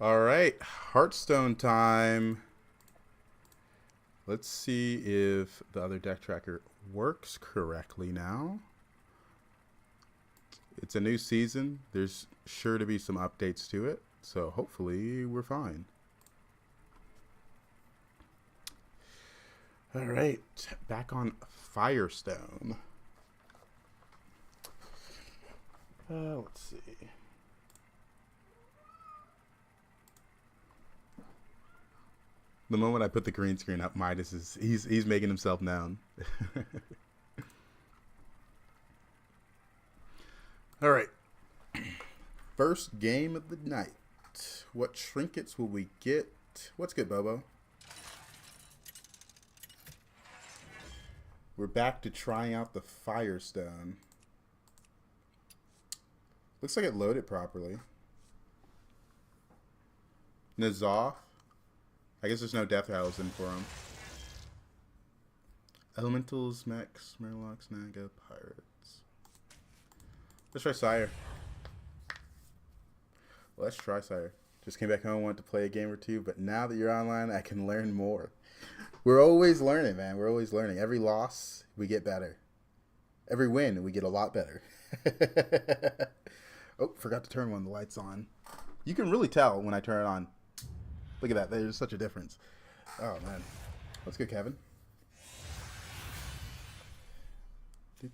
All right, Hearthstone time. Let's see if the other deck tracker works correctly now. It's a new season. There's sure to be some updates to it, so hopefully we're fine. All right, back on Firestone. Let's see. The moment I put the green screen up, Midas is he's making himself known. All right. First game of the night. What trinkets will we get? What's good, Bobo? We're back to trying out the Firestone. Looks like it loaded properly. Nazoth. I guess there's no Death House in for him. Elementals, Mechs, Murlocs, Naga, Pirates. Let's try Sire. Let's try Sire. Just came back home, wanted to play a game or two, but now that you're online, I can learn more. We're always learning, man. We're always learning. Every loss, we get better. Every win, we get a lot better. Oh, forgot to turn one of the lights on. You can really tell when I turn it on. Look at that. There's such a difference. Oh, man. What's good, Kevin? Prepare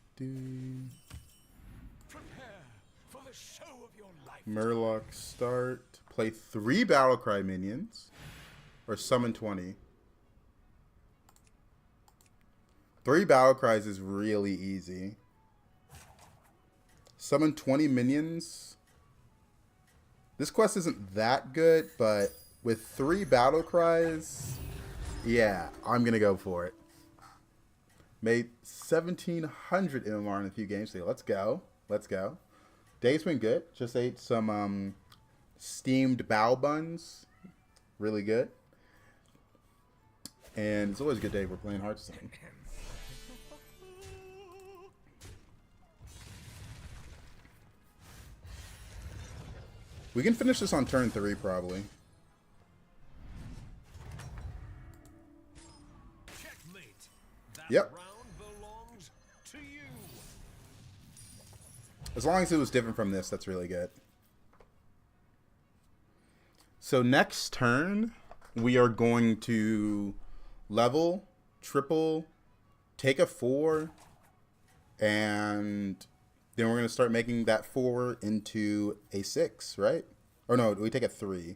for the show of your life. Murloc start. Play 3 Battlecry minions. Or summon 20. 3 Battlecries is really easy. Summon 20 minions. This quest isn't that good, but with 3 Battlecries, yeah, I'm going to go for it. Made 1,700 MMR in a few games today. Let's go. Let's go. Day's been good. Just ate some steamed bao buns. Really good. And it's always a good day. We're playing Hearthstone. We can finish this on turn 3, probably. Checkmate. That Yep. round belongs to you. As long as it was different from this, that's really good. So next turn, we are going to level, triple, take a 4, and then we're going to start making that 4 into a 6, right? Or no, we take a 3.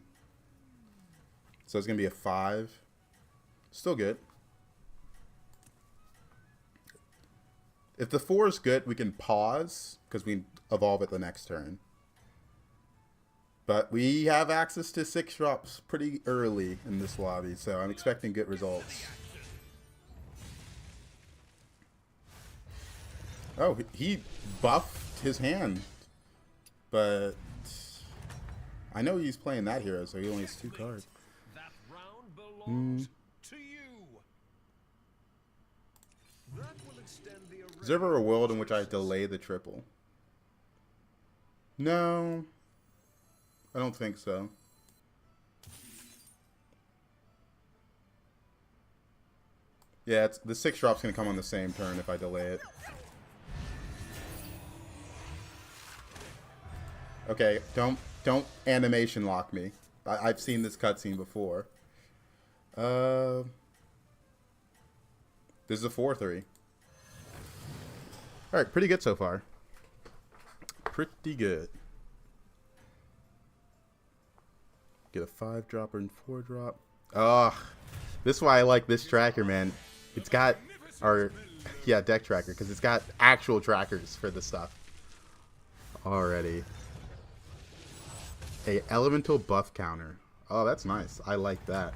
So it's going to be a 5. Still good. If the 4 is good, we can pause because we evolve it the next turn. But we have access to 6 drops pretty early in this lobby, so I'm expecting good results. Oh, he buffed his hand. But I know he's playing that hero, so he only has 2 cards. That round belongs to you. That will extend the array. Is there ever a world in which I delay the triple? No. I don't think so. Yeah, the 6 drop's going to come on the same turn if I delay it. Okay, don't animation lock me. I've seen this cutscene before. This is a 4-3. Alright, pretty good so far. Pretty good. Get a 5-dropper and 4-drop. Ugh. This is why I like this tracker, man. It's got deck tracker, because it's got actual trackers for this stuff. Already. A elemental buff counter. Oh, that's nice. I like that.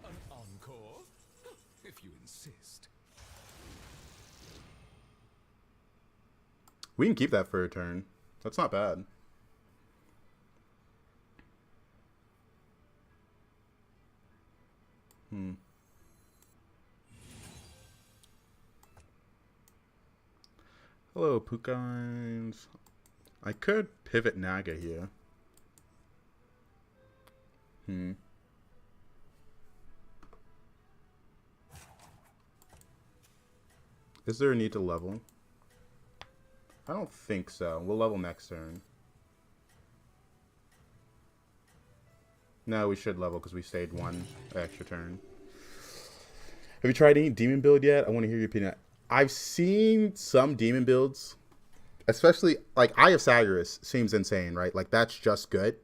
An encore, if you insist. We can keep that for a turn. That's not bad. Hello, Pukines. I could pivot Naga here. Hmm. Is there a need to level? I don't think so. We'll level next turn. No, we should level because we stayed one extra turn. Have you tried any demon build yet? I want to hear your opinion. I've seen some demon builds, especially like Eye of Sagres seems insane, right? Like that's just good.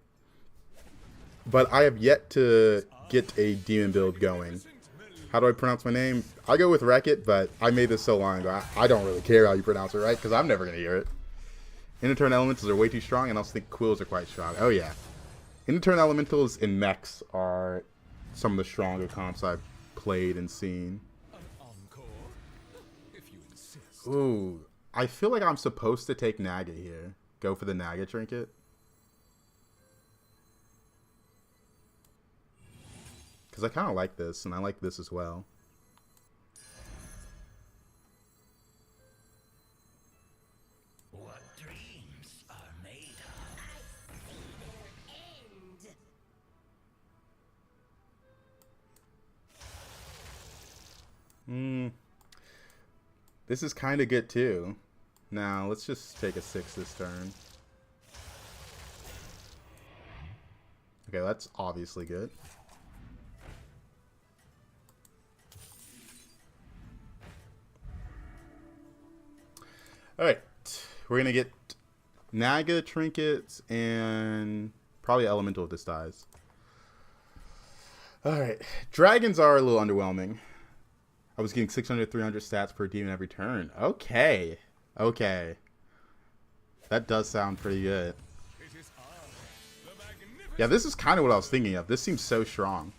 But I have yet to get a demon build going. How do I pronounce my name? I go with Wreck-It, but I made this so long ago. I don't really care how you pronounce it, right? Because I'm never going to hear it. Interturn elementals are way too strong, and I also think quills are quite strong. Oh, yeah. Interturn elementals and mechs are some of the stronger comps I've played and seen. Ooh, I feel like I'm supposed to take Naga here. Go for the Naga trinket. Because I kind of like this, and I like this as well. What dreams are made of. This is kind of good too. Now, let's just take a 6 this turn. Okay, that's obviously good. Alright, we're going to get Naga, Trinkets, and probably Elemental if this dies. Alright, Dragons are a little underwhelming. I was getting 600, 300 stats per demon every turn. Okay. Okay. That does sound pretty good. Yeah, this is kind of what I was thinking of. This seems so strong.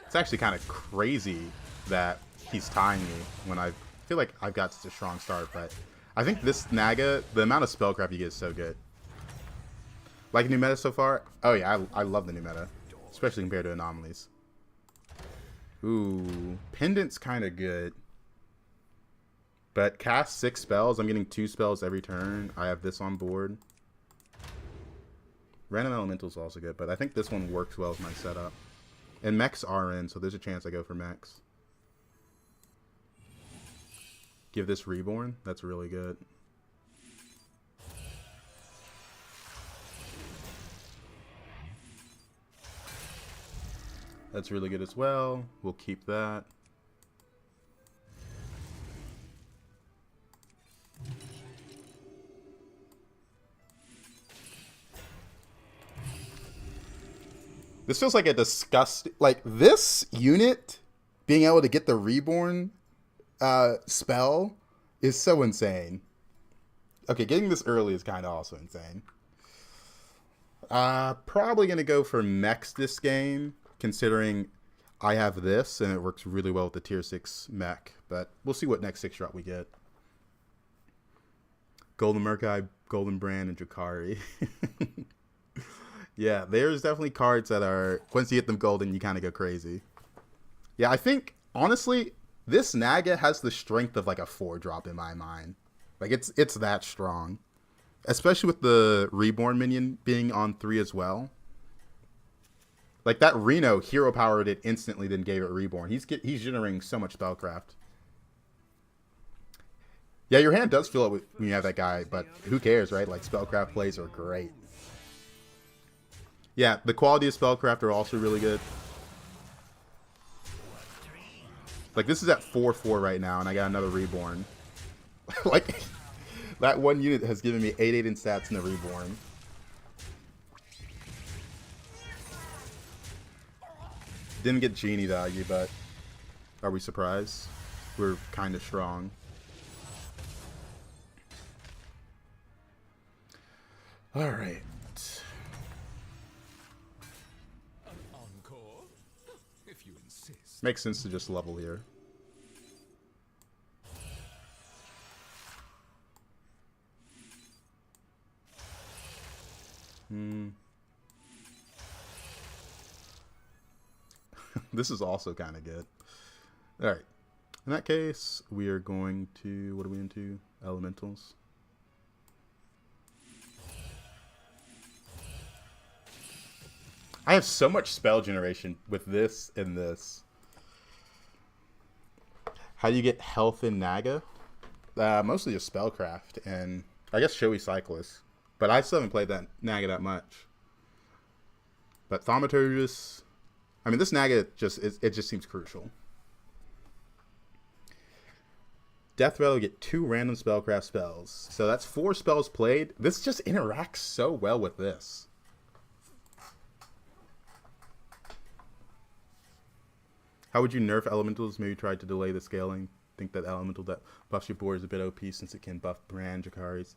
It's actually kind of crazy that he's tying me when I feel like I've got such a strong start, but I think this Naga, the amount of spellcraft you get is so good. Like new meta so far? Oh yeah, I love the new meta. Especially compared to anomalies. Ooh, Pendant's kind of good. But cast 6 spells. I'm getting 2 spells every turn. I have this on board. Random Elemental's also good, but I think this one works well with my setup. And mechs are in, so there's a chance I go for mechs. Give this Reborn. That's really good. That's really good as well. We'll keep that. This feels like a disgusting... Like, this unit being able to get the Reborn spell is so insane. Okay, getting this early is kind of also insane. Probably going to go for mechs this game, considering I have this, and it works really well with the tier 6 mech. But we'll see what next 6 drop we get. Golden Murkai, Golden Brand, and Drakari. Yeah, there's definitely cards that are, once you get them golden, you kind of go crazy. Yeah, I think, honestly, this Naga has the strength of like a 4-drop in my mind. Like, it's that strong. Especially with the Reborn minion being on 3 as well. Like, that Reno hero powered it instantly, then gave it Reborn. He's generating so much spellcraft. Yeah, your hand does fill up when you have that guy, but who cares, right? Like, spellcraft plays are great. Yeah, the quality of spellcraft are also really good. Like, this is at 4-4 right now, and I got another Reborn. Like, that one unit has given me 8-8 in stats in the Reborn. Didn't get Genie value, but are we surprised? We're kind of strong. All right. If you insist. Makes sense to just level here. This is also kind of good. All right. In that case, we are going to... What are we into? Elementals. I have so much spell generation with this and this. How do you get health in Naga? Mostly just spellcraft and I guess Showy Cyclist. But I still haven't played that Naga that much. But Thaumaturgus, I mean, this Naga it just seems crucial. Death Rattle will get 2 random spellcraft spells. So that's 4 spells played. This just interacts so well with this. How would you nerf elementals? Maybe try to delay the scaling. Think that elemental that buffs your board is a bit OP since it can buff brand Jakaris.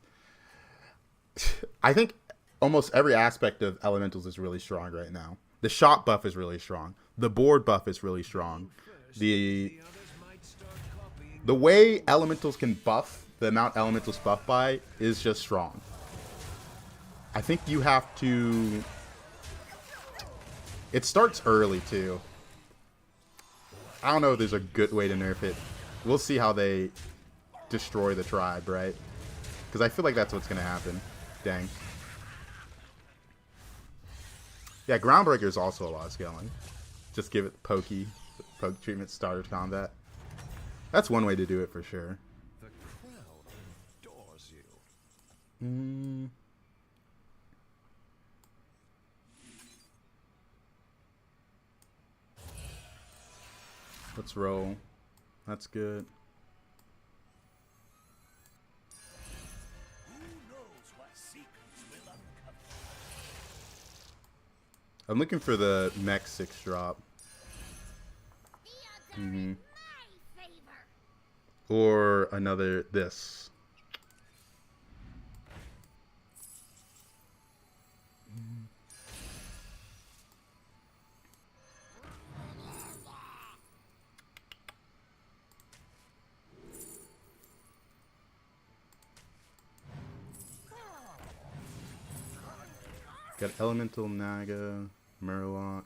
I think almost every aspect of elementals is really strong right now. The shot buff is really strong. The board buff is really strong. The way elementals can buff the amount elementals buff by is just strong. I think you have to... It starts early too. I don't know if there's a good way to nerf it. We'll see how they destroy the tribe, right? Because I feel like that's what's going to happen. Dang. Yeah, Groundbreaker is also a lot of scaling. Just give it poke treatment, starter combat. That's one way to do it for sure. The crowd adores you. Let's roll. That's good. Who knows what secrets will uncover? I'm looking for the mech 6 drop. The odds are in my favor. Or another this. Got Elemental Naga, Murloc.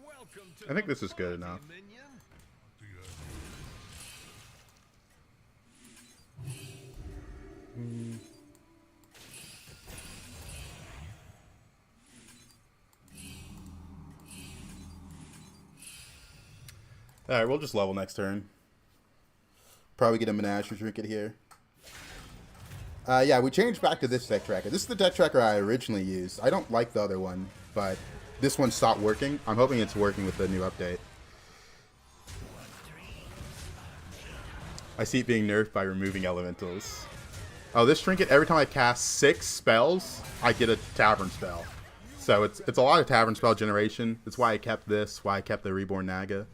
Welcome to I think the this is good party, enough. minion. Alright, we'll just level next turn. Probably get a Menagerie Trinket here. Yeah, we changed back to this deck tracker. This is the deck tracker I originally used. I don't like the other one, but this one stopped working. I'm hoping it's working with the new update. I see it being nerfed by removing elementals. Oh, this trinket, every time I cast 6 spells, I get a Tavern spell. So it's a lot of Tavern spell generation. That's why I kept this, why I kept the Reborn Naga.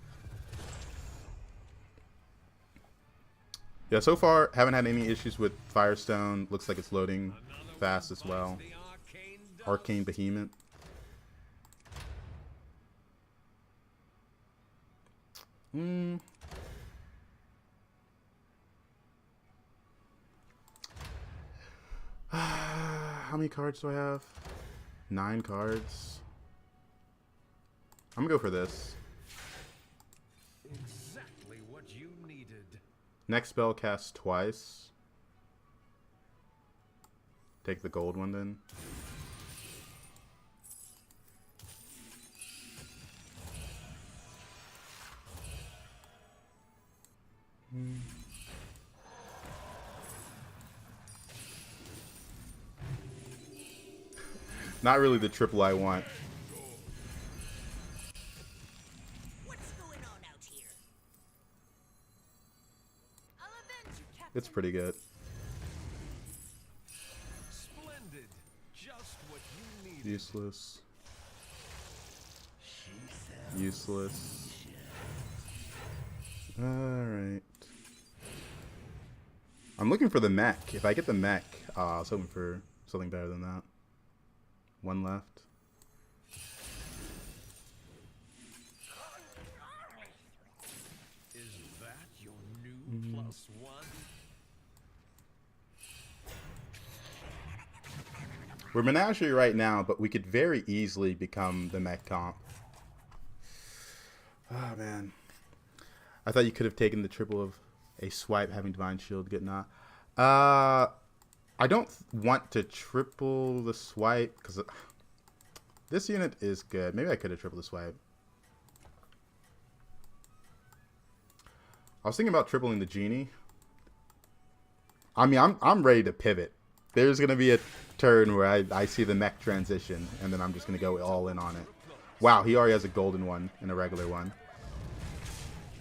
Yeah, so far, haven't had any issues with Firestone. Looks like it's loading fast as well. Arcane Behemoth. How many cards do I have? 9 cards. I'm gonna go for this. Exactly what you needed. Next spell cast twice. Take the gold one then. Not really the triple I want. What's going on out here? I'll avenge you, Captain. It's pretty good. Splendid. Just what you needed. Useless. Useless. Alright. I'm looking for the mech. If I get the mech, I was hoping for something better than that. 1 left. Is that your new +1? We're Menagerie right now, but we could very easily become the mech comp. Oh, man. I thought you could have taken the triple of a swipe having Divine Shield, get not. I don't want to triple the swipe because this unit is good. Maybe I could have tripled the swipe. I was thinking about tripling the Genie. I mean, I'm ready to pivot. There's gonna be a turn where I see the mech transition, and then I'm just gonna go all in on it. Wow, he already has a golden one and a regular one.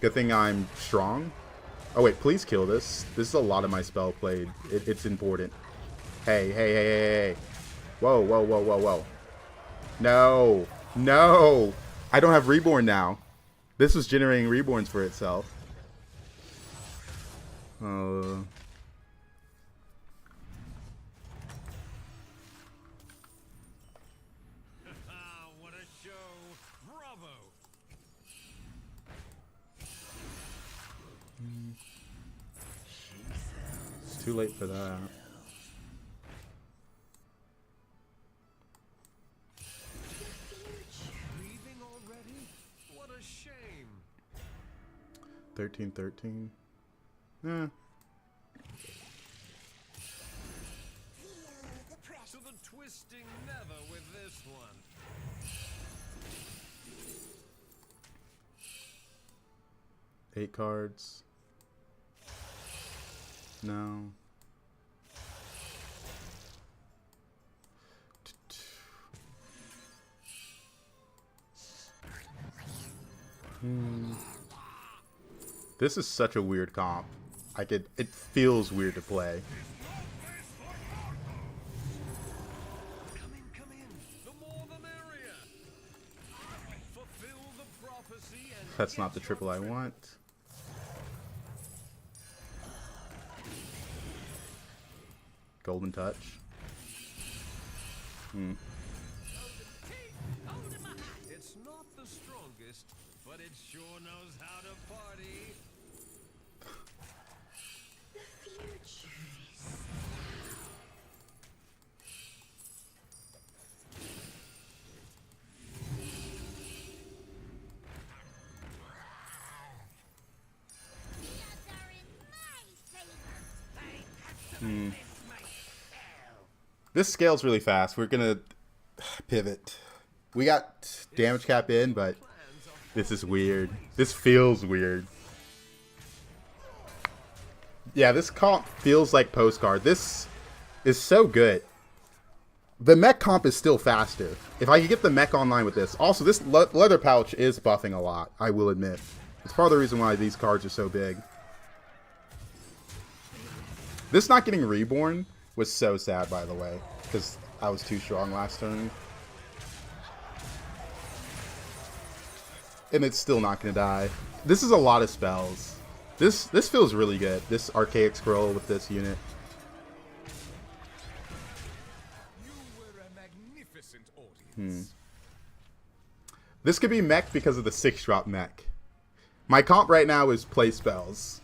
Good thing I'm strong. Oh wait, please kill this. This is a lot of my spell played. It's important. Hey, hey, hey, hey, hey. Whoa, whoa, whoa, whoa, whoa. No. No. I don't have Reborn now. This was generating Reborns for itself. Oh. What a show! Bravo! It's too late for that. Leaving already? What a shame! 13-13. Eh. To the twisting nether with this one. 8 cards. No. This is such a weird comp. It feels weird to play. Come in. The more the merrier. Fulfill the prophecy and That's not the triple I want. Golden touch. it's not the strongest, but it sure knows how to party. The future is the odds are in my favor. This scales really fast. We're gonna pivot. We got damage cap in, but this is weird. This feels weird. Yeah, this comp feels like postcard. This is so good. The mech comp is still faster. If I could get the mech online with this. Also, this leather pouch is buffing a lot, I will admit. It's part of the reason why these cards are so big. This not getting reborn was so sad, by the way, because I was too strong last turn. And it's still not going to die. This is a lot of spells. This feels really good. This Archaic Scroll with this unit. You were a magnificent audience. This could be mech because of the 6-drop mech. My comp right now is play spells.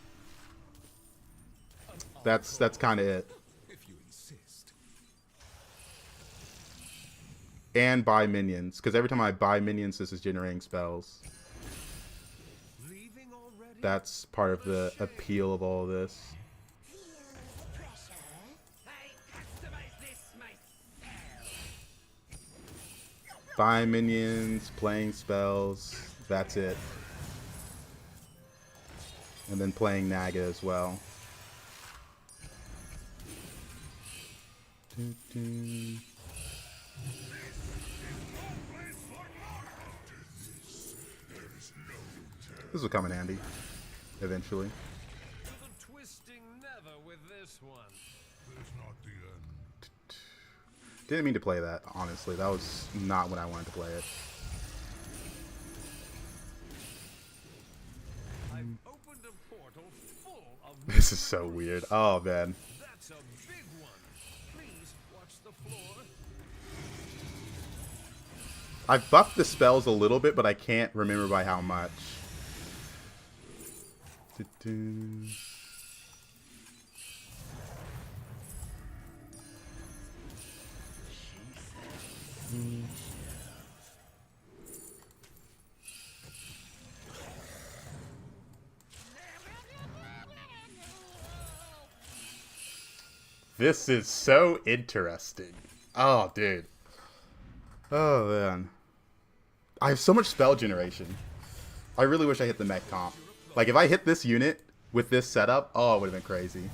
That's kind of it. If you insist. And buy minions, because every time I buy minions, this is generating spells. Leaving already? That's part of the appeal of all of this. Feel the pressure. I customize this myself. Buy minions, playing spells, that's it. And then playing Naga as well. This will come in handy, eventually. To the twisting nether with this one. Didn't mean to play that, honestly. That was not when I wanted to play it. I've opened a portal full of... This is so weird. Oh, man. That's a big one. Please watch the floor. I've buffed the spells a little bit, but I can't remember by how much. This is so interesting. Oh, dude. Oh, man. I have so much spell generation. I really wish I hit the mech comp. Like, if I hit this unit with this setup, oh, it would have been crazy.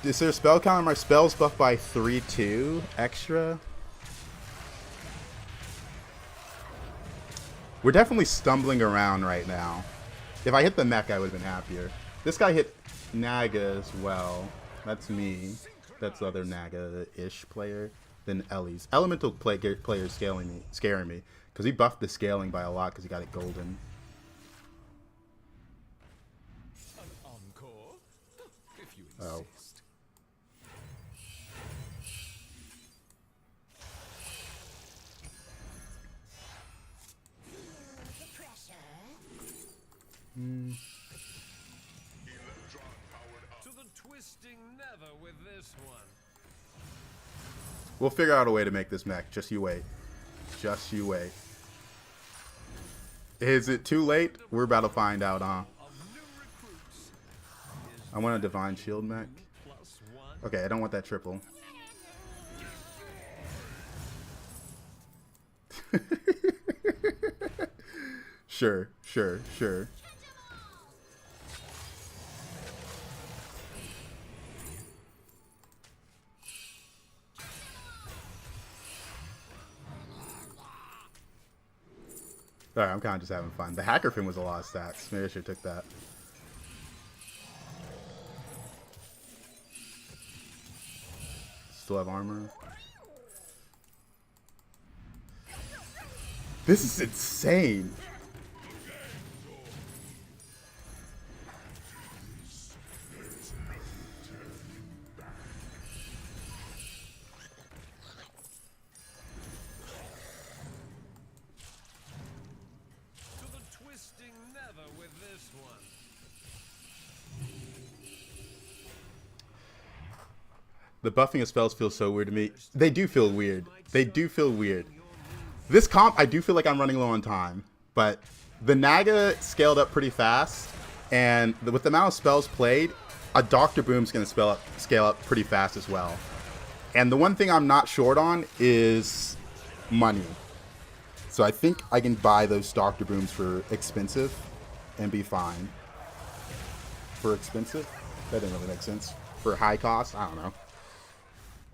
Is there a spell count? My spells buffed by 3/2 extra. We're definitely stumbling around right now. If I hit the mech, I would have been happier. This guy hit Naga as well. That's me. That's the other Naga-ish player. Then Ellie's. Elemental players scaring me. Because he buffed the scaling by a lot because he got it golden. An encore? If you Oh. insist. The pressure. To the twisting never with this one. We'll figure out a way to make this mech. Just you wait. Just you wait. Is it too late? We're about to find out, huh? Of new recruits. I want a Divine Shield mech. +1. Okay, I don't want that triple. Sure. Alright, I'm kind of just having fun. The hacker fin was a lot of stats. Maybe I should have took that. Still have armor. This is insane. To the twisting never with this one. The buffing of spells feels so weird to me. They do feel weird. They do feel weird. This comp, I do feel like I'm running low on time. But the Naga scaled up pretty fast. And with the amount of spells played, a Dr. Boom's going to scale up pretty fast as well. And the one thing I'm not short on is money. So I think I can buy those Dr. Booms for expensive and be fine. For expensive? That didn't really make sense. For high cost? I don't know.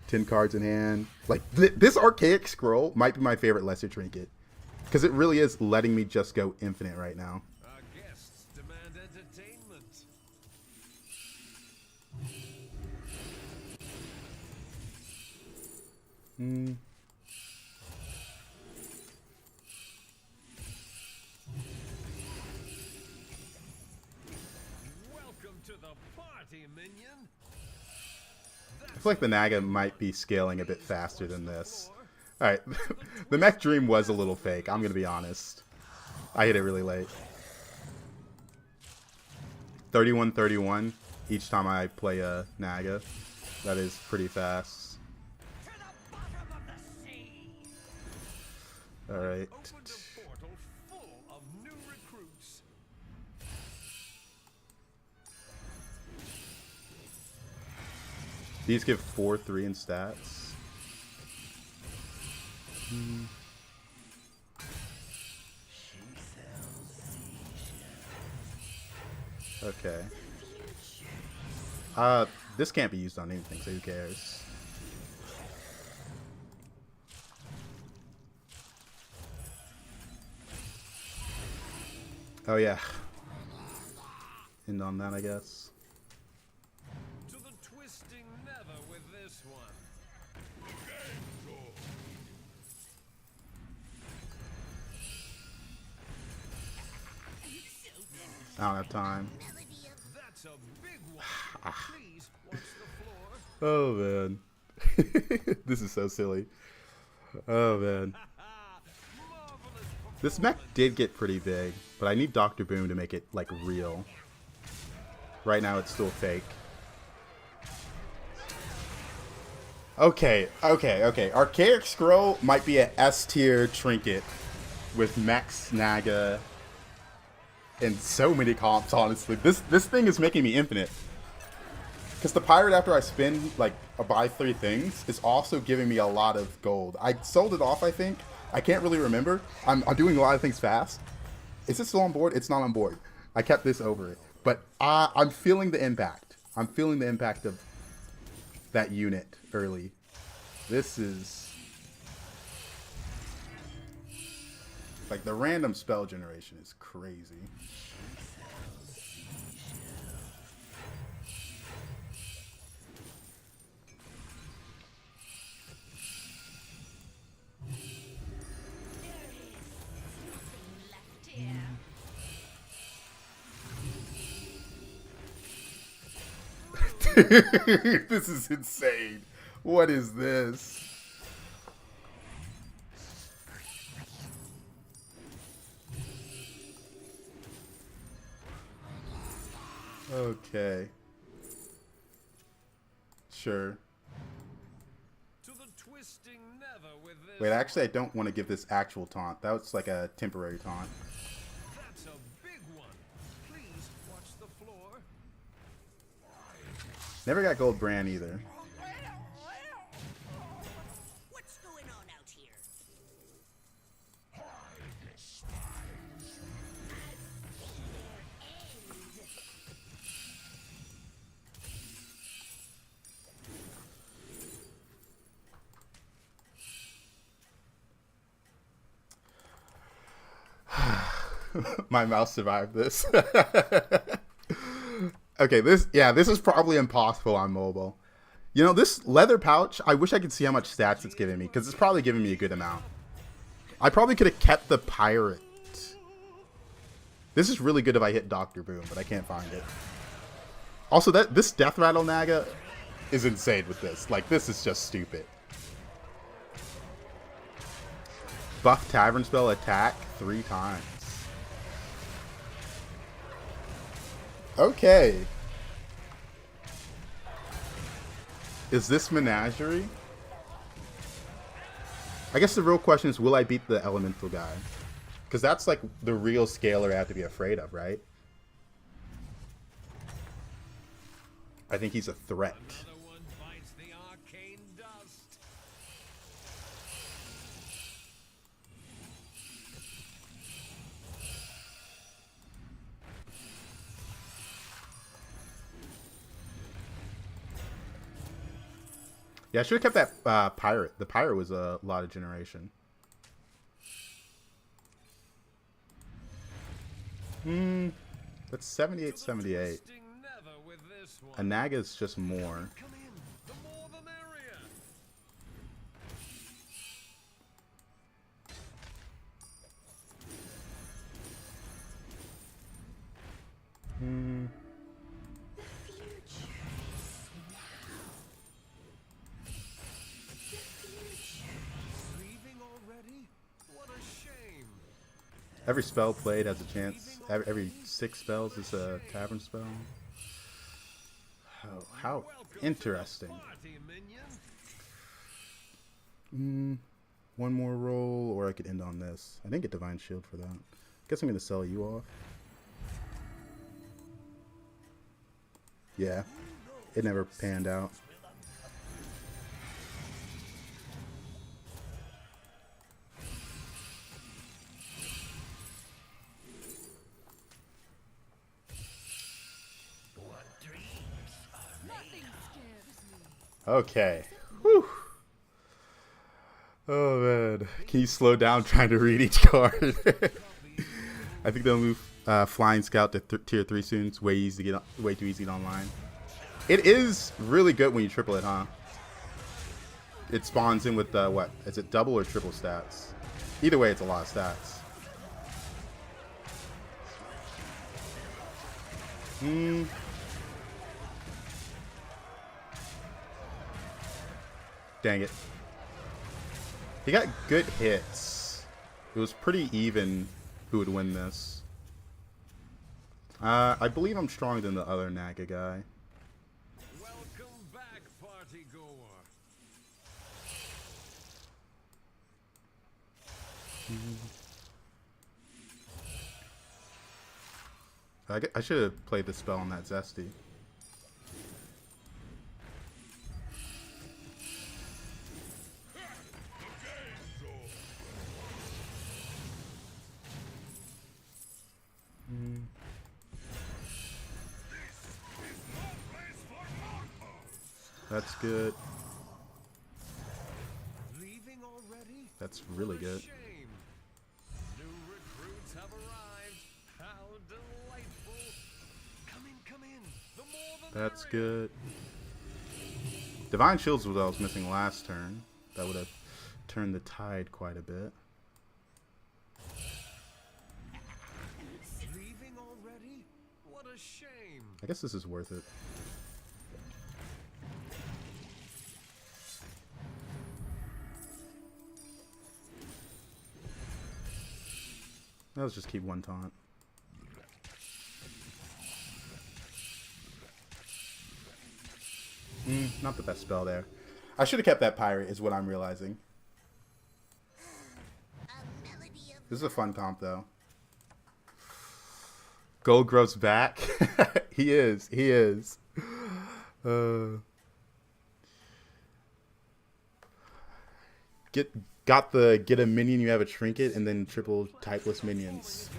10 cards in hand. Like, this Archaic Scroll might be my favorite lesser trinket. Because it really is letting me just go infinite right now. Our guests demand entertainment. Welcome to the party, minion. I feel like the Naga might be scaling a bit faster than this. Alright, the Mech Dream was a little fake, I'm going to be honest. I hit it really late. 31-31 each time I play a Naga. That is pretty fast. To the bottom of the sea. Alright. Opened a portal full of new recruits. These give 4-3 in stats. Okay. This can't be used on anything, so who cares? Oh yeah. End on that, I guess. To the twisting never with this one. I don't have time. That's a big one. Please watch the floor. Oh man. This is so silly. Oh man. Marvelous This mech did get pretty big, but I need Dr. Boom to make it like real. Right now it's still fake. Okay. Archaic Scroll might be an S tier trinket. with Max Naga and so many comps, honestly. This thing is making me infinite. Because the pirate, after I spin, like, buy 3 things, is also giving me a lot of gold. I sold it off, I think. I can't really remember. I'm doing a lot of things fast. Is it still on board? It's not on board. I kept this over it. But I'm feeling the impact. I'm feeling the impact of that unit early. This is... like, the random spell generation is crazy. This is insane. What is this? Okay. Sure. To the twisting never with this. Wait, actually, I don't want to give this actual taunt. That was like a temporary taunt. That's a big one. Please watch the floor. Never got gold brand either. What's going on out here? My mouse survived this. Okay, this is probably impossible on mobile. You know, this leather pouch, I wish I could see how much stats it's giving me, because it's probably giving me a good amount. I probably could have kept the pirate. This is really good if I hit Dr. Boom, but I can't find it. Also, this Death Rattle Naga is insane with this. Like, this is just stupid. Buff Tavern Spell attack 3 times. Okay. Is this Menagerie? I guess the real question is, will I beat the Elemental guy? Because that's like the real scaler I have to be afraid of, right? I think he's a threat. Another one bites the arcane dust. Yeah, I should have kept that pirate. The pirate was a lot of generation. That's 78, 78. A Naga's just more. Come in. The more the merrier. Leaving already? What a shame. Every spell played has a chance. Every 6 spells is a tavern spell. Oh, how interesting. Party, minion. One more roll, or I could end on this. I didn't get Divine Shield for that. Guess I'm going to sell you off. Yeah, it never panned out. Okay. Whew. Oh man, can you slow down trying to read each card? I think they'll move Flying Scout to tier 3 soon. It's way easy to get, way too easy to get online. It is really good when you triple it, huh? It spawns in with what? Is it double or triple stats? Either way, it's a lot of stats. Dang it. He got good hits. It was pretty even who would win this. I believe I'm stronger than the other Naga guy. Welcome back, party goer. I should have played the spell on that Zesty. That's good. Leaving already? That's really What a good. shame. New recruits have arrived. How delightful. Come in. The more the That's merrier. good. Divine Shields was what I was missing last turn. That would have turned the tide quite a bit. Leaving already? What a shame. I guess this is worth it. Let's just keep one taunt. Not the best spell there. I should have kept that pirate is what I'm realizing. This is a fun comp though. Gold grows back. He is. Get a minion, you have a trinket, and then triple typeless minions.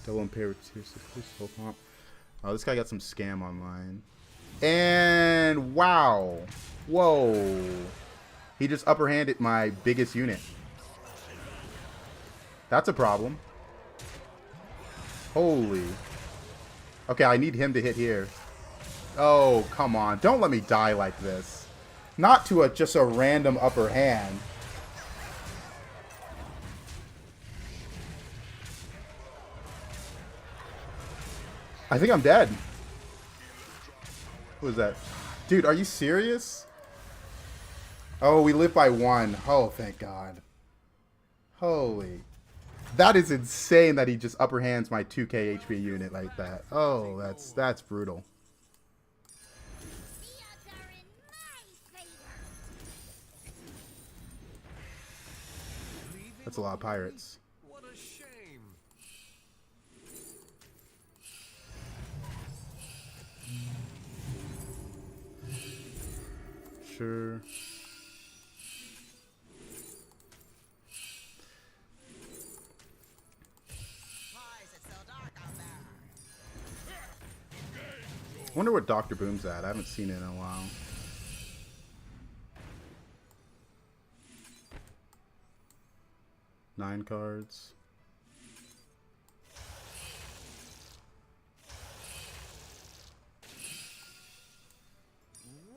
Double impair with 2 6 full comp. Oh, this guy got some scam online. And wow. Whoa. He just upperhanded my biggest unit. That's a problem. Holy. Okay, I need him to hit here. Oh, come on. Don't let me die like this. Not to just a random upper hand. I think I'm dead. What was that? Dude, are you serious? Oh, we live by 1. Oh, thank God. Holy. That is insane that he just upperhands my 2k HP unit like that. Oh, that's brutal. The odds are in my favor. That's a lot of pirates. What a shame. Sure. I wonder what Dr. Boom's at. I haven't seen it in a while. Nine cards.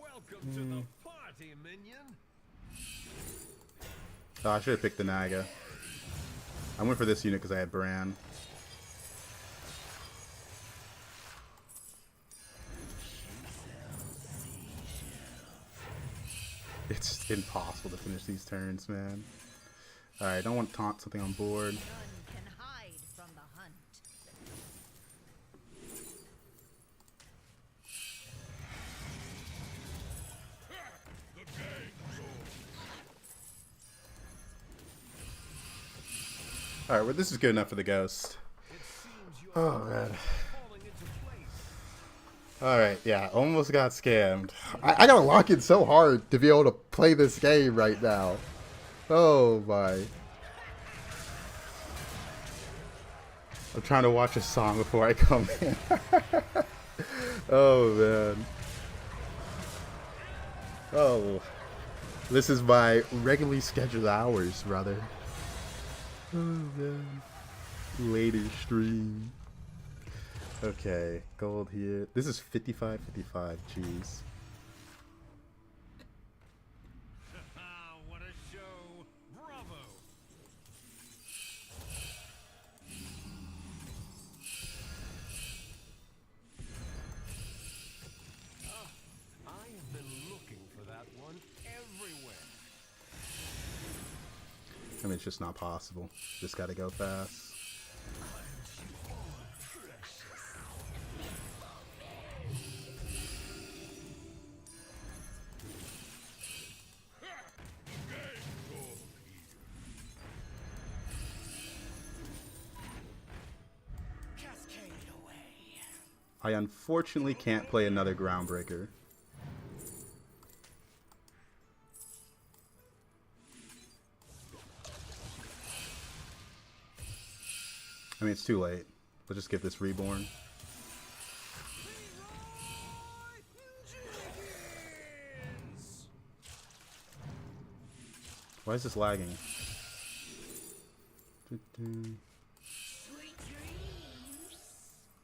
Welcome to the party, minion. Oh, I should have picked the Naga. I went for this unit because I had Bran. It's impossible to finish these turns, man. Alright, I don't want to taunt something on board. None can hide from the hunt. Alright, well, this is good enough for the ghost. Oh, man. Falling into place. Alright, yeah, almost got scammed. I gotta lock in so hard to be able to play this game right now. Oh, my. I'm trying to watch a song before I come in. Oh, man. Oh. This is my regularly scheduled hours, brother. Oh, man. Later stream. Okay, gold here. This is 55-55. Jeez. What a show. Bravo. I have been looking for that one everywhere. I mean, it's just not possible. Just gotta go fast. I unfortunately can't play another Groundbreaker. I mean, it's too late. Let's just get this Reborn. Why is this lagging?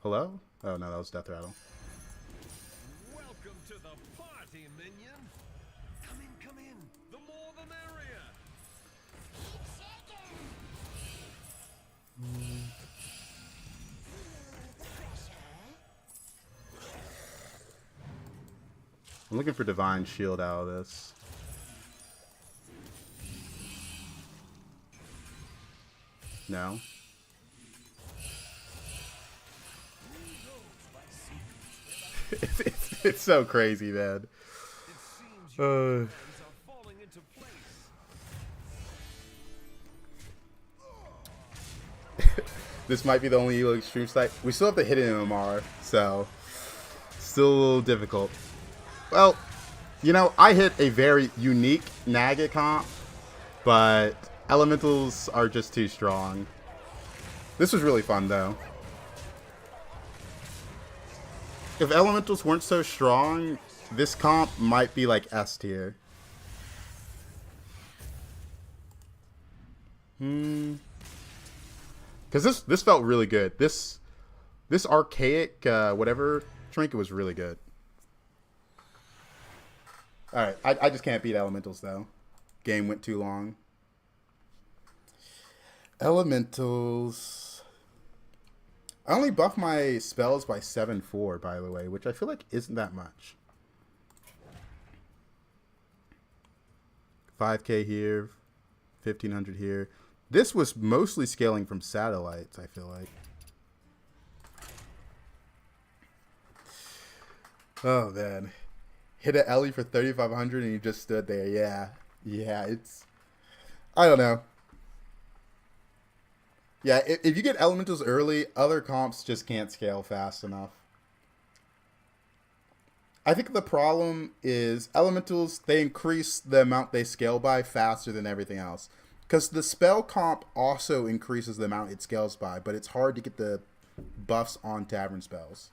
Hello? Oh no, that was Death Rattle. Welcome to the party, minion. Come in. The more the merrier. I'm looking for Divine Shield out of this. No. it's so crazy, man. This might be the only Elo Extreme site. We still have the hidden MMR, so still a little difficult. Well, you know, I hit a very unique Naga comp, but Elementals are just too strong. This was really fun, though. If Elementals weren't so strong, this comp might be like S tier. Because this felt really good. This archaic whatever trinket was really good. Alright, I just can't beat Elementals, though. Game went too long. Elementals. I only buffed my spells by 7/4, by the way, which I feel like isn't that much. 5k here, 1500 here. This was mostly scaling from satellites, I feel like. Oh, man. Hit an Ellie for 3,500 and you just stood there. Yeah, it's... I don't know. Yeah, if you get Elementals early, other comps just can't scale fast enough. I think the problem is Elementals, they increase the amount they scale by faster than everything else. Because the spell comp also increases the amount it scales by, but it's hard to get the buffs on Tavern spells.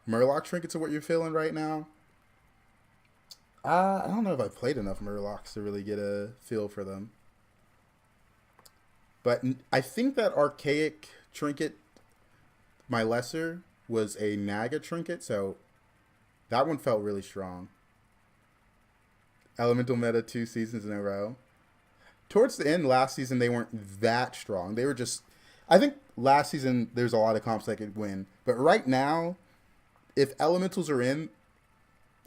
Murloc trinkets are what you're feeling right now? I don't know if I've played enough Murlocs to really get a feel for them. But I think that archaic trinket, my lesser, was a Naga trinket, so that one felt really strong. Elemental meta 2 seasons in a row. Towards the end, last season, they weren't that strong. They were just... I think last season, there's a lot of comps that could win. But right now, if Elementals are in,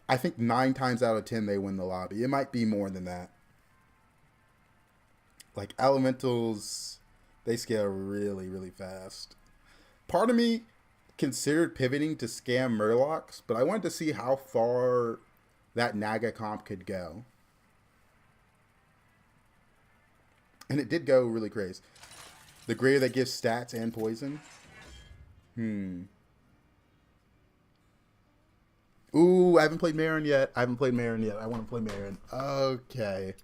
I think 9 times out of 10, they win the lobby. It might be more than that. Like, Elementals, they scale really, really fast. Part of me considered pivoting to scam Murlocs, but I wanted to see how far that Naga comp could go. And it did go really crazy. The greater that gives stats and poison. Ooh, I haven't played Marin yet. I want to play Marin. Okay.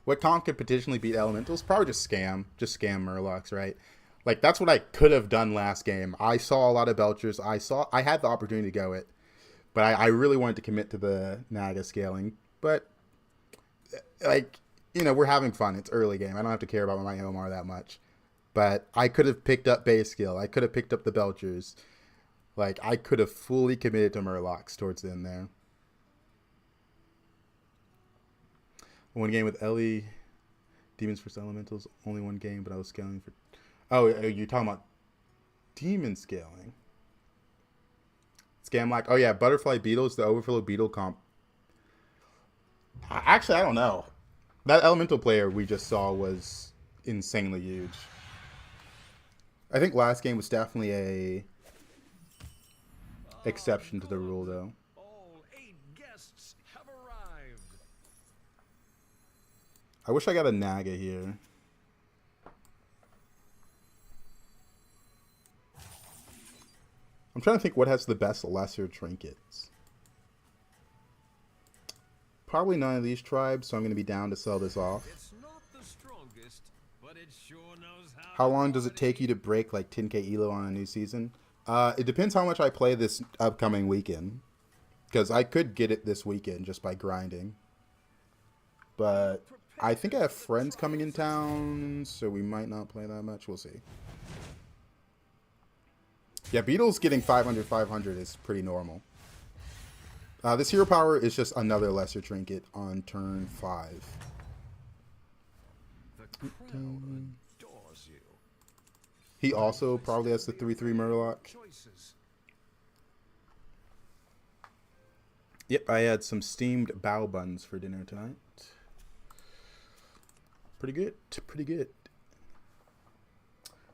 What comp could potentially beat Elementals? Probably just scam. Just scam Murlocs, right? Like, that's what I could have done last game. I saw a lot of Belchers. I had the opportunity to go it. But I really wanted to commit to the Naga scaling. But, like, you know, we're having fun. It's early game. I don't have to care about my OMR that much. But I could have picked up base skill. I could have picked up the Belchers. Like, I could have fully committed to Murlocs towards the end there. One game with Ellie, Demons vs. Elementals, only one game, but I was scaling for... Oh, you're talking about demon scaling. Scam like... Oh, yeah, Butterfly Beetles, the Overflow Beetle comp. Actually, I don't know. That Elemental player we just saw was insanely huge. I think last game was definitely a exception to the rule, though. All 8 guests have arrived. I wish I got a Naga here. I'm trying to think what has the best lesser trinkets. Probably none of these tribes, so I'm going to be down to sell this off. It's not the strongest, but it sure knows How to long does it take you to break like 10k elo on a new season? It depends how much I play this upcoming weekend. Because I could get it this weekend just by grinding. But I think I have friends coming in town, so we might not play that much. We'll see. Yeah, Beetle's getting 500, 500 is pretty normal. This hero power is just another lesser trinket on turn 5. The crowd adores you. He also probably has the 3/3 Murloc. Choices. Yep, I had some steamed bao buns for dinner tonight. Pretty good, pretty good.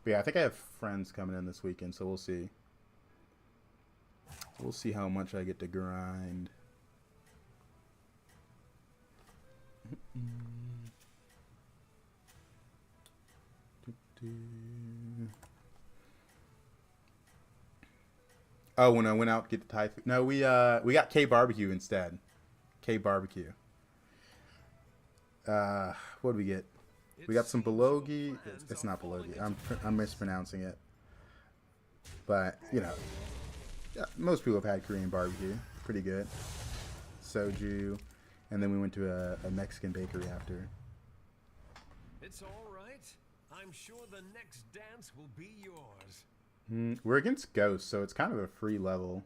But yeah, I think I have friends coming in this weekend, so we'll see. We'll see how much I get to grind. Oh, when I went out to get the Thai food. No, we got K barbecue instead. K barbecue. What did we get? We got some bulgogi. It's not bulgogi. I'm mispronouncing it. But you know, yeah, most people have had Korean barbecue. Pretty good. Soju, and then we went to a Mexican bakery after. It's all right. I'm sure the next dance will be yours. We're against Ghost, so it's kind of a free level.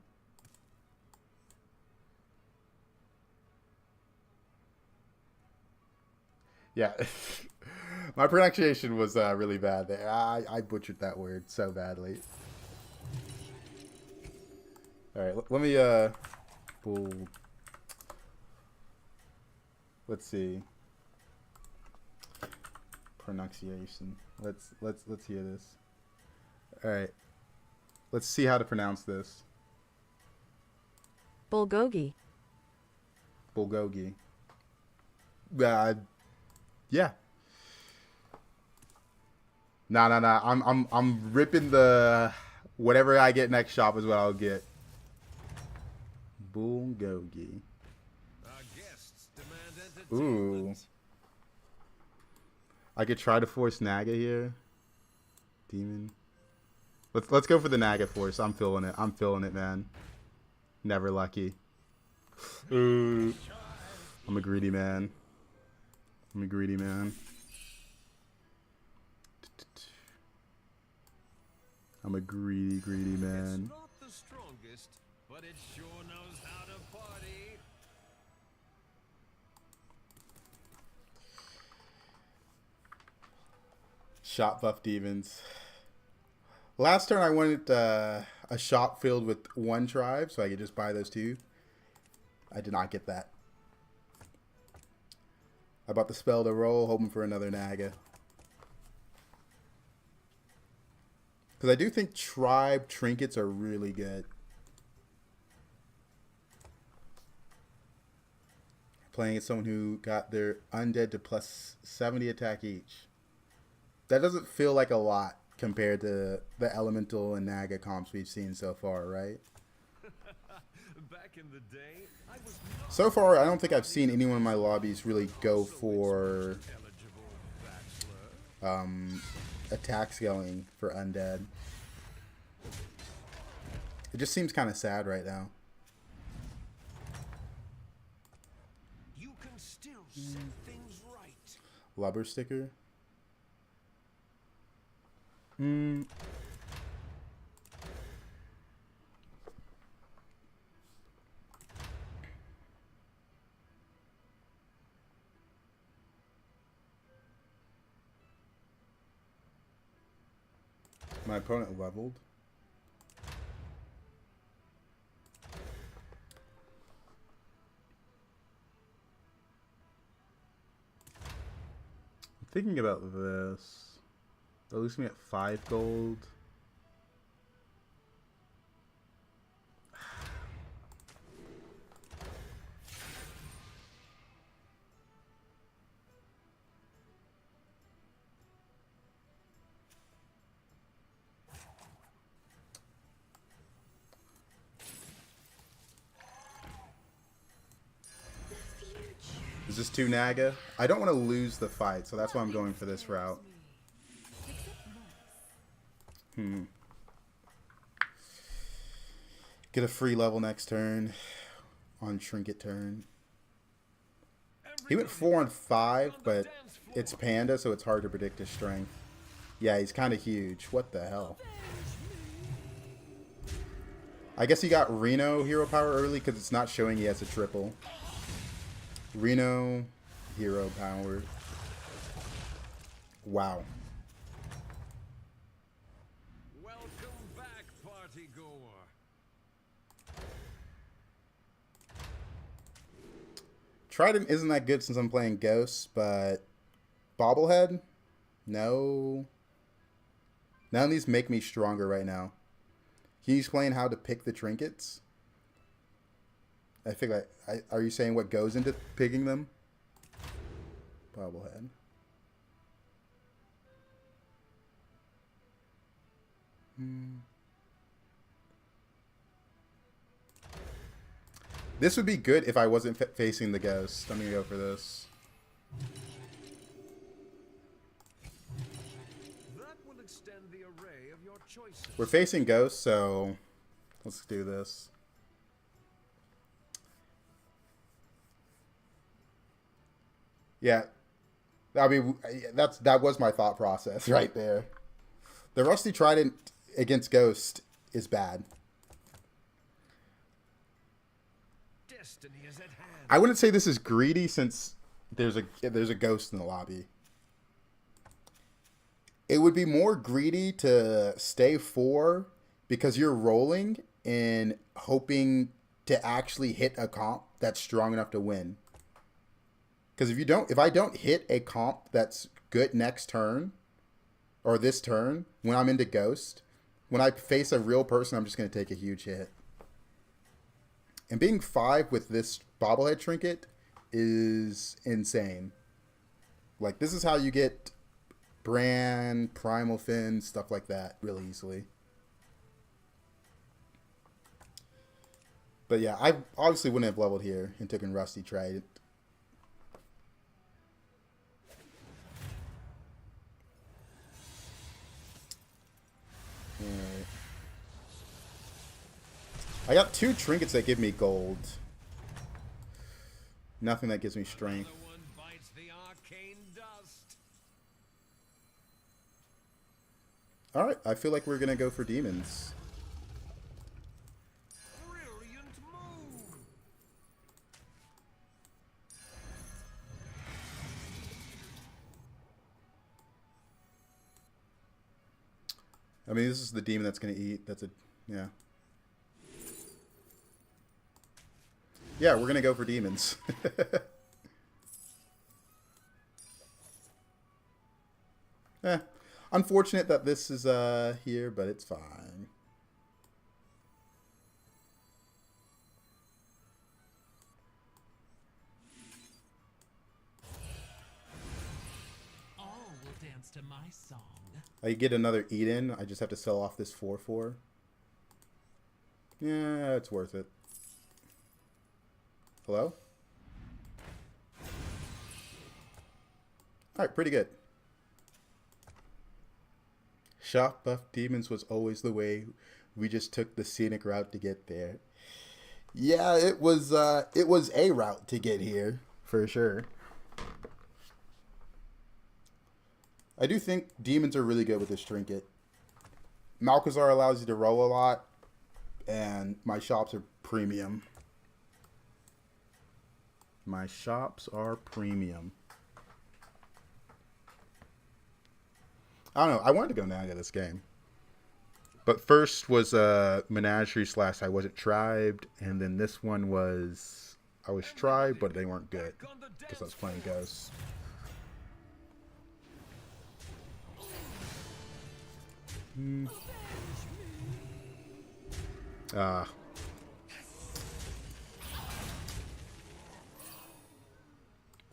Yeah, my pronunciation was really bad there. I butchered that word so badly. All right, let me let's see. Pronunciation. Let's hear this. All right. Let's see how to pronounce this. Bulgogi. Bulgogi. Yeah. Nah. I'm ripping the whatever I get next shop is what I'll get. Bulgogi. Our guests demand Ooh. entertainment. I could try to force Naga here. Demon. Let's go for the Naga force. I'm feeling it. I'm feeling it, man. Never lucky. Ooh. I'm a greedy man. I'm a greedy man. I'm a greedy man. It's not the strongest, but it sure knows how to party. Shop buff demons. Last turn I wanted a shop filled with one tribe, so I could just buy those two. I did not get that. I bought the spell to roll, hoping for another Naga. Because I do think tribe trinkets are really good. Playing as someone who got their undead to plus 70 attack each. That doesn't feel like a lot compared to the elemental and Naga comps we've seen so far, right? Back in the day, I was not So far, I don't think I've seen anyone in my lobbies really go for eligible bachelor. attack scaling for undead. It just seems kind of sad right now. You can still set things right. Lubber sticker. My opponent leveled. I'm thinking about this. They'll lose me at 5 gold. Is this too Naga? I don't want to lose the fight, so that's why I'm going for this route. Get a free level next turn on Trinket turn. He went 4 on 5, but it's Panda, so it's hard to predict his strength. Yeah, he's kind of huge. What the hell? I guess he got Reno hero power early because it's not showing he has a triple. Reno hero power. Wow. Welcome back, party goer. Trident isn't that good since I'm playing Ghosts, but Bobblehead? No. None of these make me stronger right now. Can you explain how to pick the trinkets? I think are you saying what goes into picking them? Bobblehead. This would be good if I wasn't facing the ghost. I'm gonna go for this. That will extend the array of your choices. We're facing ghosts, so let's do this. Yeah, I mean that was my thought process right there. The Rusty Trident against Ghost is bad. Destiny is at hand. I wouldn't say this is greedy since there's a ghost in the lobby. It would be more greedy to stay 4 because you're rolling and hoping to actually hit a comp that's strong enough to win. Because if I don't hit a comp that's good next turn, or this turn, when I'm into Ghost, when I face a real person, I'm just going to take a huge hit. And being 5 with this Bobblehead trinket is insane. Like, this is how you get Bran, Primal Fin, stuff like that really easily. But yeah, I obviously wouldn't have leveled here and taken Rusty Trident. Alright. I got 2 trinkets that give me gold. Nothing that gives me strength. Another one bites the arcane dust. Alright, I feel like we're gonna go for demons. Brilliant move. I mean, this is the demon that's gonna eat. That's a... yeah. Yeah, we're gonna go for demons. Unfortunate that this is here, but it's fine. All will dance to my song. I get another Eden. I just have to sell off this 4/4. Yeah, it's worth it. Hello? Alright, pretty good. Shop buff demons was always the way. We just took the scenic route to get there. Yeah, it was a route to get here, for sure. I do think demons are really good with this trinket. Malchezaar allows you to roll a lot, and my shops are premium. My shops are premium. I don't know. I wanted to go Naga this game. But first was Menagerie / I wasn't tribed. And then this one was I was tribed, but they weren't good. Because I was playing Ghosts.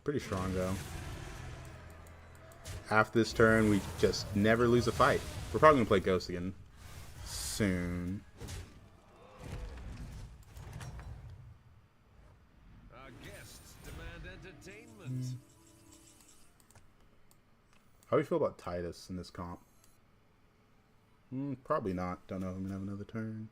Pretty strong, though. After this turn, we just never lose a fight. We're probably going to play Ghost again soon. Our guests demand entertainment. How do you feel about Titus in this comp? Probably not. Don't know if I'm gonna have another turn.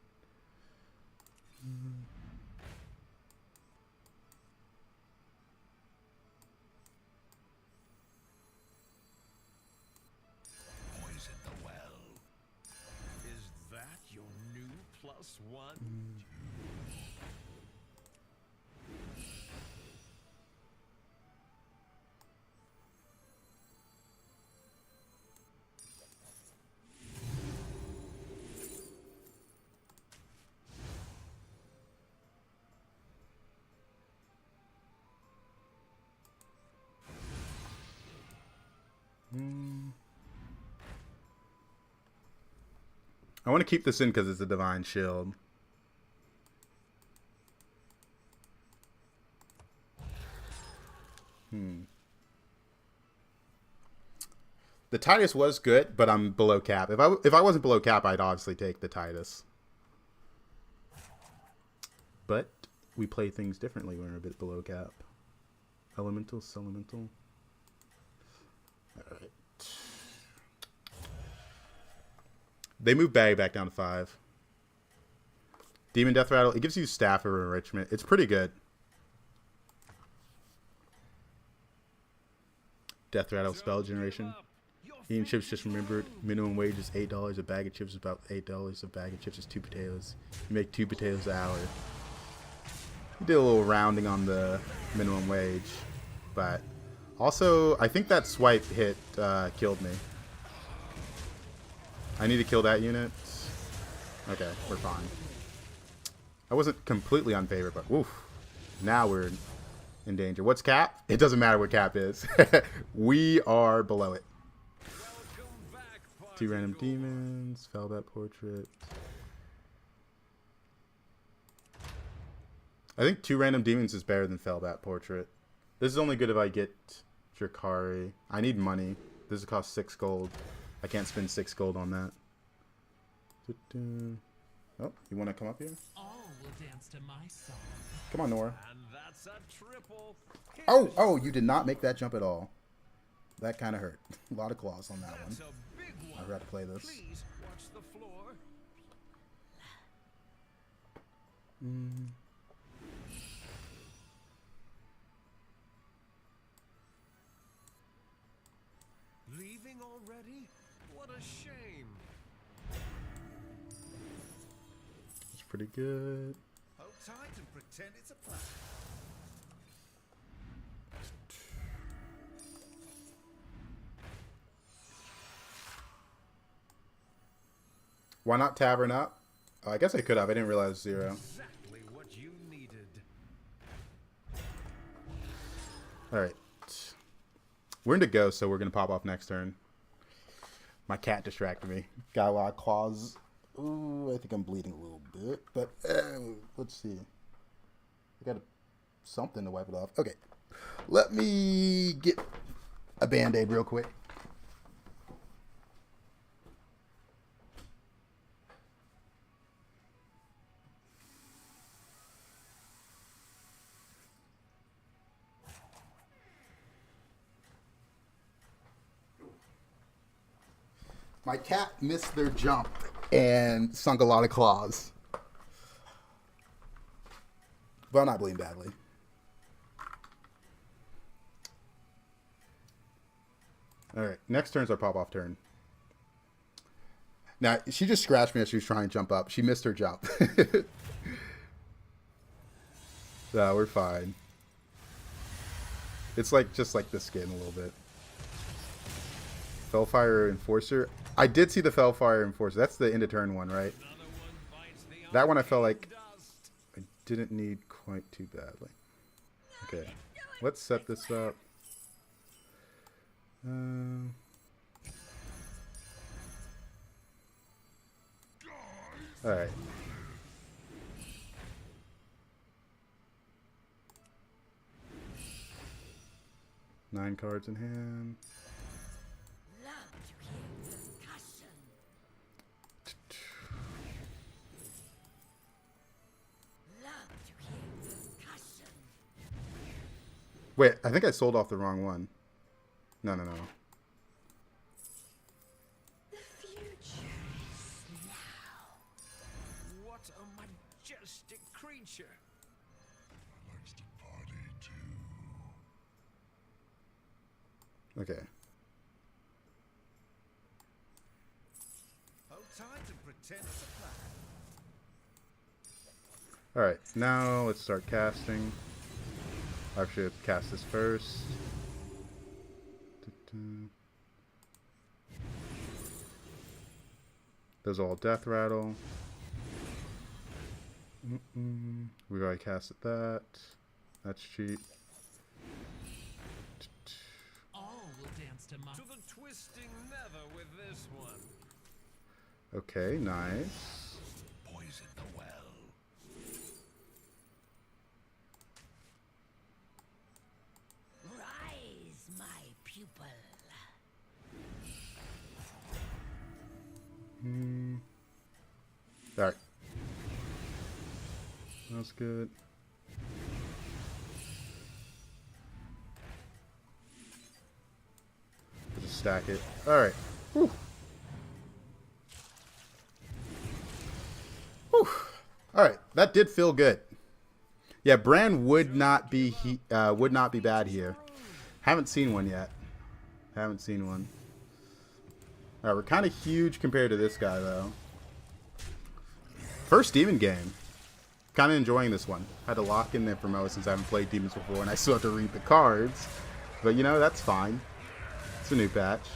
Poison the well. Is that your new +1? I want to keep this in because it's a divine shield. The Titus was good, but I'm below cap. If I wasn't below cap, I'd obviously take the Titus. But we play things differently when we're a bit below cap. Elemental, Elemental. Alright. They move Bag back down to 5. Demon Death Rattle. It gives you Staff of Enrichment. It's pretty good. Death Rattle spell generation. Eating chips just remembered. Minimum wage is $8. A bag of chips is about $8. A bag of chips is 2 potatoes. You make 2 potatoes an hour. You did a little rounding on the minimum wage. But also, I think that swipe hit killed me. I need to kill that unit. Okay, we're fine. I wasn't completely unfavored, but woof. Now we're in danger. What's cap? It doesn't matter what cap is. We are below it. 2 random demons. Firebat portrait. I think 2 random demons is better than Firebat portrait. This is only good if I get Drakari. I need money. This will cost 6 gold. I can't spend 6 gold on that. Oh, you want to come up here? All will dance to my song. Come on, Nora. And that's a triple. Oh, you did not make that jump at all. That kind of hurt. A lot of claws on that one. That's a big one. I forgot to play this. Please watch the floor. Leaving already? What a shame. It's pretty good. Hold tight and pretend it's a plan. Why not Tavern up? Oh, I guess I could have. I didn't realize 0. Exactly what you needed. Alright. We're into go, so we're going to pop off next turn. My cat distracted me. Got a lot of claws. Ooh, I think I'm bleeding a little bit. But let's see. I got something to wipe it off. Okay. Let me get a Band-Aid real quick. My cat missed their jump and sunk a lot of claws. But I'm not bleeding badly. Alright, next turn's our pop-off turn. Now, she just scratched me as she was trying to jump up. She missed her jump. No, we're fine. It's like just like the skin a little bit. Fellfire Enforcer. I did see the Fellfire Enforcer. That's the end of turn 1, right? That one I felt like I didn't need quite too badly. Okay, let's set this up. Alright. Nine cards in hand. Wait, I think I sold off the wrong one. No. creature. Okay. Hold tight and pretend it's a plan. Alright, now let's start casting. I should cast this first. Those all death rattle. We've already casted that. That's cheap. All will dance to my To the twisting nether with this one. Okay, nice. Poison the well. Rise, my pupil. Alright. That's good. Just stack it. Alright. Whew. Whew. Alright, that did feel good. Yeah, Bran would not be bad here. Haven't seen one yet. Haven't seen one. Alright, we're kind of huge compared to this guy though. First demon game. Kind of enjoying this one. Had to lock in there for most since I haven't played demons before and I still have to read the cards. But you know, that's fine. It's a new patch.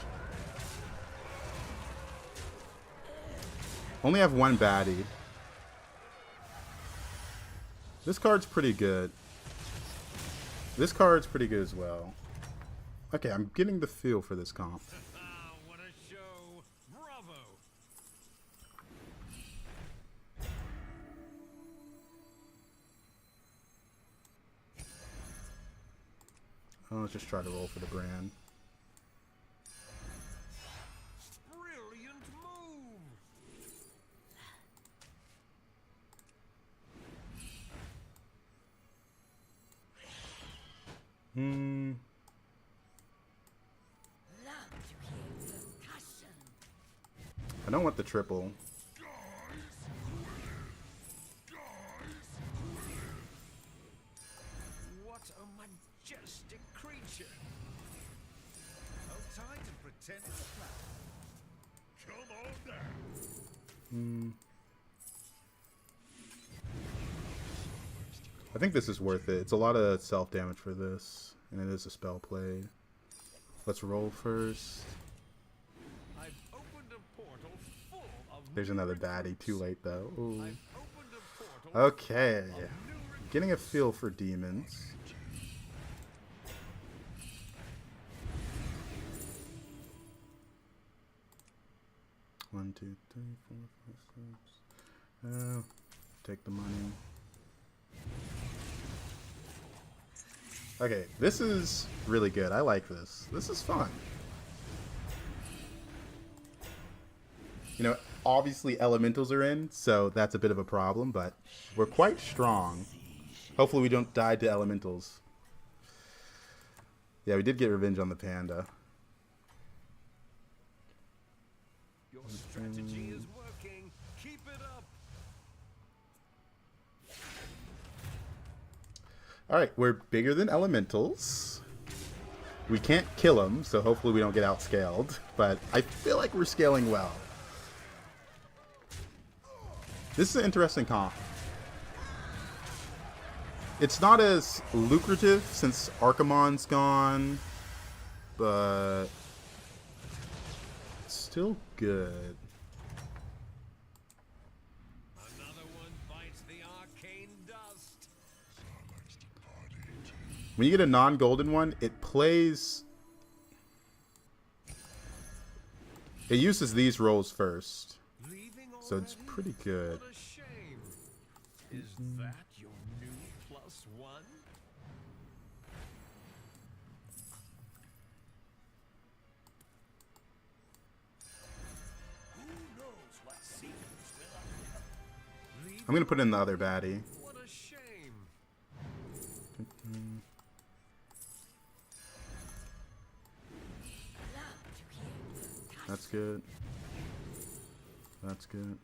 Only have one baddie. This card's pretty good. This card's pretty good as well. Okay, I'm getting the feel for this comp. Ah, what a show. Bravo. Let's just try to roll for the brand. Brilliant move. Love to hear percussion. I don't want the triple. What a majestic creature. Hold tight and pretend it's a plan. Come on down. I think this is worth it. It's a lot of self-damage for this. And it is a spell played. Let's roll first. I've opened a portal full of There's another baddie. Too late though. Ooh. I've opened a portal Okay. Getting a feel for demons. One, two, three, 4, 5, 6. Take the money. Okay, this is really good. I like this. This is fun. You know, obviously elementals are in, so that's a bit of a problem, but we're quite strong. Hopefully we don't die to elementals. Yeah, we did get revenge on the panda. Your strategy is working. Keep it up. Alright, we're bigger than elementals. We can't kill them, so hopefully we don't get outscaled. But I feel like we're scaling well. This is an interesting comp. It's not as lucrative since Archimonde's gone, but it's still good. Another one bites the arcane dust. When you get a non-golden one, it plays... It uses these rolls first, Leaving so it's already? pretty good. What a shame. Is that your new +1? Who knows what secrets will uncover? I'm gonna put in the other baddie. What a shame. Love to hear percussion. That's good. That's good.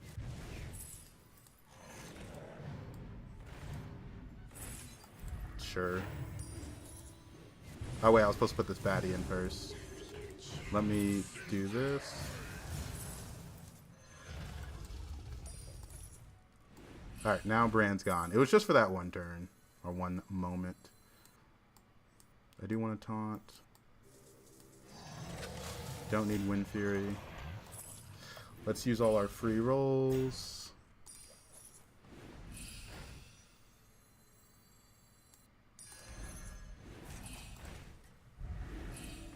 sure. Oh wait, I was supposed to put this baddie in first. Let me do this. Alright, now Brand's gone. It was just for that one turn. Or one moment. I do want to taunt. Don't need Wind Fury. Let's use all our free rolls.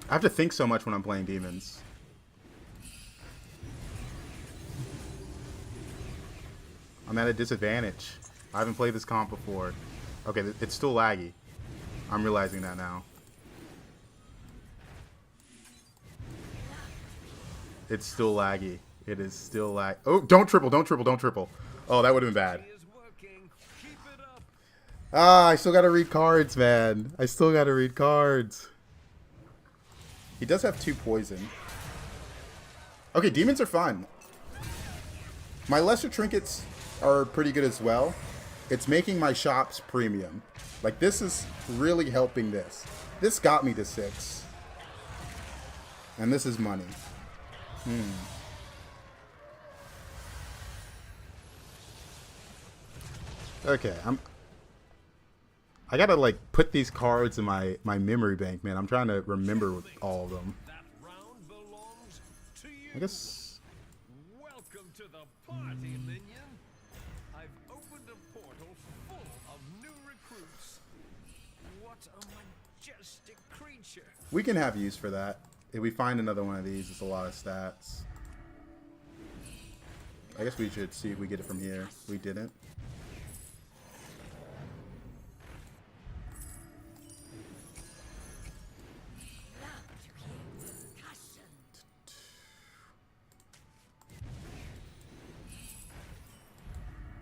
I have to think so much when I'm playing demons. I'm at a disadvantage. I haven't played this comp before. Okay, it's still laggy. I'm realizing that now. It's still laggy. It is still lag. Oh, don't triple, don't triple, don't triple. Oh, that would have been bad. Ah, I still gotta read cards, man. I still gotta read cards. He does have 2 poison. Okay, demons are fun. My lesser trinkets are pretty good as well. It's making my shops premium. Like, this is really helping this. This got me to 6. And this is money. Okay, I gotta, like, put these cards in my memory bank, man. I'm trying to remember all of them. I guess... Welcome to the party, minion. I've opened a portal full of new recruits. What a majestic creature. We can have use for that. If we find another one of these, it's a lot of stats. I guess we should see if we get it from here. We didn't.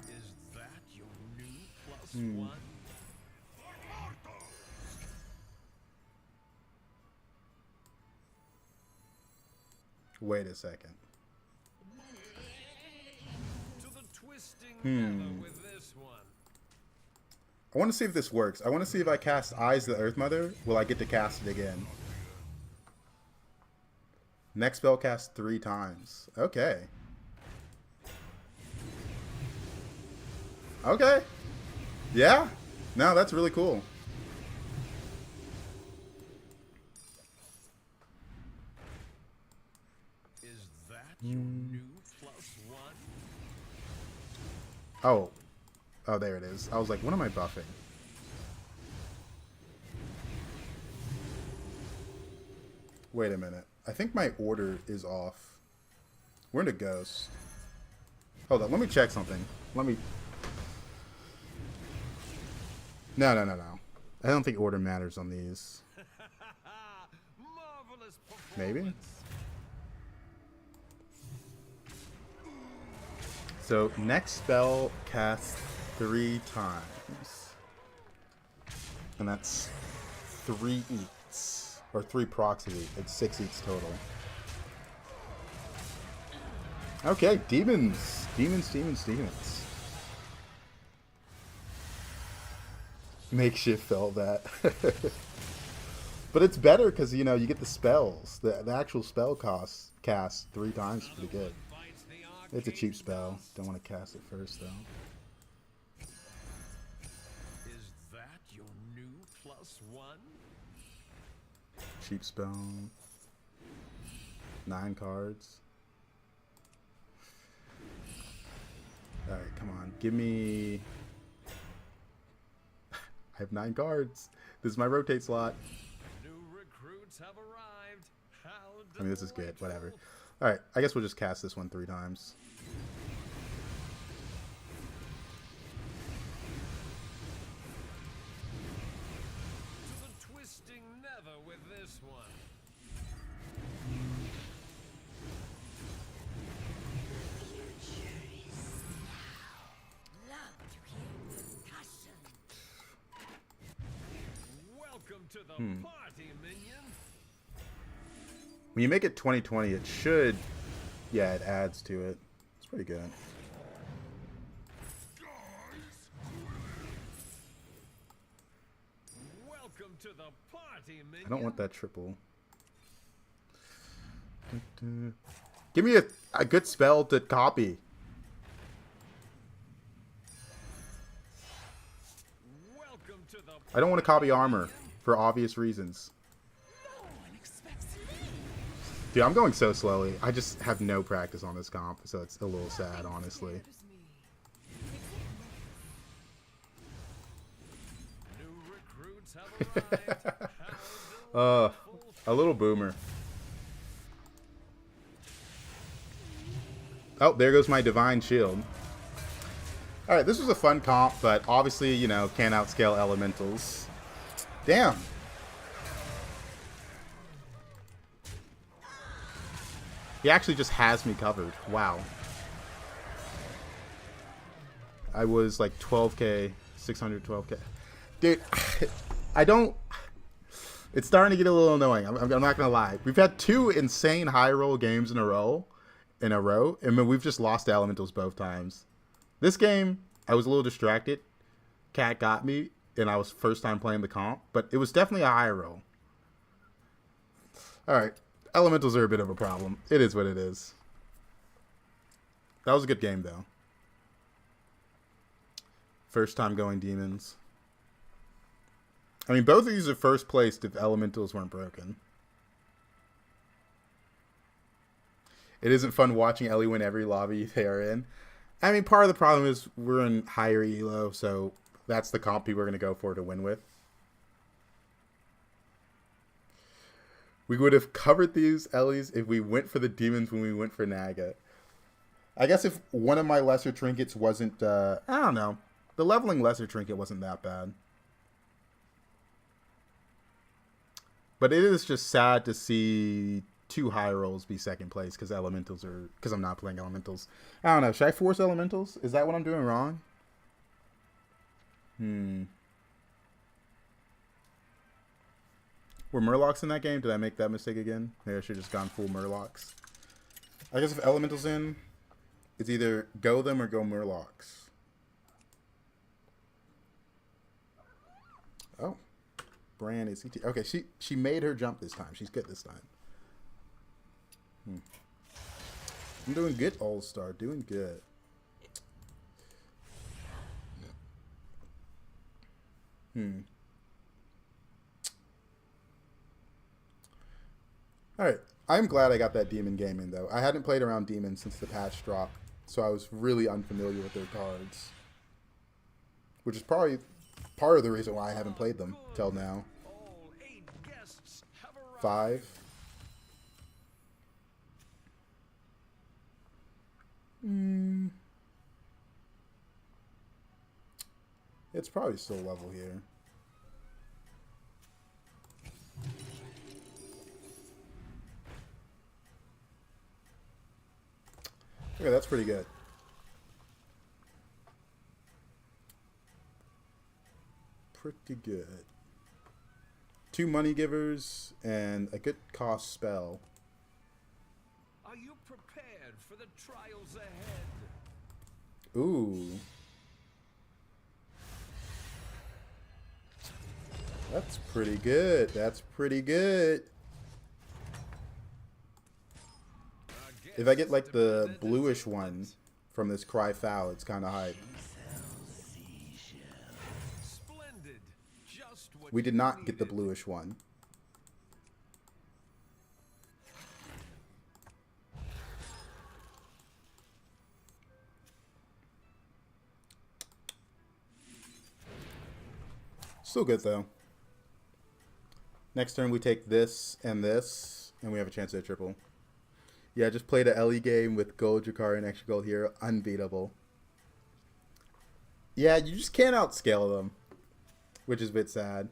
Is that your new +1? Wait a second. To the twisting nether with this one. I want to see if this works. I want to see if I cast Eyes of the Earth Mother, will I get to cast it again? Next spell cast 3 times. Okay. Okay. Yeah. No, that's really cool. Is that your new +1? Oh. Oh, there it is. I was like, what am I buffing? Wait a minute. I think my order is off. We're in a ghost. Hold on. Let me check something. Let me... No. I don't think order matters on these. Marvelous Maybe? performance. So, next spell cast 3 times. And that's 3 eats. Or 3 procs of eat. It's 6 eats total. Okay, demons. Demons. Makeshift felt that. But it's better because, you know, you get the spells. The actual spell cast 3 times is pretty good. It's a cheap spell. Don't want to cast it first, though. Is that your new +1? Cheap spell. 9 cards. Alright, come on. Give me... I have 9 cards. This is my rotate slot. New recruits have arrived. How I mean, this is good. Whatever. delightful. Alright, I guess we'll just cast this one 3 times. To the twisting nether with this one. Welcome to the party, minion. When you make it 2020, it should... Yeah, it adds to it. It's pretty good. party, minion. I don't want that triple. Give me a good spell to copy. Welcome to the I don't want to copy armor for obvious reasons. Dude, I'm going so slowly. I just have no practice on this comp, so it's a little sad, honestly. new recruits have arrived. A little boomer. Oh, there goes my divine shield. Alright, this was a fun comp, but obviously, you know, can't outscale elementals. Damn. He actually just has me covered. Wow. I was like 12k, 612k. Dude, I don't... It's starting to get a little annoying. I'm not going to lie. We've had 2 insane high roll games in a row. And then we've just lost to elementals both times. This game, I was a little distracted. Cat got me, and I was first time playing the comp. But it was definitely a high roll. Alright. Elementals are a bit of a problem. It is what it is. That was a good game, though. First time going demons. I mean, both of these are first placed if elementals weren't broken. It isn't fun watching Ellie win every lobby they are in. I mean, part of the problem is we're in higher elo, so that's the comp people are going to go for to win with. We would have covered these Ellies if we went for the demons when we went for Naga. I guess if one of my lesser trinkets wasn't, I don't know. The leveling lesser trinket wasn't that bad. But it is just sad to see 2 high rolls be second place because elementals are, because I'm not playing elementals. I don't know. Should I force elementals? Is that what I'm doing wrong? Were Murlocs in that game? Did I make that mistake again? Maybe I should have just gone full Murlocs. I guess if elementals in, it's either go them or go Murlocs. Oh. Bran is CT. Okay, she made her jump this time. She's good this time. I'm doing good, All-Star. Doing good. Alright. I'm glad I got that demon game in, though. I hadn't played around demons since the patch dropped, so I was really unfamiliar with their cards. Which is probably part of the reason why I haven't played them till now. All 8 guests have arrived. 5. It's probably still level here. Okay, that's pretty good. Pretty good. 2 money givers and a good cost spell. Are you prepared for the trials ahead? Ooh. That's pretty good. That's pretty good. If I get like the bluish one from this Cry Foul, it's kind of hype. Splendid. Just what We did you not get the needed. bluish one. Still good though. Next turn we take this, and we have a chance at a triple. Yeah, just played a Ellie game with gold Jakar and extra gold hero. Unbeatable. Yeah, you just can't outscale them, which is a bit sad.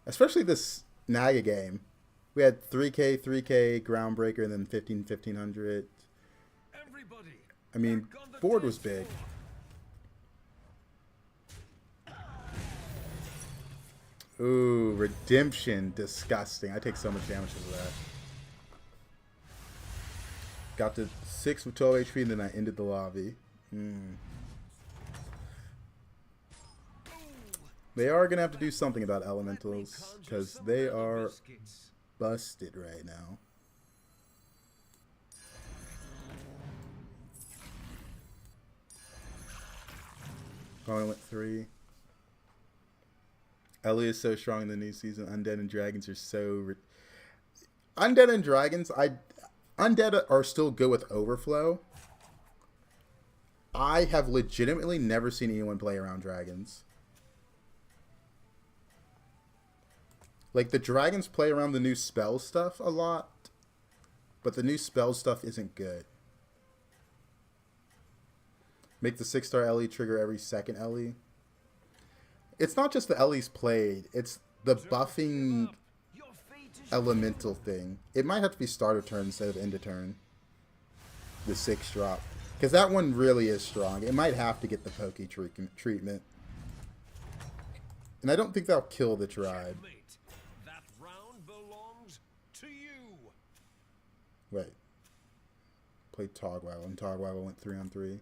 Especially this Naga game. We had 3K, 3K, Groundbreaker, and then 1500. Everybody, I mean, back on the board was dance big. floor. Ooh, Redemption. Disgusting. I take so much damage because of that. Got to 6 with 12 HP, and then I ended the lobby. They are going to have to do something about elementals, because they are busted right now. Only went 3. Ellie is so strong in the new season. Undead and Dragons are so... Undead and Dragons, Undead are still good with Overflow. I have legitimately never seen anyone play around Dragons. Like, the Dragons play around the new spell stuff a lot, but the new spell stuff isn't good. Make the 6-star Ellie trigger every second Ellie. It's not just the Ellie's played, it's the buffing elemental thing. It might have to be starter turn instead of end of turn. The 6-drop. Because that one really is strong. It might have to get the pokey treatment. And I don't think that'll kill the tribe. That round belongs to you. Wait. Played Togwaggle, and Togwaggle went 3-on-3.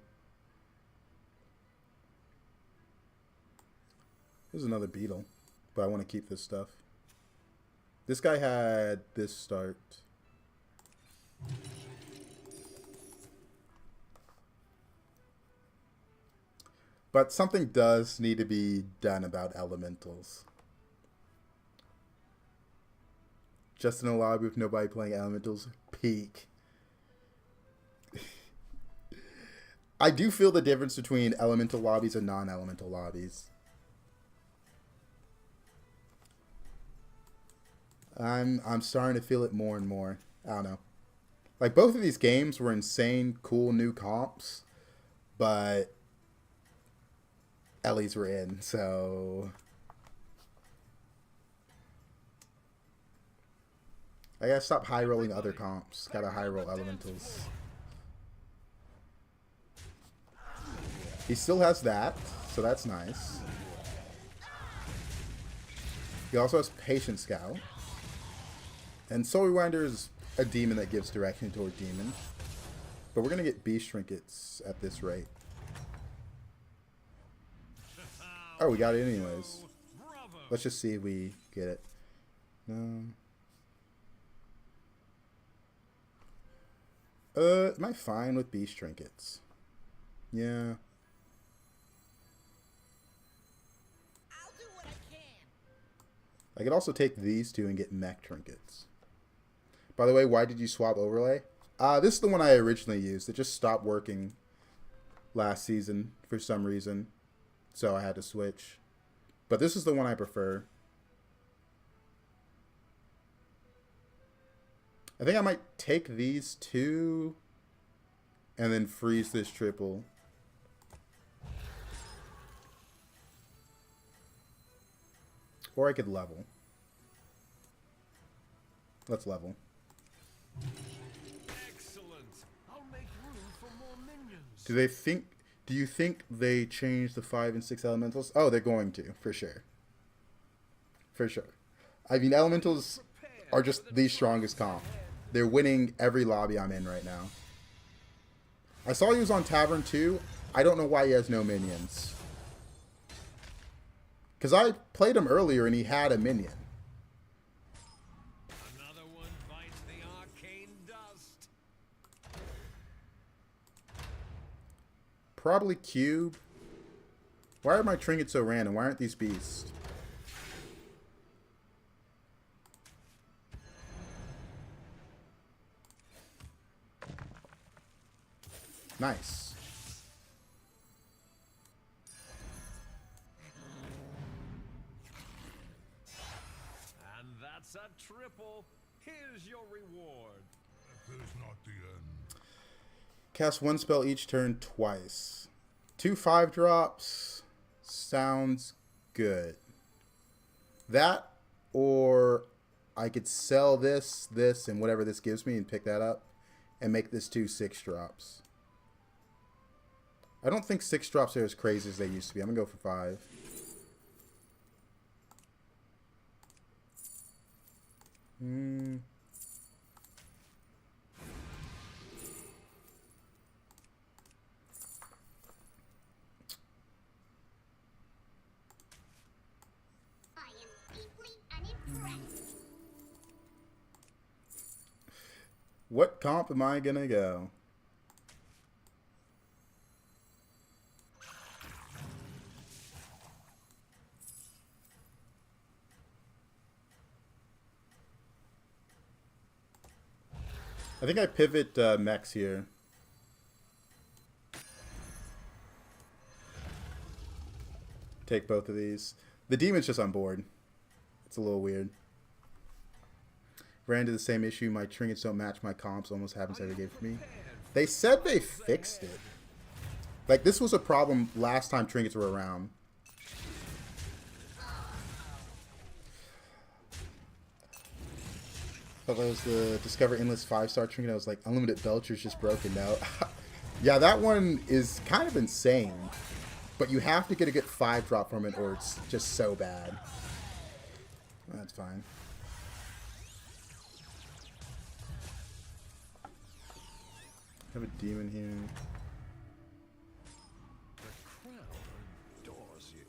There's another beetle, but I want to keep this stuff. This guy had this start. But something does need to be done about elementals. Just in a lobby with nobody playing elementals, peak. I do feel the difference between elemental lobbies and non-elemental lobbies. I'm starting to feel it more and more. I don't know. Like, both of these games were insane, cool new comps, but Ellie's were in, so I gotta stop high rolling other comps. Gotta high roll elementals. He still has that, so that's nice. He also has Patient Scout. And Soul Rewinder is a demon that gives direction toward demon. But we're going to get beast trinkets at this rate. Oh, we got it anyways. Let's just see if we get it. No. Am I fine with beast trinkets? Yeah. I'll do what I can. I could also take these two and get mech trinkets. By the way, why did you swap overlay? This is the one I originally used. It just stopped working last season for some reason. So I had to switch. But this is the one I prefer. I think I might take these two and then freeze this triple. Or I could level. Let's level. Excellent. I'll make room for more minions. Do you think they changed the 5 and 6 elementals? Oh, they're going to, for sure. For sure. I mean, elementals are just the strongest comp. They're winning every lobby I'm in right now. I saw he was on Tavern too. I don't know why he has no minions. Because I played him earlier and he had a minion. Another one bites the arcane dust. Probably Cube. Why are my trinkets so random? Why aren't these beasts? Nice. And that's a triple. Here's your reward. That is not the end. Cast one spell each turn twice. 2 5-drops. Sounds good. That, or I could sell this, and whatever this gives me and pick that up and make this 2 6-drops. I don't think 6-drops are as crazy as they used to be. I'm going to go for 5. What comp am I gonna go? I think I pivot mechs here. Take both of these. The demon's just on board. It's a little weird. Ran into the same issue. My trinkets don't match my comps. Almost happens every game for me. They said they fixed it. Like, this was a problem last time trinkets were around. That was the Discover Endless 5-star trinket. I was like, Unlimited Belcher's just broken now. Yeah, that one is kind of insane. But you have to get a good 5-drop from it or it's just so bad. That's fine. Have a demon here. The crowd adores you.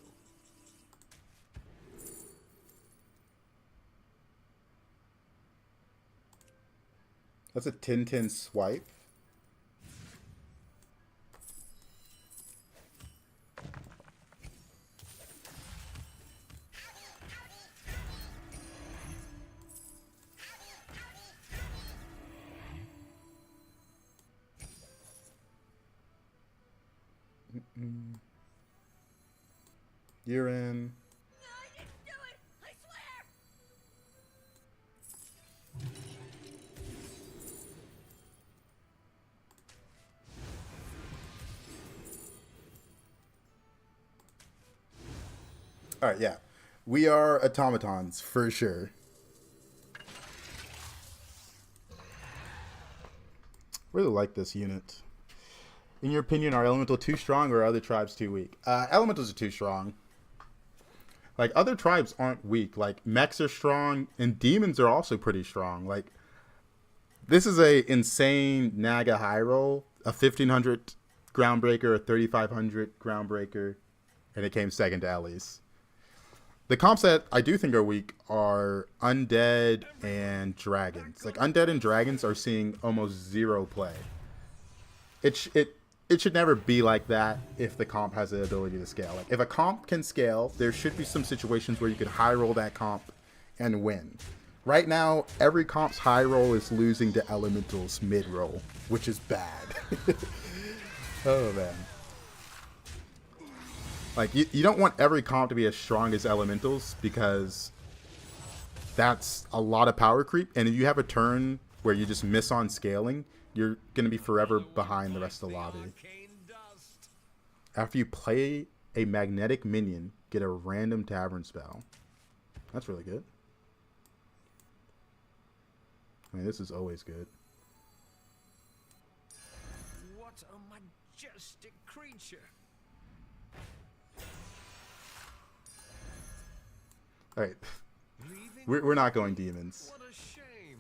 That's a 10-10 swipe. You're in. I didn't do it! I swear! All right, yeah. We are automatons for sure. Really like this unit. In your opinion, are Elemental too strong or are other tribes too weak? Elementals are too strong. Like, other tribes aren't weak. Like, mechs are strong and demons are also pretty strong. Like, this is a insane Naga high roll. A 1500 Groundbreaker, a 3500 Groundbreaker, and it came second to Ellie's. The comps that I do think are weak are Undead and Dragons. Like, Undead and Dragons are seeing almost zero play. It should never be like that if the comp has the ability to scale. Like, if a comp can scale, there should be some situations where you could high roll that comp and win. Right now, every comp's high roll is losing to Elemental's mid roll, which is bad. Oh, man. Like, you don't want every comp to be as strong as Elementals because that's a lot of power creep. And if you have a turn where you just miss on scaling, you're going to be forever behind the rest of the lobby. After you play a magnetic minion, get a random tavern spell. That's really good. I mean, this is always good. What a majestic creature. All right. We're not going demons. What a shame.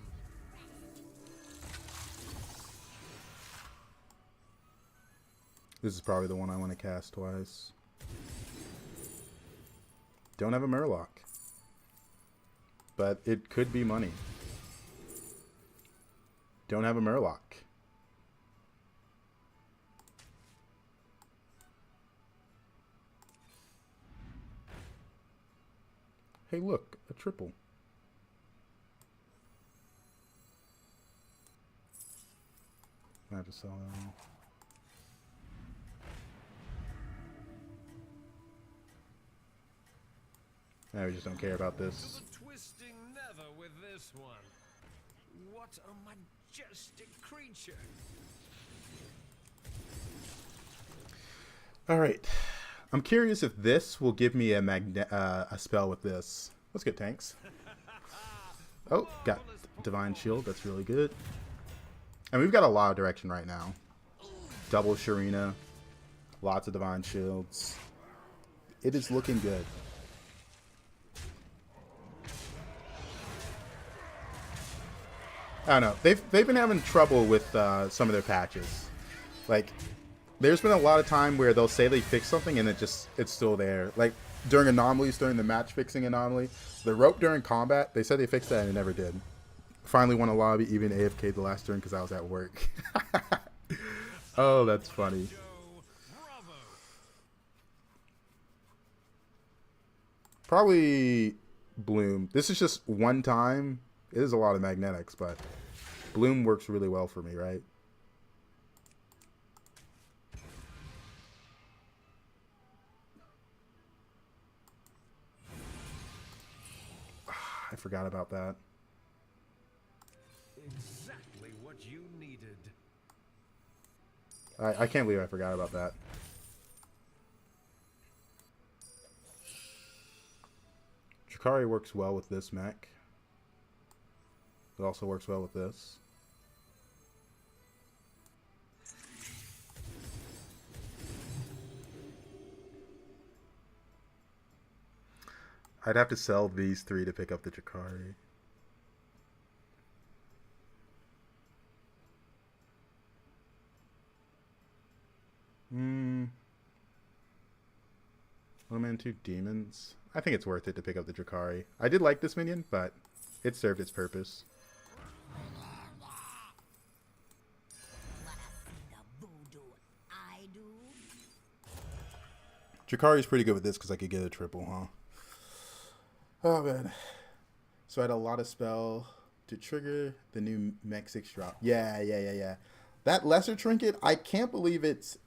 This is probably the one I want to cast twice. Don't have a Murloc. But it could be money. Don't have a Murloc. Hey, look, a triple. I have to sell that one. No, we just don't care about this. To the twisting nether with this one. What a majestic creature. All right. I'm curious if this will give me a spell with this. Let's get tanks. Oh, got Divine Shield. That's really good. And we've got a lot of direction right now. Double Sharina. Lots of Divine Shields. It is looking good. I don't know. They've been having trouble with some of their patches. Like, there's been a lot of time where they'll say they fixed something and it's still there. Like, during anomalies, during the match fixing anomaly, the rope during combat, they said they fixed that and it never did. finally won a lobby, even AFK the last turn because I was at work. Oh, that's funny. Probably Bloom. This is just one time. It is a lot of magnetics, but Bloom works really well for me, right? I forgot about that. Exactly what you needed. I can't believe I forgot about that. Drakari works well with this mech. It also works well with this. I'd have to sell these 3 to pick up the Drakari. One-man, 2 demons. I think it's worth it to pick up the Drakari. I did like this minion, but it served its purpose. Drakari's pretty good with this because I could get a triple, huh? Oh, man. So I had a lot of spell to trigger the new mech 6 drop. Yeah. That lesser trinket, I can't believe it's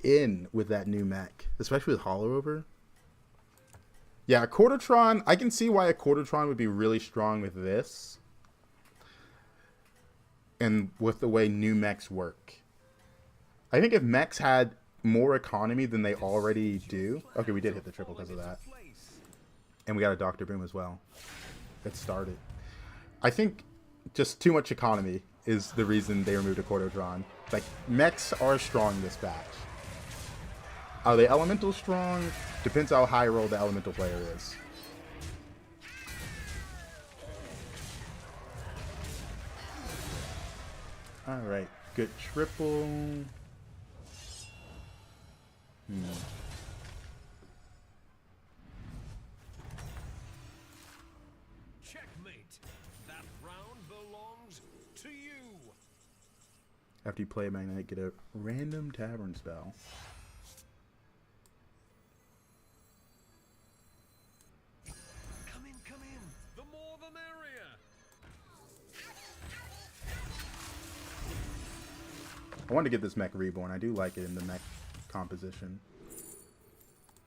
in with that new mech, especially with Hollow Over. Yeah, a Quartertron, I can see why a Quartertron would be really strong with this. And with the way new mechs work. I think if mechs had more economy than they already do. Okay, we did hit the triple because of that. And we got a Dr. Boom as well. That started. I think just too much economy is the reason they removed a Quartertron. Like, mechs are strong this batch. Are they elemental strong? Depends how high roll the elemental player is. Alright, good triple. Checkmate. That round belongs to you. After you play a magnetic, get a random tavern spell. Come in. The more the merrier. I wanted to get this mech reborn. I do like it in the mech composition.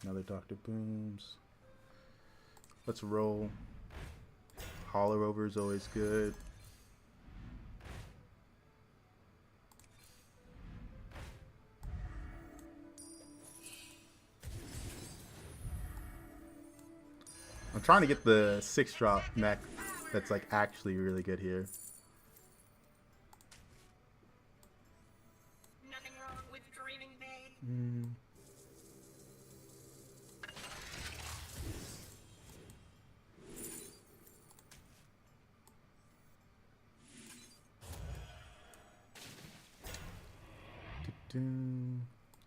Another Dr. Booms. Let's roll. Hollow Over is always good. I'm trying to get the 6-drop mech that's like actually really good here. Nothing wrong with dreaming big.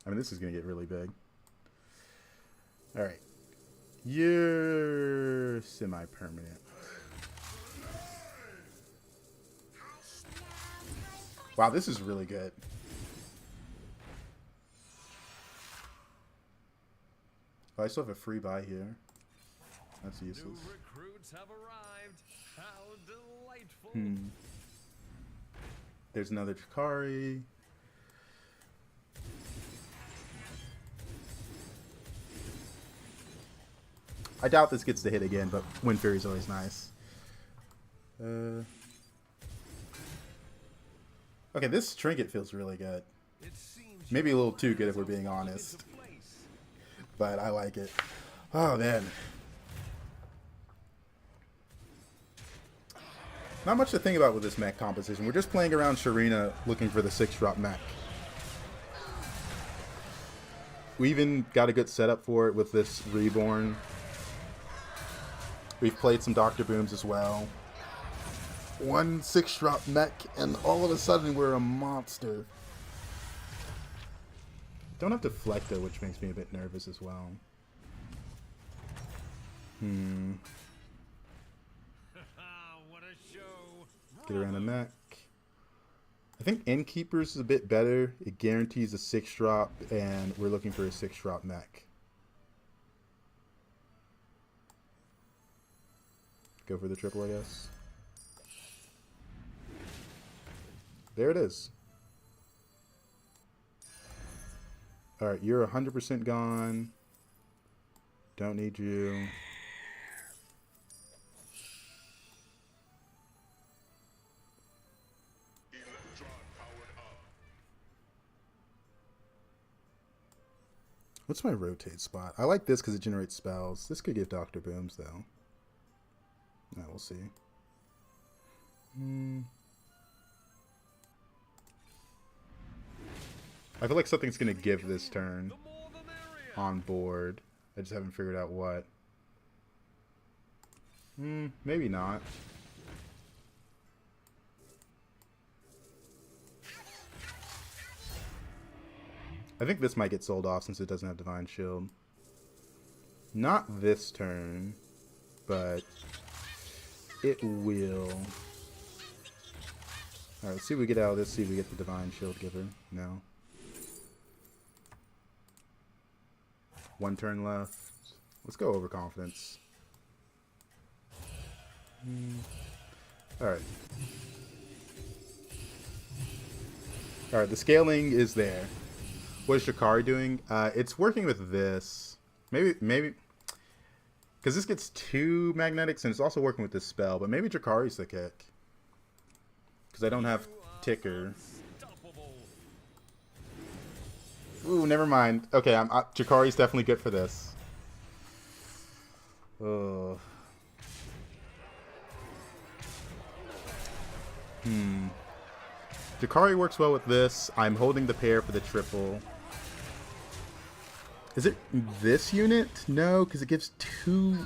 I mean, this is going to get really big. Alright. You're semi-permanent. Wow, this is really good. Oh, I still have a free buy here. That's useless. New recruits have arrived. How delightful. There's another Drakari. I doubt this gets to hit again, but Wind Fury is always nice. Okay, this trinket feels really good. It seems Maybe a little too good if we're being honest. But I like it. Oh, man. Not much to think about with this mech composition. We're just playing around Sharina looking for the 6-drop mech. We even got a good setup for it with this Reborn. We've played some Dr. Booms as well. One 6-drop mech, and all of a sudden we're a monster. Don't have Deflecto, which makes me a bit nervous as well. Get around the neck. I think Innkeepers is a bit better. It guarantees a 6-drop, and we're looking for a 6-drop mech. Go for the triple, I guess. There it is. Alright, you're 100% gone. Don't need you. What's my rotate spot? I like this because it generates spells. This could give Dr. Booms, though. No, we'll see. I feel like something's going to give this turn on board. I just haven't figured out what. Maybe not. I think this might get sold off since it doesn't have Divine Shield. Not this turn, but it will. Alright, let's see if we get out of this, see if we get the Divine Shield Giver. No. One turn left. Let's go Overconfidence. Alright. Alright, the scaling is there. What is Shikari doing? It's working with this. Maybe, because this gets 2 magnetics and it's also working with this spell, but maybe Jakari's the kick. Because I don't have Ticker. Ooh, never mind. Okay, Jakari's definitely good for this. Oh. Jakari works well with this. I'm holding the pair for the triple. Is it this unit? No, because it gives 2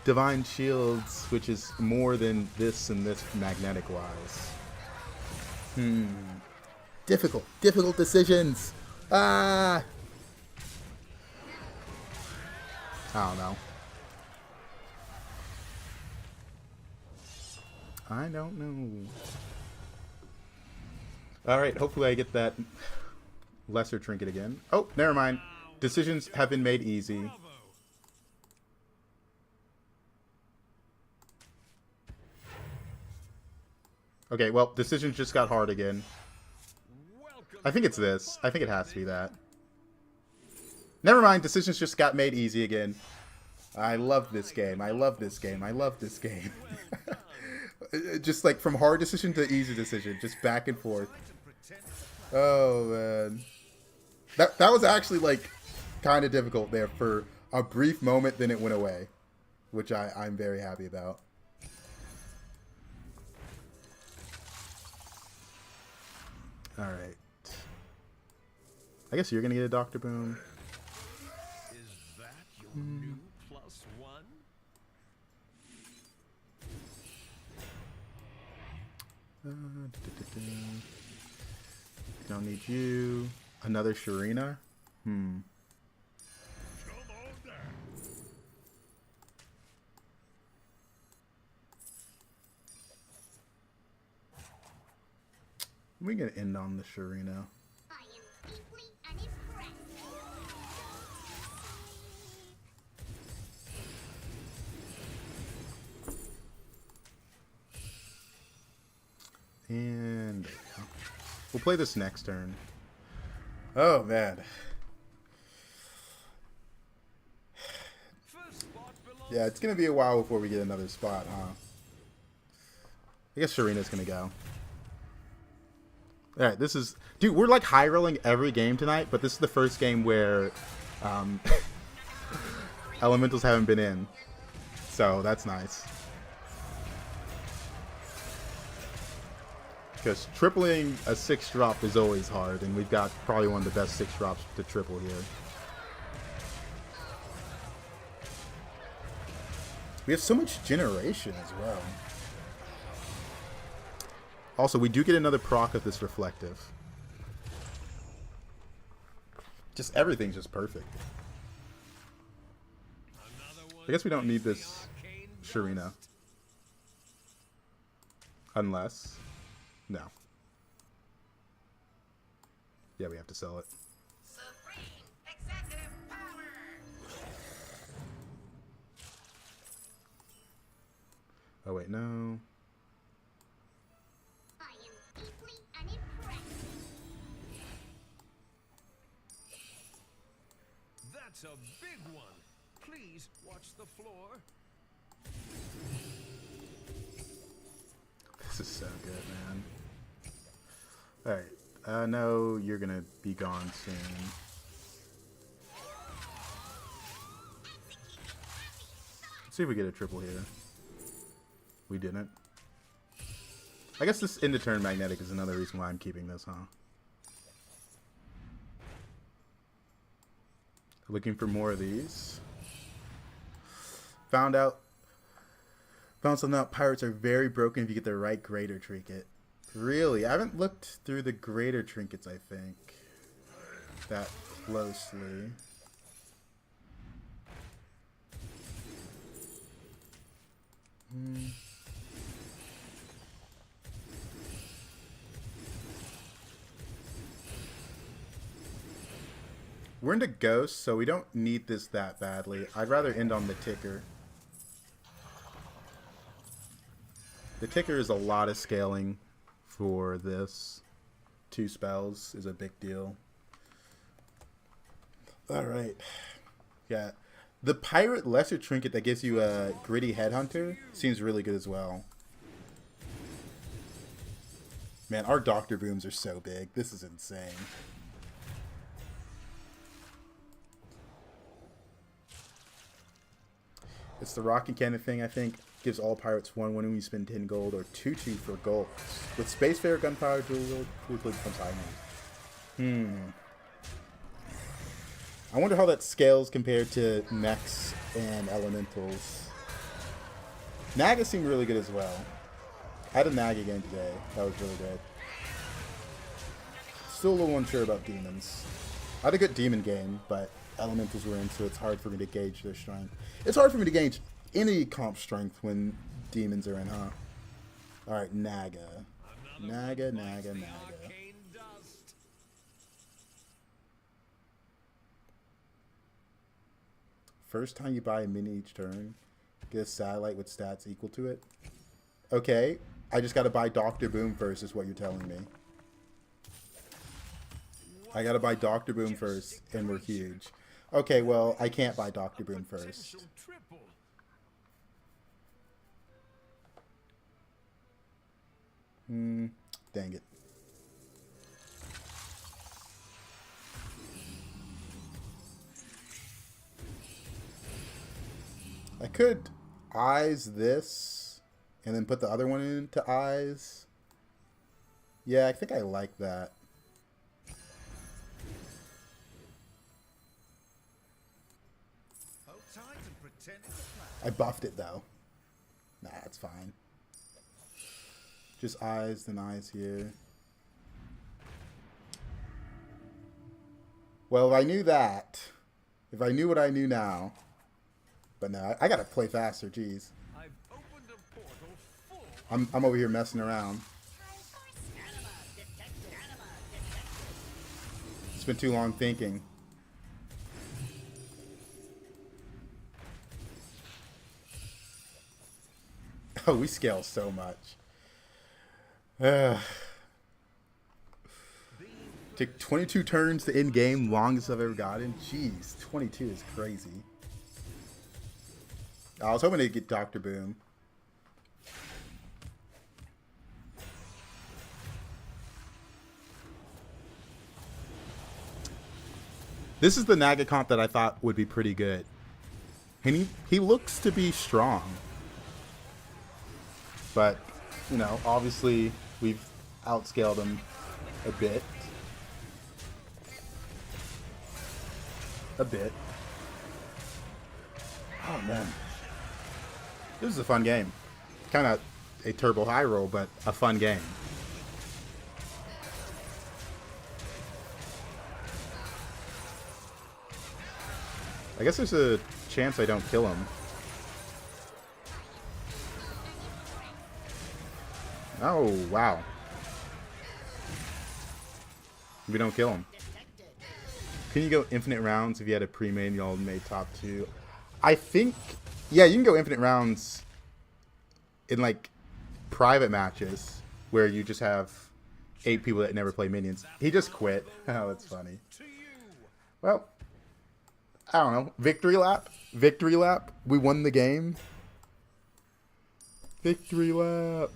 Divine Shields, which is more than this and this magnetic-wise. Difficult decisions. I don't know. I don't know. Alright, hopefully I get that lesser trinket again. Oh, never mind. Decisions have been made easy. Okay, well, decisions just got hard again. I think it's this. I think it has to be that. Never mind, decisions just got made easy again. I love this game. I love this game. I love this game. Just like from hard decision to easy decision. Just back and forth. Oh, man. That was actually like kind of difficult there for a brief moment, then it went away. Which I'm very happy about. Alright. I guess you're gonna get a Dr. Boom. Is that your new +1? Don't need you. Another Sharina? We're gonna end on the Sharina. I am deeply unimpressed. And there we go. We'll play this next turn. Oh, man. Yeah, it's going to be a while before we get another spot, huh? I guess Sharina's going to go. Alright, this is... Dude, we're like high rolling every game tonight, but this is the first game where Elementals haven't been in. So, that's nice. Because tripling a 6-drop is always hard, and we've got probably one of the best 6-drops to triple here. We have so much generation as well. Also, we do get another proc of this reflective. Just everything's just perfect. I guess we don't need this Sharina. Unless... No. Yeah, we have to sell it. Supreme executive power. Oh, wait, no. I am deeply unimpressed. That's a big one. Please watch the floor. This is so good, man. Alright. No, you're gonna be gone soon. Let's see if we get a triple here. We didn't. I guess this end of turn magnetic is another reason why I'm keeping this, huh? Looking for more of these. Found something out. Pirates are very broken if you get the right greater trinket. Really? I haven't looked through the greater trinkets, I think, that closely. We're into ghosts, so we don't need this that badly. I'd rather end on the ticker. The ticker is a lot of scaling for this. 2 spells is a big deal. Alright. Yeah. The pirate lesser trinket that gives you a gritty headhunter seems really good as well. Man, our doctor booms are so big. This is insane. It's the rocket cannon thing, I think. Gives all pirates 1 when you spend 10 gold or 2/2 for gold. With Spacefarer, Gunpowder, Dual quickly becomes high now. I wonder how that scales compared to mechs and elementals. Naga seemed really good as well. I had a Naga game today. That was really good. Still a little unsure about demons. I had a good demon game, but elementals were in, so it's hard for me to gauge their strength. It's hard for me to gauge any comp strength when demons are in, huh? Alright, Naga. Naga. First time you buy a mini each turn, get a satellite with stats equal to it. Okay, I just gotta buy Dr. Boom first is what you're telling me. I gotta buy Dr. Boom first, and we're huge. Okay, well, I can't buy Dr. Boom first. Dang it. I could eyes this and then put the other one into eyes. Yeah, I think I like that. I buffed it though. Nah, it's fine. Just eyes, then eyes here. Well, if I knew that, if I knew what I knew now, but no, I gotta play faster. Jeez, I'm over here messing around. Spent too long thinking. Oh, we scale so much. Took 22 turns to end game, longest I've ever gotten. Jeez, 22 is crazy. I was hoping to get Dr. Boom. This is the Naga comp that I thought would be pretty good. And he looks to be strong. But, you know, obviously we've outscaled him a bit. Oh, man. This is a fun game. Kind of a turbo high roll, but a fun game. I guess there's a chance I don't kill him. Oh, wow. We don't kill him. Can you go infinite rounds if you had a pre-made and y'all made top 2? I think, yeah, you can go infinite rounds in like private matches where you just have 8 people that never play minions. He just quit. Oh, that's funny. Well, I don't know. Victory lap. Victory lap. We won the game. Victory lap.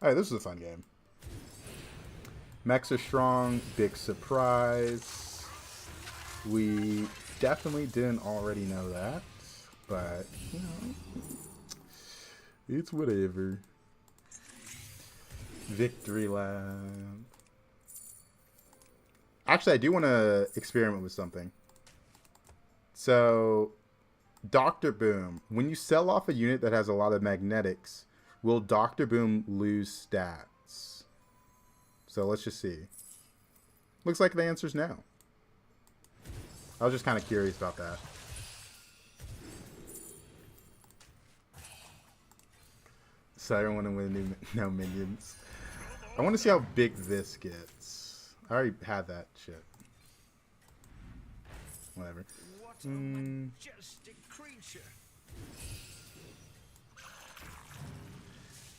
Alright, this was a fun game. Mechs are strong. Big surprise. We definitely didn't already know that. But, you know, it's whatever. Victory lap. Actually, I do want to experiment with something. So, Dr. Boom. When you sell off a unit that has a lot of magnetics, will Dr. Boom lose stats? So let's just see. Looks like the answer's no. I was just kind of curious about that. So I don't want to win no minions. I want to see how big this gets. I already had that shit. Whatever. What a majestic creature.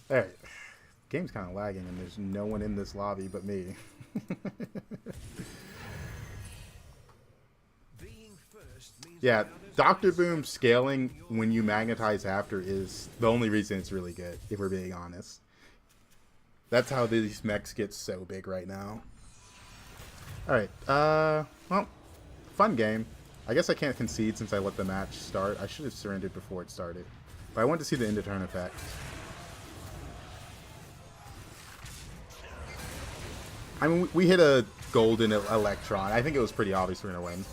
Alright. Game's kind of lagging and there's no one in this lobby but me. Yeah, Dr. Boom scaling when you magnetize after is the only reason it's really good, if we're being honest. That's how these mechs get so big right now. Alright, well, fun game. I guess I can't concede since I let the match start. I should have surrendered before it started. But I wanted to see the end of turn effect. I mean, we hit a golden electron. I think it was pretty obvious we're going to win.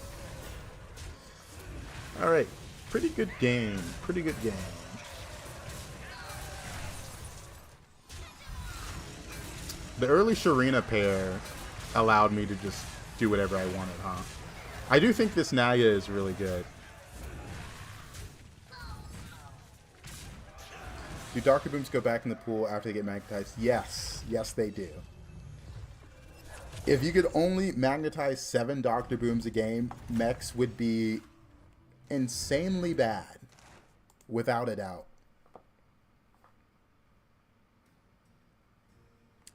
Alright, pretty good game. Pretty good game. The early Sharina pair allowed me to just do whatever I wanted, huh? I do think this Naya is really good. Do Dr. Booms go back in the pool after they get magnetized? Yes. Yes, they do. If you could only magnetize 7 Dr. Booms a game, mechs would be insanely bad. Without a doubt.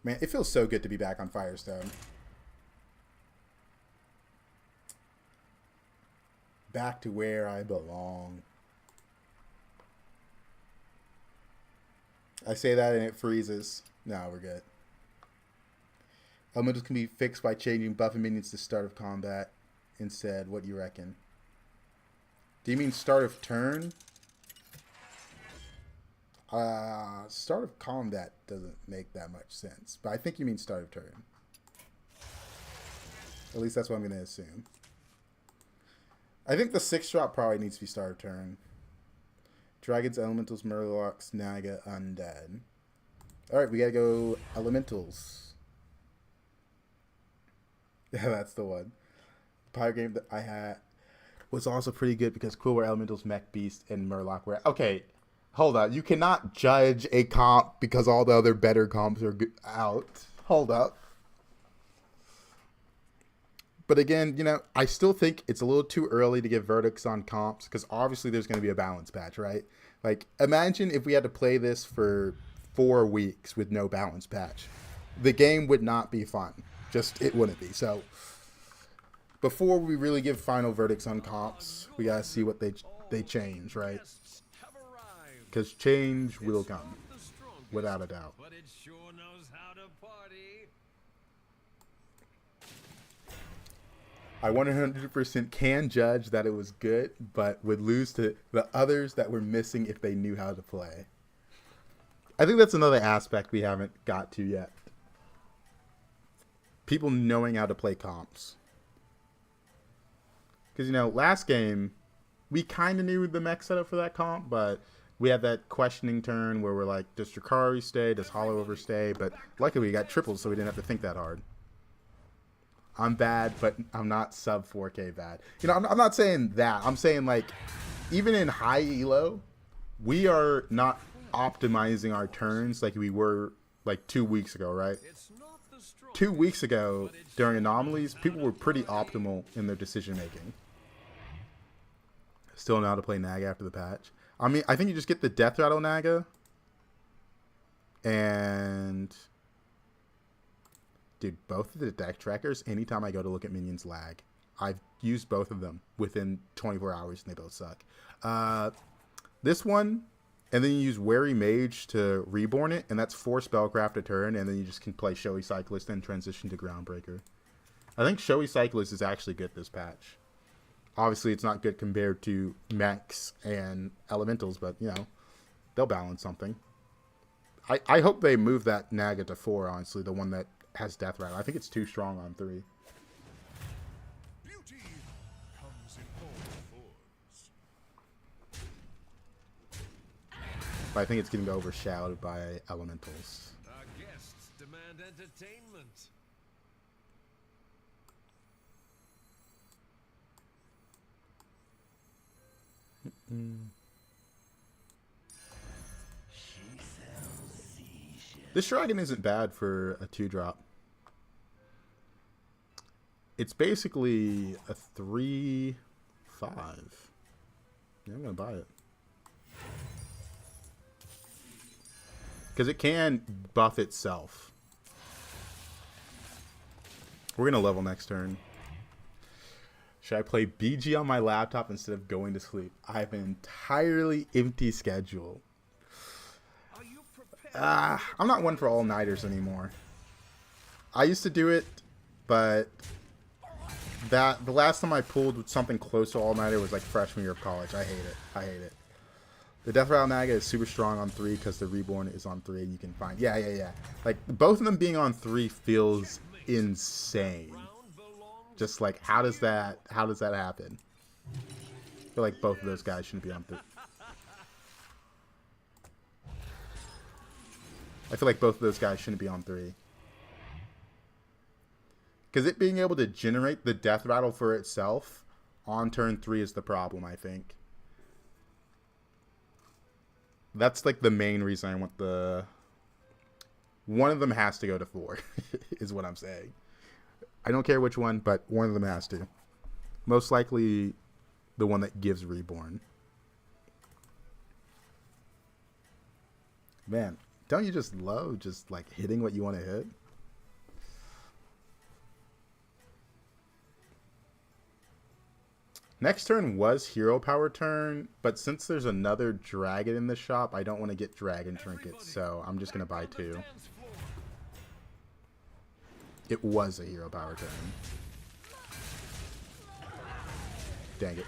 Man, it feels so good to be back on Firestone. Back to where I belong. I say that and it freezes. No, we're good. Elementals can be fixed by changing buff and minions to start of combat instead. What do you reckon? Do you mean start of turn? Start of combat doesn't make that much sense. But I think you mean start of turn. At least that's what I'm going to assume. I think the 6-drop probably needs to be start of turn. Dragons, Elementals, Murlocs, Naga, Undead. Alright, we gotta go Elementals. Yeah, that's the one. The Pyro game that I had was also pretty good because cool were Elementals, Mech Beast, and Murloc were... Okay, hold on. You cannot judge a comp because all the other better comps are out. Hold up. But again, you know, I still think it's a little too early to give verdicts on comps because obviously there's going to be a balance patch, right? Like, imagine if we had to play this for 4 weeks with no balance patch. The game would not be fun. Just, it wouldn't be. So, before we really give final verdicts on comps, we got to see what they change, right? Because change will come, without a doubt. But it sure knows how to party. I 100% can judge that it was good, but would lose to the others that were missing if they knew how to play. I think that's another aspect we haven't got to yet. People knowing how to play comps. Because, you know, last game, we kind of knew the mech setup for that comp, but we had that questioning turn where we're like, does Drakari stay? Does Hollow overstay? But luckily we got triples, so we didn't have to think that hard. I'm bad, but I'm not sub 4K bad. You know, I'm not saying that. I'm saying, like, even in high elo, we are not optimizing our turns like we were, like, 2 weeks ago, right? 2 weeks ago, during anomalies, people were pretty optimal in their decision-making. Still know how to play Naga after the patch. I mean, I think you just get the Death Rattle Naga. And... dude, both of the deck trackers, anytime I go to look at minions, lag. I've used both of them within 24 hours, and they both suck. This one, and then you use Wary Mage to reborn it, and that's 4 Spellcraft a turn, and then you just can play Showy Cyclist and transition to Groundbreaker. I think Showy Cyclist is actually good this patch. Obviously, it's not good compared to mechs and elementals, but, you know, they'll balance something. I hope they move that Naga to 4, honestly, the one that has Death Rattle. I think it's too strong on 3. Beauty comes in all forms. But I think it's getting overshadowed by elementals. Our guests demand entertainment. This dragon isn't bad for a 2-drop. It's basically a 3/5. Yeah, I'm gonna buy it. Because it can buff itself. We're gonna level next turn. Should I play BG on my laptop instead of going to sleep? I have an entirely empty schedule. I'm not one for all-nighters anymore. I used to do it, but the last time I pulled something close to all-nighter was like freshman year of college. I hate it. I hate it. The Death Rattle Naga is super strong on 3 because the Reborn is on 3 and you can find... Yeah. Like, both of them being on 3 feels insane. Just like, how does that happen? I feel like both of those guys shouldn't be on 3. I feel like both of those guys shouldn't be on 3. Because it being able to generate the Death Rattle for itself on turn 3 is the problem, I think. That's like the main reason I want the... One of them has to go to 4, is what I'm saying. I don't care which one, but one of them has to. Most likely the one that gives Reborn. Man. Don't you just love just like hitting what you want to hit? Next turn was hero power turn, but since there's another dragon in the shop, I don't want to get dragon trinkets, so I'm just going to buy 2. It was a hero power turn. Dang it.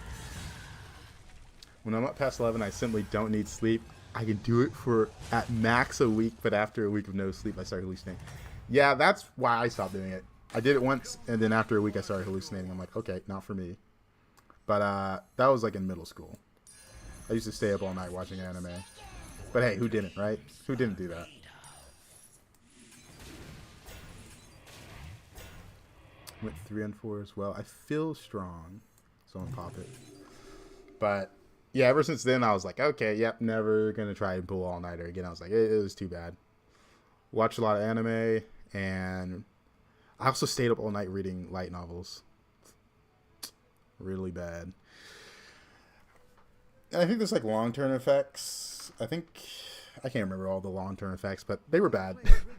When I'm up past 11, I simply don't need sleep. I can do it for at max a week, but after a week of no sleep, I start hallucinating. Yeah, that's why I stopped doing it. I did it once, and then after a week, I started hallucinating. I'm like, okay, not for me. But that was like in middle school. I used to stay up all night watching anime. But hey, who didn't, right? Who didn't do that? Went 3 and 4 as well. I feel strong, so I'm gonna pop it. But yeah, ever since then, I was like, okay, yep, never gonna try and pull all-nighter again. I was like, it was too bad. Watched a lot of anime, and I also stayed up all night reading light novels. Really bad. And I think there's like long-term effects. I can't remember all the long-term effects, but they were bad.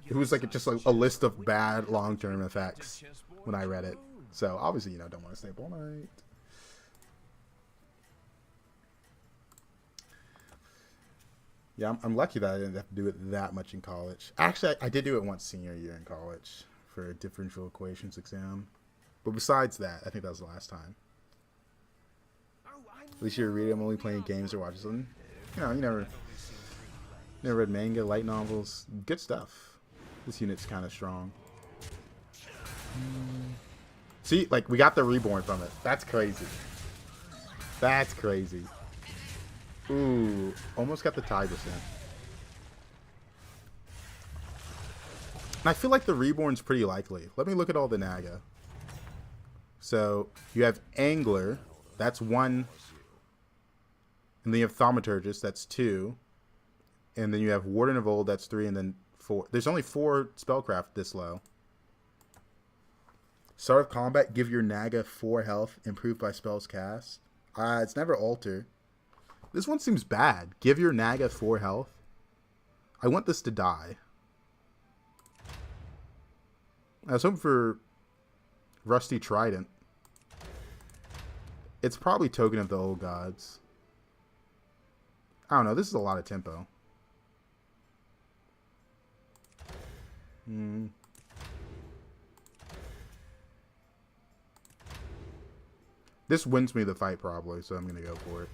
It was like just a list of bad long-term effects when I read it. So obviously, don't want to stay up all night. Yeah, I'm lucky that I didn't have to do it that much in college. Actually, I did do it once senior year in college for a differential equations exam. But besides that, I think that was the last time. At least you're reading, I'm only playing games or watching something. You never read manga, light novels. Good stuff. This unit's kind of strong. See, like, we got the Reborn from it. That's crazy. That's crazy. Ooh, almost got the tie %. And I feel like the Reborn's pretty likely. Let me look at all the Naga. So you have Angler, that's 1. And then you have Thaumaturgist, that's 2. And then you have Warden of Old, that's 3, and then 4. There's only 4 spellcraft this low. Start of combat, give your Naga 4 health, improved by spells cast. It's never alter. This one seems bad. Give your Naga 4 health. I want this to die. I was hoping for Rusty Trident. It's probably Token of the Old Gods. I don't know. This is a lot of tempo. This wins me the fight probably, so I'm going to go for it.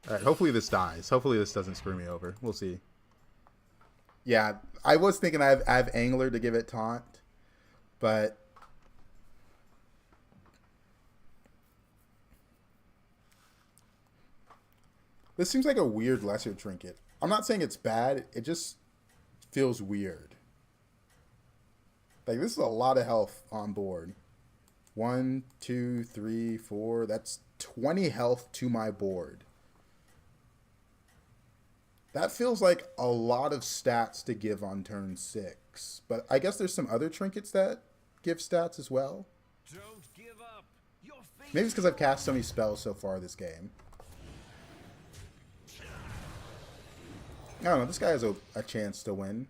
Alright, hopefully this dies. Hopefully this doesn't screw me over. We'll see. Yeah, I was thinking I have Angler to give it taunt, but this seems like a weird lesser trinket. I'm not saying it's bad, it just feels weird. Like, this is a lot of health on board. 1, 2, 3, 4. That's 20 health to my board. That feels like a lot of stats to give on turn 6. But I guess there's some other trinkets that give stats as well. Don't give up. Your fate Maybe it's because I've cast so many spells so far this game. I don't know. This guy has a chance to win.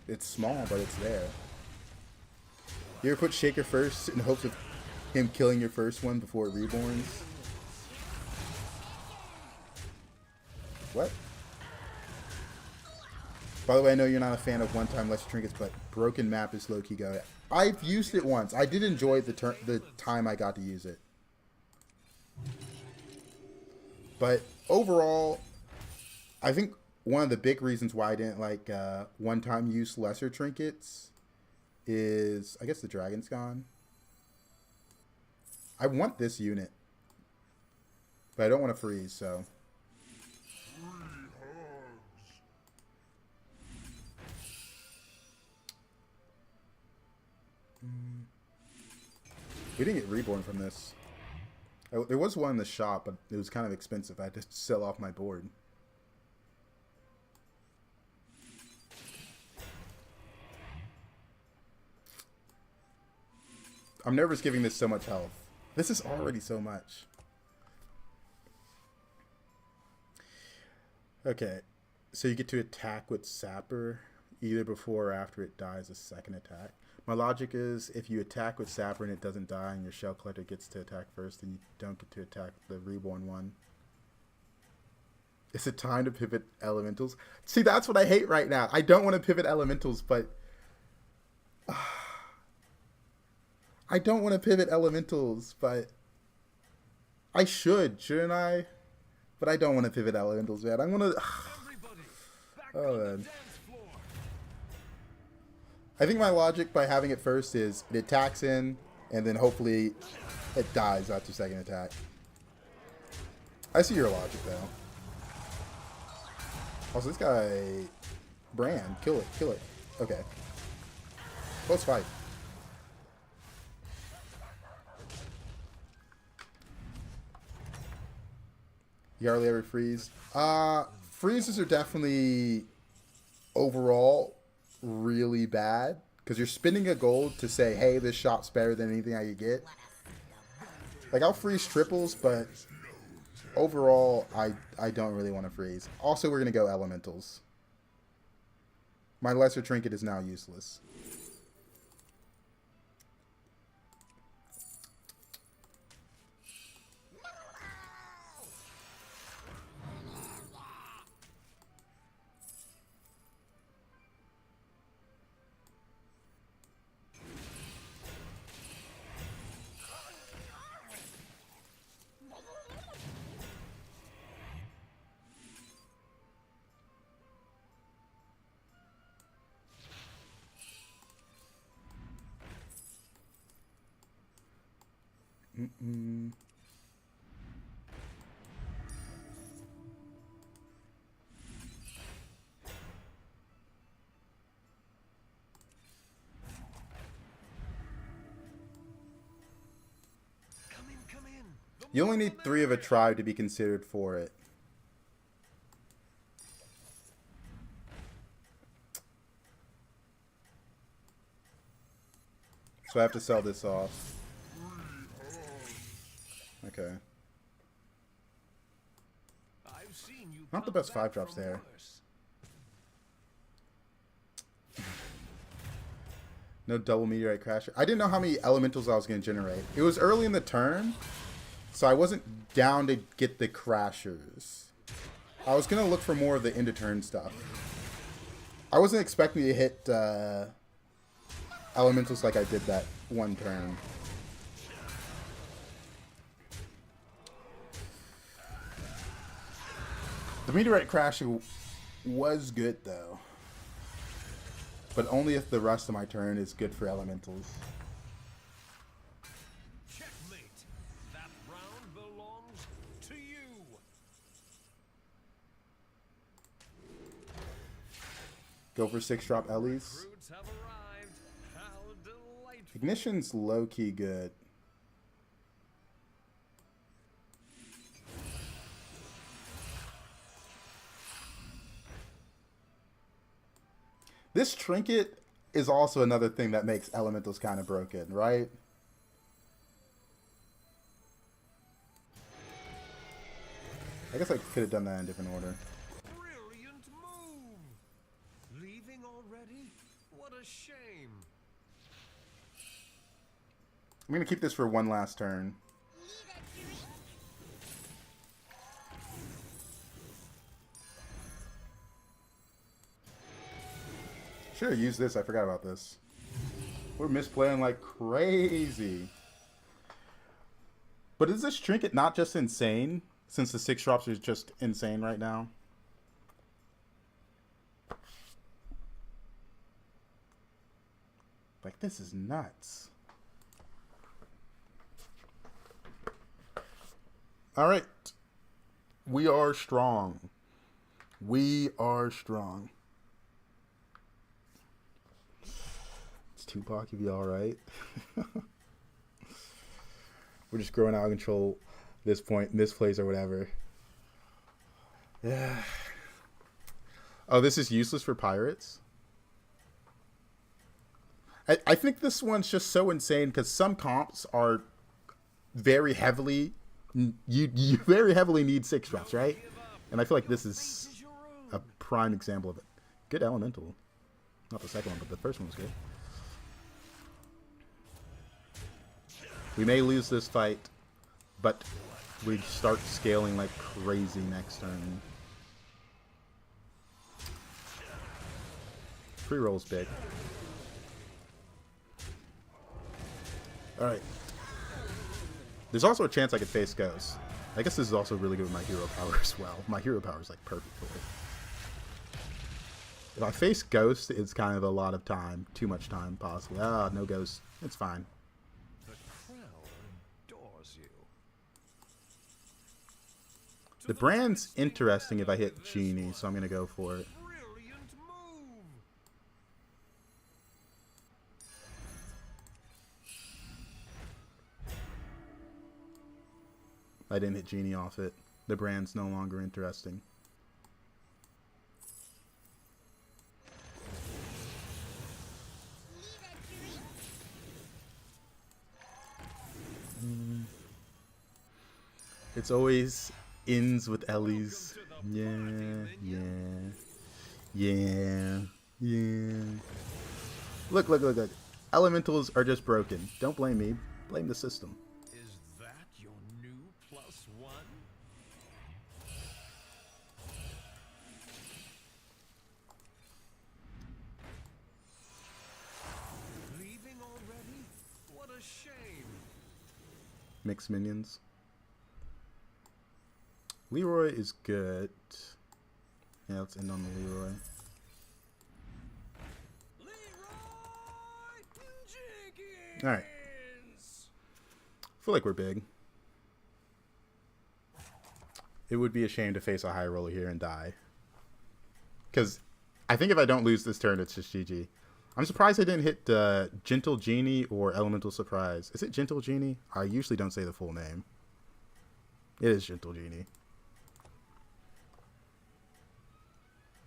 It's small, but it's there. You ever put Shaker first in hopes of him killing your first one before it reborns? What? By the way, I know you're not a fan of one-time lesser trinkets, but Broken Map is low-key go. I've used it once. I did enjoy the time I got to use it. But overall, I think one of the big reasons why I didn't like one-time use lesser trinkets is, I guess the dragon's gone. I want this unit, but I don't want to freeze, so. We didn't get reborn from this. There was one in the shop, but it was kind of expensive. I had to sell off my board. I'm nervous giving this so much health. This is already so much. Okay, so you get to attack with Sapper either before or after it dies a second attack. My logic is if you attack with Sapper and it doesn't die and your Shell Collector gets to attack first, then you don't get to attack the reborn one. Is it time to pivot elementals? See, that's what I hate right now. I don't want to pivot elementals, but I don't want to pivot elementals, but I shouldn't I? But I don't want to pivot elementals, man. I want to. Oh man. I think my logic by having it first is it attacks in, and then hopefully it dies after second attack. I see your logic though. Also, this guy, Brand, kill it. Okay. Close fight. You hardly ever freeze. Freezes are definitely overall really bad because you're spending a gold to say, hey, this shot's better than anything I could get. Like, I'll freeze triples, but overall, I don't really want to freeze. Also, we're going to go elementals. My lesser trinket is now useless. You only need 3 of a tribe to be considered for it. So I have to sell this off. Okay. I've seen you Not the come best back 5-drops from there. worse. No double meteorite crasher. I didn't know how many elementals I was going to generate. It was early in the turn, so I wasn't down to get the crashers. I was going to look for more of the end of turn stuff. I wasn't expecting to hit elementals like I did that one turn. The meteorite crasher was good though. But only if the rest of my turn is good for elementals. Checkmate. That round belongs to you. Go for 6-drop Ellies. Recruits have arrived. How delightful. Ignition's low-key good. This trinket is also another thing that makes elementals kind of broken, right? I guess I could have done that in a different order. Brilliant move. Leaving already? What a shame. I'm going to keep this for one last turn. Should have used this. I forgot about this. We're misplaying like crazy. But is this trinket not just insane? Since the 6-drops are just insane right now. Like, this is nuts. Alright. We are strong. We are strong. Tupac, if you alright. We're just growing out of control at this point, misplays or whatever. Yeah. Oh, this is useless for pirates? I think this one's just so insane because some comps are very heavily... You very heavily need 6-drops, right? And I feel like this is a prime example of it. Good elemental. Not the second one, but the first one was good. We may lose this fight, but we start scaling like crazy next turn. Pre-roll's big. Alright. There's also a chance I could face Ghost. I guess this is also really good with my hero power as well. My hero power is like perfect for it. If I face Ghost, it's kind of a lot of time. Too much time, possibly. Ah, no Ghost. It's fine. The brand's interesting if I hit Genie, so I'm going to go for it. Brilliant move. I didn't hit Genie off it. The brand's no longer interesting. It's always ends with Ellie's. Yeah. Look. Elementals are just broken. Don't blame me. Blame the system. Is that your new +1? Leaving already? What a shame. Mixed minions. Leroy is good. Yeah, let's end on the Leroy. Alright. I feel like we're big. It would be a shame to face a high roller here and die. Because I think if I don't lose this turn, it's just GG. I'm surprised I didn't hit Gentle Genie or Elemental Surprise. Is it Gentle Genie? I usually don't say the full name. It is Gentle Genie.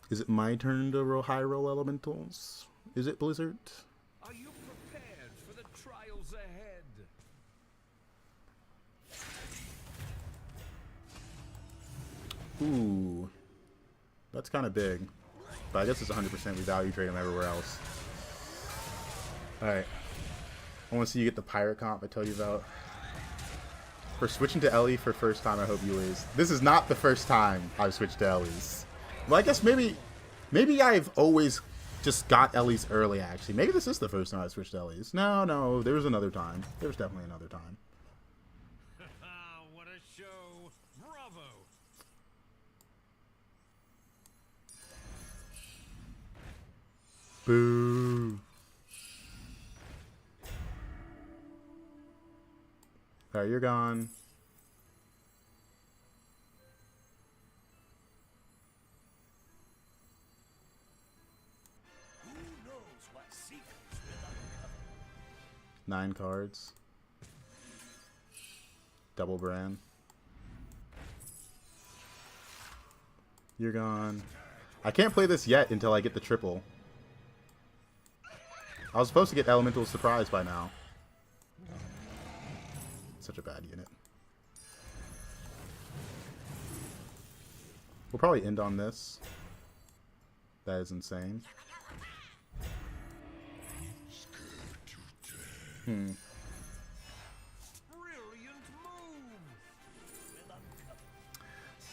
Is it my turn to roll high roll elementals? Is it Blizzard? Are you prepared for the trials ahead? Ooh. That's kind of big. But I guess it's 100% we value trade them everywhere else. Alright. I want to see you get the pirate comp I told you about. For switching to Ellie for first time, I hope you lose. This is not the first time I've switched to Ellie's. Well, I guess maybe I've always just got Ellie's early, actually. Maybe this is the first time I switched to Ellie's. No, there was another time. There was definitely another time. What a show! Bravo! Boo. Alright, you're gone. Who knows what secrets will uncover? 9 cards. Double brand. You're gone. I can't play this yet until I get the triple. I was supposed to get Elemental Surprise by now. Such a bad unit. We'll probably end on this. That is insane. Brilliant move!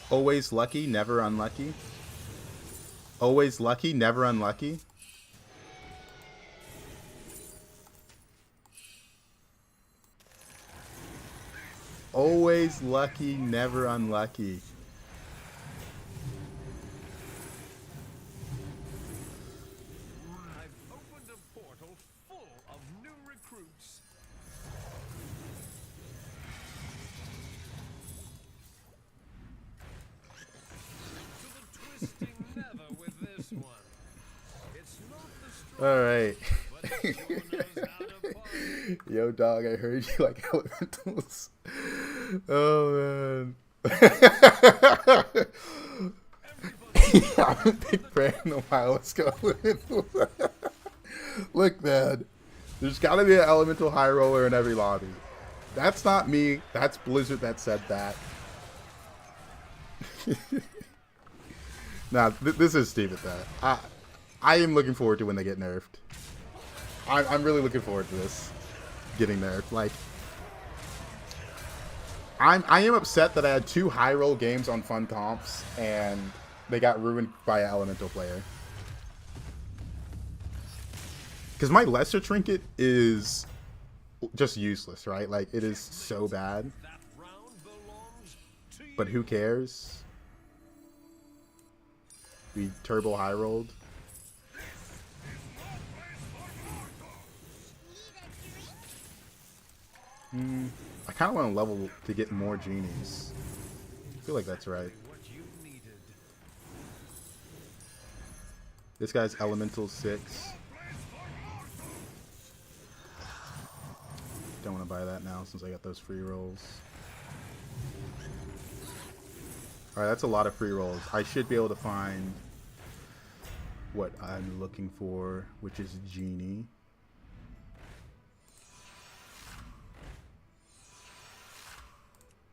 Always lucky, never unlucky. Always lucky, never unlucky. Always lucky, never unlucky. I've opened a portal full of new recruits. To the twisting nether with this one. It's not the strong, Alright. but it sure knows how to party. Yo, dog, I heard you like elementals. Oh, man. I haven't been praying in a while. Let's go. Look, man. There's got to be an elemental high roller in every lobby. That's not me. That's Blizzard that said that. Nah, this is Steve at that. I am looking forward to when they get nerfed. I'm really looking forward to this getting nerfed. Like, I am upset that I had 2 high roll games on fun comps and they got ruined by an elemental player. Because my lesser trinket is just useless, right? Like, it is so bad. That round belongs to you. But who cares? We turbo high rolled. I kind of want to level to get more genies. I feel like that's right. What you needed. This guy's elemental 6. Don't want to buy that now since I got those free rolls. Alright, that's a lot of free rolls. I should be able to find what I'm looking for, which is Genie.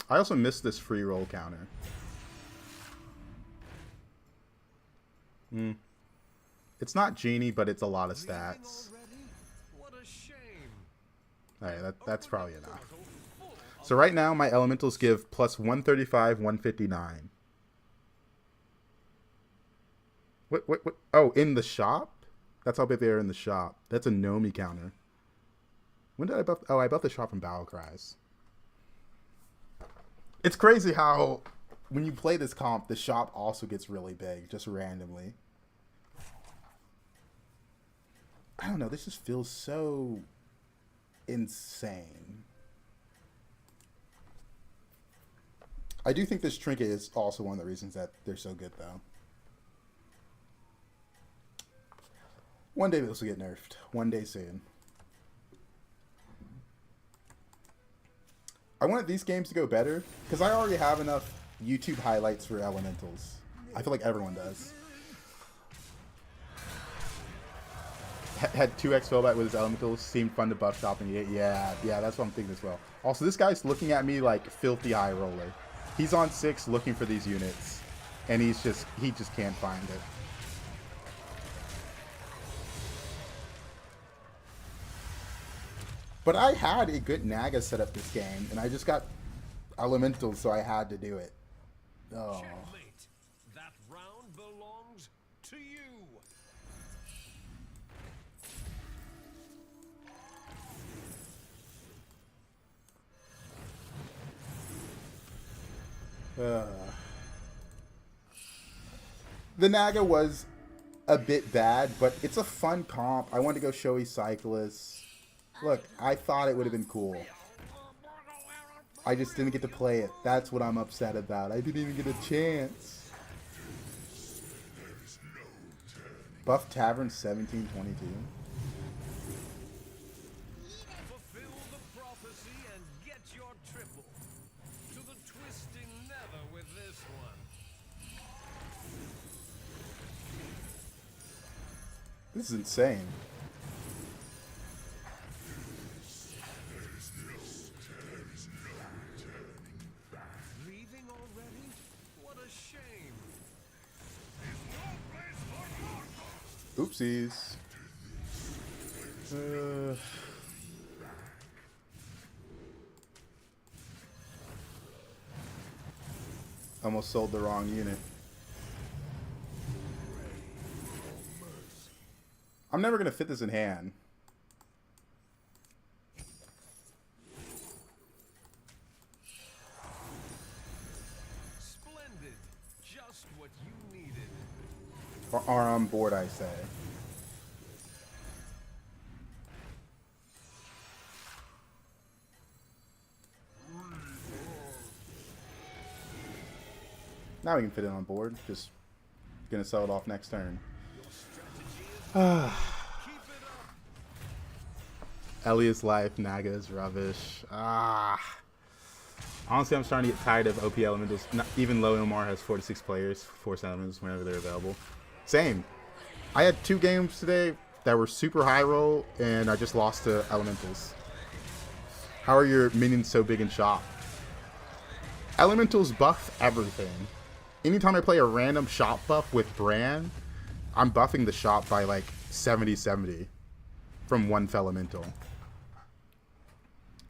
I also missed this free roll counter. It's not Genie, but it's a lot of stats. Already? What a shame. Alright, that's probably enough. So right now, my elementals give plus 135, 159. What? Oh, in the shop? That's how big they are in the shop. That's a Nomi counter. When did I buff? Oh, I buffed the shop from Battle Cries. It's crazy how when you play this comp, the shop also gets really big, just randomly. I don't know, this just feels so insane. I do think this trinket is also one of the reasons that they're so good, though. One day this will get nerfed. One day soon. I wanted these games to go better because I already have enough YouTube highlights for elementals. I feel like everyone does. Had 2x Firebat with his elementals. Seemed fun to buff shopping. Yeah, that's what I'm thinking as well. Also, this guy's looking at me like filthy high roller. He's on 6 looking for these units, and he just can't find it. But I had a good Naga set up this game, and I just got elementals, so I had to do it. Oh. Checkmate. That round belongs to you. The Naga was a bit bad, but it's a fun comp. I wanted to go showy Cyclist. Look, I thought it would have been cool. I just didn't get to play it. That's what I'm upset about. I didn't even get a chance. Buff Tavern 1722. Fulfill the prophecy and get your triple. To the twisting nether with this one. This is insane. Leaving already? What a shame. Oopsies. Almost sold the wrong unit. I'm never going to fit this in hand. Splendid. Just what you needed. Are on board, I say. Now we can fit it on board. Just gonna sell it off next turn. Keep it up. Elia's life, Naga is rubbish. Honestly, I'm starting to get tired of OP elementals. Even low MR has 46 players, 4 elementals whenever they're available. Same. I had 2 games today that were super high roll, and I just lost to elementals. How are your minions so big in shop? Elementals buff everything. Anytime I play a random shop buff with Bran, I'm buffing the shop by like 70-70 from one Felemental.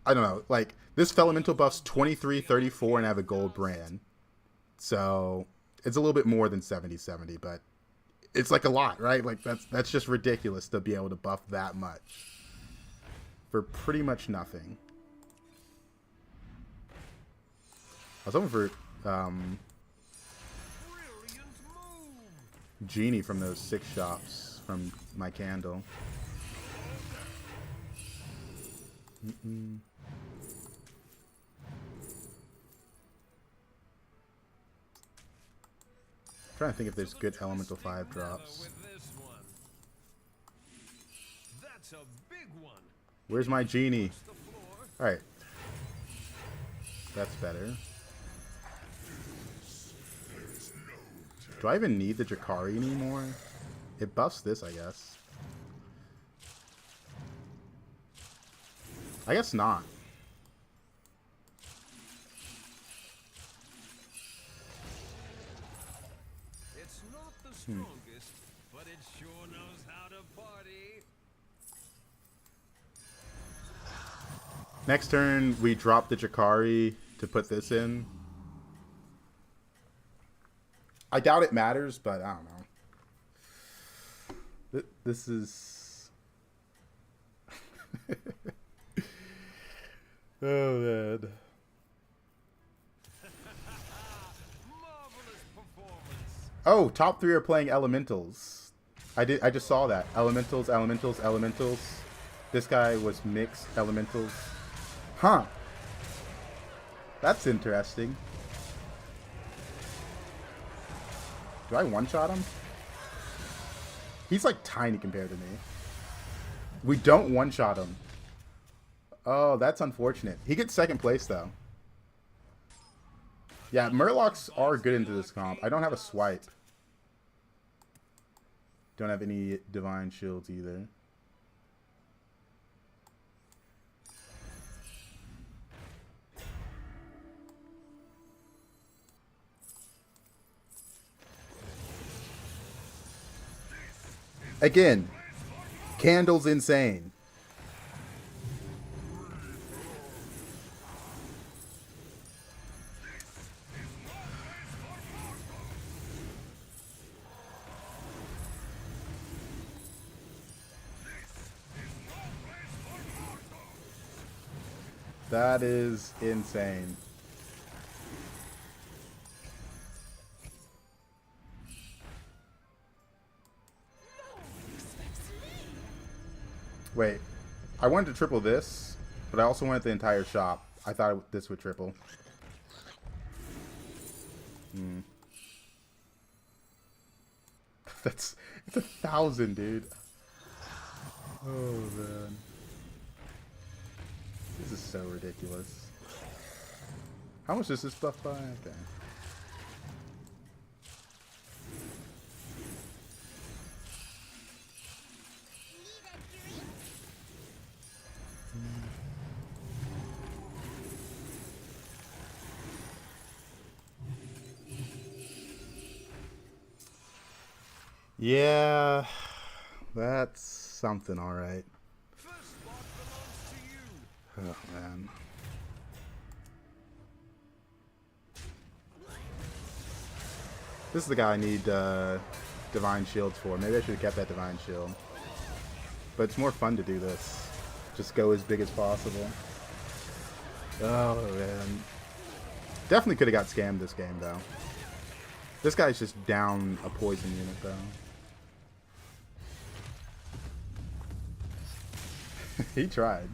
I don't know, like this Felemental buffs 23-34 and I have a gold Bran. So it's a little bit more than 70-70, but it's like a lot, right? Like that's just ridiculous to be able to buff that much for pretty much nothing. I was hoping for Brilliant move. Genie from those 6 shops from my candle. Trying to think if there's good Elemental 5 drops. With this one. That's a big one. Where's my Genie? The floor. Alright. That's better. Do I even need the Drakari anymore? It buffs this, I guess. I guess not. It's not the strongest, but it sure knows how to party. Next turn, we drop the Drakari to put this in. I doubt it matters, but I don't know. This is... oh, man. Marvelous performance. Oh, top 3 are playing Elementals. I just saw that. Elementals, Elementals, Elementals. This guy was mixed Elementals. Huh. That's interesting. Do I one-shot him? He's like tiny compared to me. We don't one-shot him. Oh, that's unfortunate. He gets second place, though. Yeah, Murlocs are good into this comp. I don't have a swipe. Don't have any divine shields either. Again, Candle's insane. That is insane. Wait, I wanted to triple this, but I also wanted the entire shop. I thought this would triple. It's 1,000, dude. Oh man. This is so ridiculous. How much is this buff by? Okay. Yeah, that's something, all right. First spot belongs to you. Oh man. This is the guy I need divine shields for. Maybe I should have kept that divine shield. But it's more fun to do this. Just go as big as possible. Oh man. Definitely could have got scammed this game though. This guy's just down a poison unit though. He tried.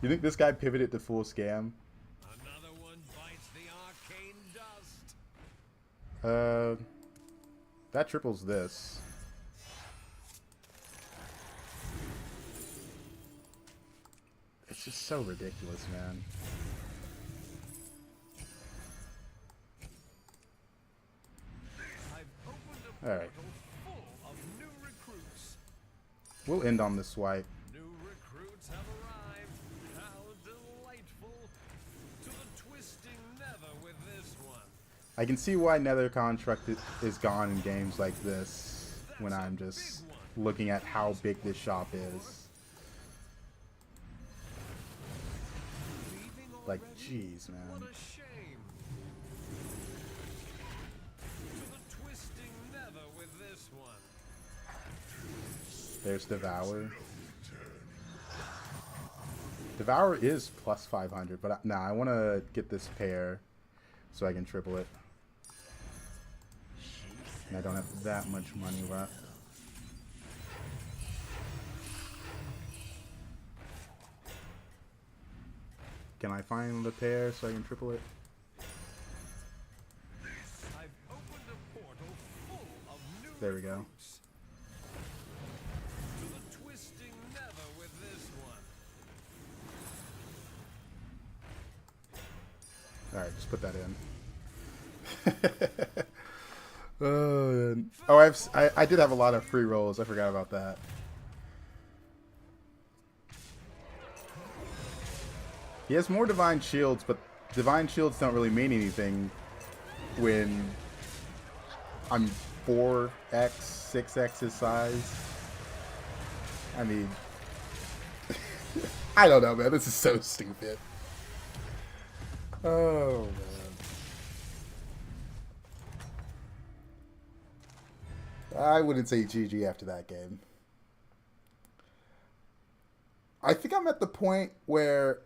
You think this guy pivoted to full scam? Another one bites the arcane dust. That triples this. It's just so ridiculous, man. I've opened a All right. portal full of new recruits. We'll end on this swipe. New recruits have arrived. How delightful. To the twisting nether with this one. I can see why Nether Construct is gone in games like this when I'm just looking at how big this shop is. Leaving Like, already? jeez, man. What a shame. To the twisting nether with this one. There's Devour. Devour is plus 500, but nah, I want to get this pair so I can triple it. And I don't have that much money left. Can I find the pair so I can triple it? I've opened a portal full of new There we go. recruits. To the twisting nether with this one. Alright, just put that in. Oh, man. Oh, I did have a lot of free rolls. I forgot about that. He has more divine shields, but divine shields don't really mean anything when I'm 4x, 6x his size. I mean, I don't know, man. This is so stupid. Oh, man. I wouldn't say GG after that game. I think I'm at the point where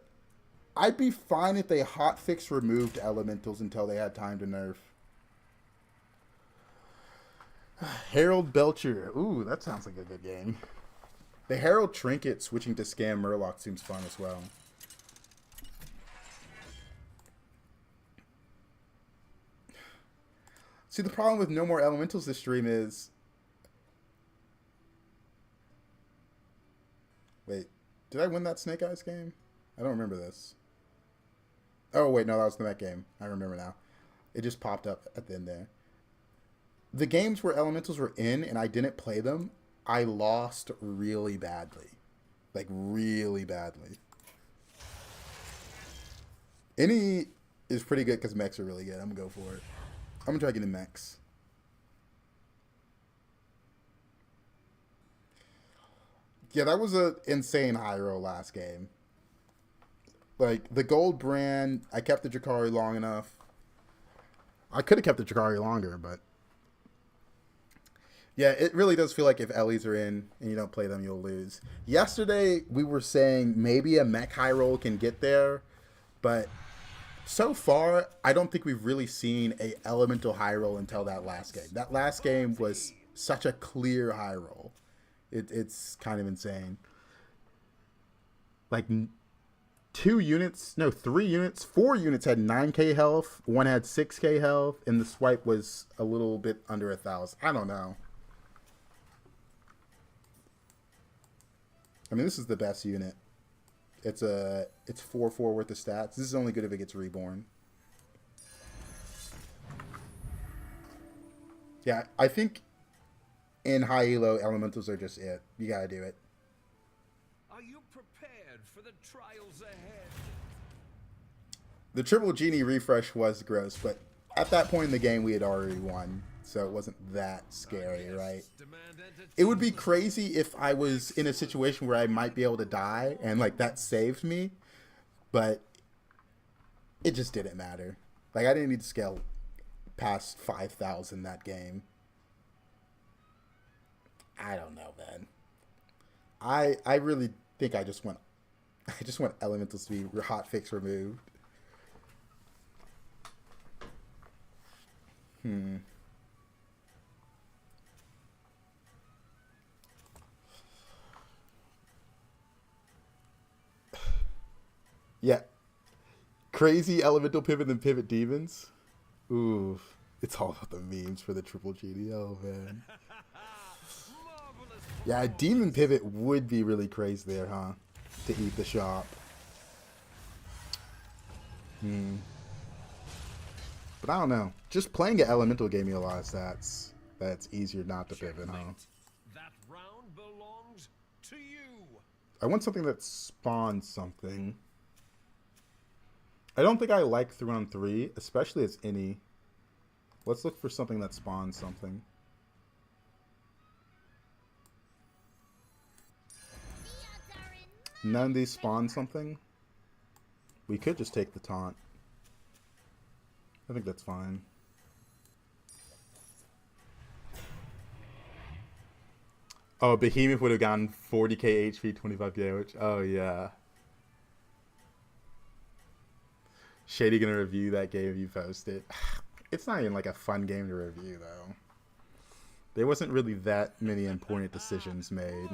I'd be fine if they hotfix removed elementals until they had time to nerf. Harold Belcher. Ooh, that sounds like a good game. The Herald Trinket switching to Scam Murloc seems fun as well. See, the problem with no more elementals this stream is... Wait, did I win that Snake Eyes game? I don't remember this. Oh, wait, no, that was the mech game. I remember now. It just popped up at the end there. The games where elementals were in and I didn't play them, I lost really badly. Like, really badly. Any is pretty good because mechs are really good. I'm going to go for it. I'm going to try getting mechs. Yeah, that was an insane high roll last game. Like, the gold brand, I kept the Drakari long enough. I could have kept the Drakari longer, but... yeah, it really does feel like if Ellies are in and you don't play them, you'll lose. Yesterday, we were saying maybe a mech high roll can get there, but so far, I don't think we've really seen a elemental high roll until that last game. That last game was such a clear high roll. It's kind of insane. Like, 4 units had 9k health, one had 6k health, and the swipe was a little bit under 1,000. I don't know. I mean, this is the best unit. It's 4/4 worth of stats. This is only good if it gets reborn. Yeah, I think in high elo, elementals are just it. You gotta do it. Are you prepared for the trials ahead? The triple genie refresh was gross, but at that point in the game, we had already won, so it wasn't that scary, right? It would be crazy if I was in a situation where I might be able to die, and, like, that saved me, but it just didn't matter. Like, I didn't need to scale past 5,000 that game. I don't know, man. I really think I just want elementals to be hotfix removed. Yeah. Crazy elemental pivot and pivot demons. Ooh. It's all about the memes for the triple GD. Oh, man. Yeah, a demon pivot would be really crazy there, huh? To eat the shop. But I don't know. Just playing an elemental gave me a lot of stats. That's easier not to pivot, huh? That round belongs to you. I want something that spawns something. I don't think I like 3-on-3, especially as any. Let's look for something that spawns something. None of these spawn something. We could just take the taunt. I think that's fine. Oh, Behemoth would have gotten 40k HP, 25 damage. Oh, yeah. Shady gonna review that game if you post it. It's not even like a fun game to review, though. There wasn't really that many important decisions made.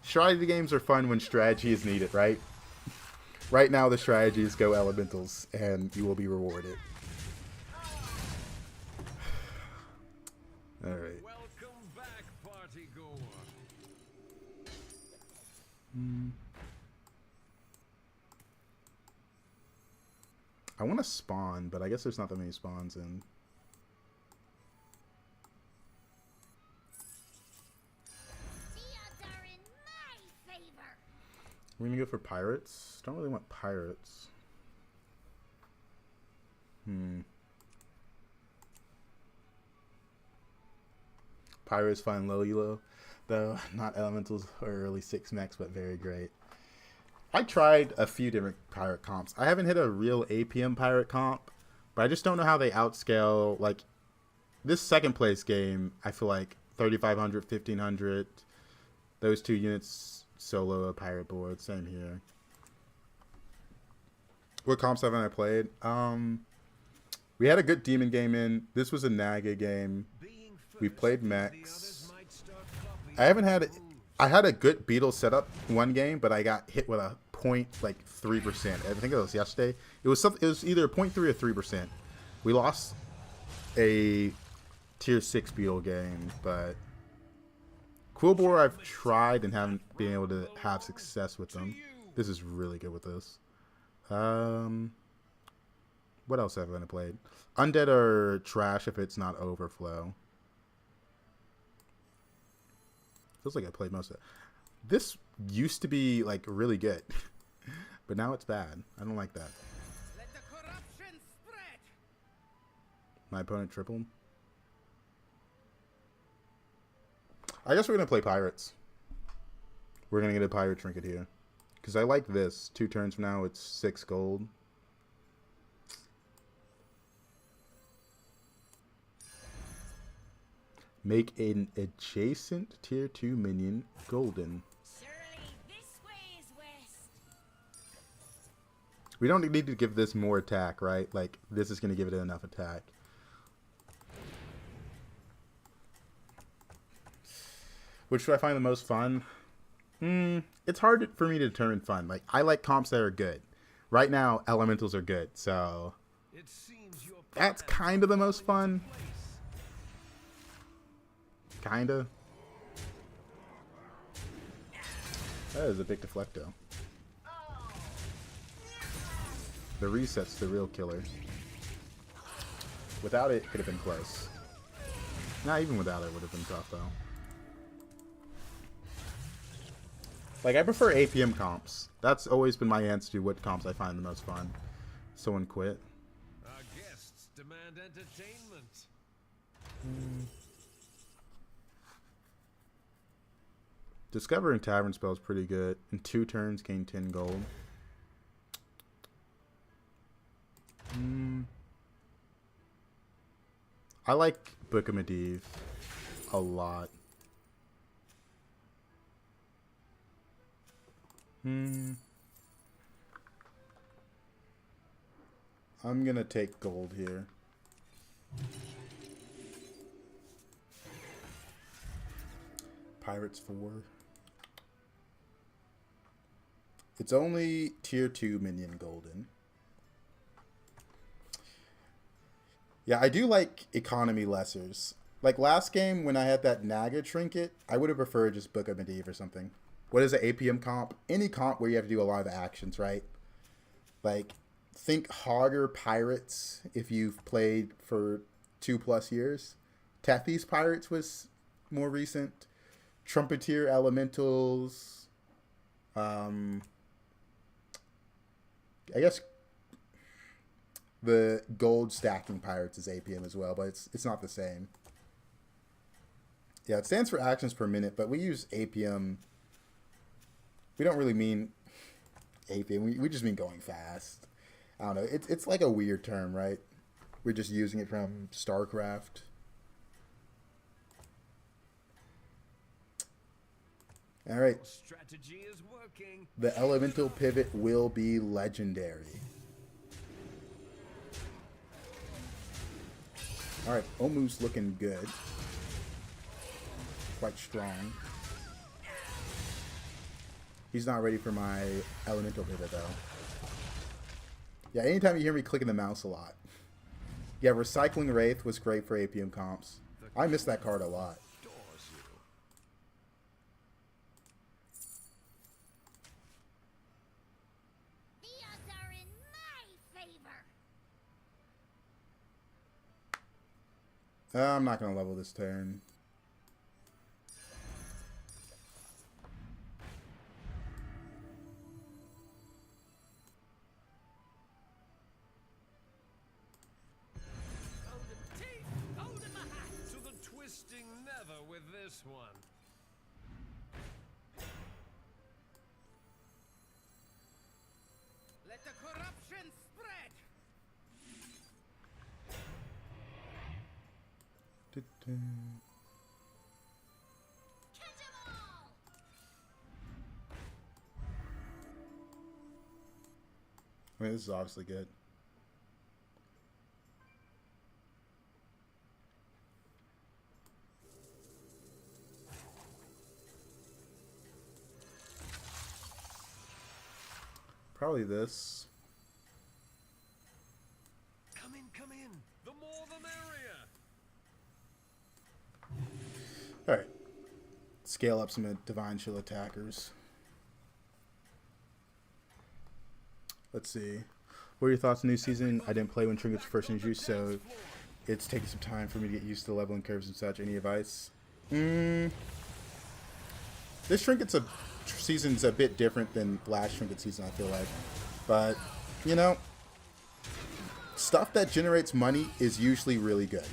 Strategy games are fun when strategy is needed, right? Right now, the strategy is go elementals, and you will be rewarded. All right. Welcome back, party goer. I want to spawn, but I guess there's not that many spawns in. We're gonna go for pirates. Don't really want pirates. Pirates fine low elo, though not elementals or early 6 mechs, but very great. I tried a few different pirate comps. I haven't hit a real APM pirate comp, but I just don't know how they outscale. Like this second place game, I feel like 3,500, 1,500. Those 2 units. Solo a pirate board, same here. What comps haven't I played? We had a good demon game in. This was a Naga game. We played mechs. I had a good beetle setup one game, but I got hit with a 0.3%. I think it was yesterday. It was either 0.3 or 3%. We lost a tier 6 beetle game, but Quillbore I've tried and haven't been able to have success with them. This is really good with this. What else have I played? Undead are trash if it's not overflow. Feels like I played most of it. This used to be like really good, but now it's bad. I don't like that. Let the corruption spread. My opponent tripled. I guess we're gonna play pirates. We're gonna get a pirate trinket here, because I like this. 2 turns from now, it's 6 gold. Make an adjacent tier 2 minion golden. Surely this way is west. We don't need to give this more attack, right? Like, this is going to give it enough attack. Which do I find the most fun? It's hard for me to determine fun. Like, I like comps that are good. Right now, elementals are good, so It seems your that's kind of the most fun. Kinda. That is a big deflecto. The reset's the real killer. Without it, it could have been close. Not even without it would have been tough though. Like, I prefer APM comps. That's always been my answer to what comps I find the most fun. Someone quit. Our guests demand entertainment. Discovering Tavern Spell is pretty good. In 2 turns, gain 10 gold. I like Book of Medivh a lot. I'm gonna take gold here. Pirates 4. It's only tier 2 minion golden. Yeah, I do like economy lessers. Like last game when I had that Naga trinket, I would have preferred just Book of Medivh or something. What is an APM comp? Any comp where you have to do a lot of actions, right? Like, think Hogger Pirates if you've played for 2+ years. Tethys Pirates was more recent. Trumpeteer Elementals. I guess the gold stacking pirates is APM as well, but it's not the same. Yeah, it stands for actions per minute, but we use APM. We don't really mean APM. We just mean going fast. I don't know. It's like a weird term, right? We're just using it from StarCraft. All right. Strategy is working. The elemental pivot will be legendary. All right, Omu's looking good. Quite strong. He's not ready for my elemental pivot though. Yeah, anytime you hear me clicking the mouse a lot. Yeah, Recycling Wraith was great for APM comps. I miss that card a lot. The odds are in my favor. I'm not going to level this turn. To the twisting never with this one. Let the corruption spread. Catch 'em all. I mean, this is obviously good. Probably this. Come in, come in. The more the merrier. Alright. Let's scale up some Divine Shield attackers. Let's see. What are your thoughts on the new season? I didn't play when Trinkets were first introduced, so it's taking some time for me to get used to the leveling curves and such. Any advice? This Trinkets season's a bit different than last Trinket season, I feel like. But, you know, stuff that generates money is usually really good.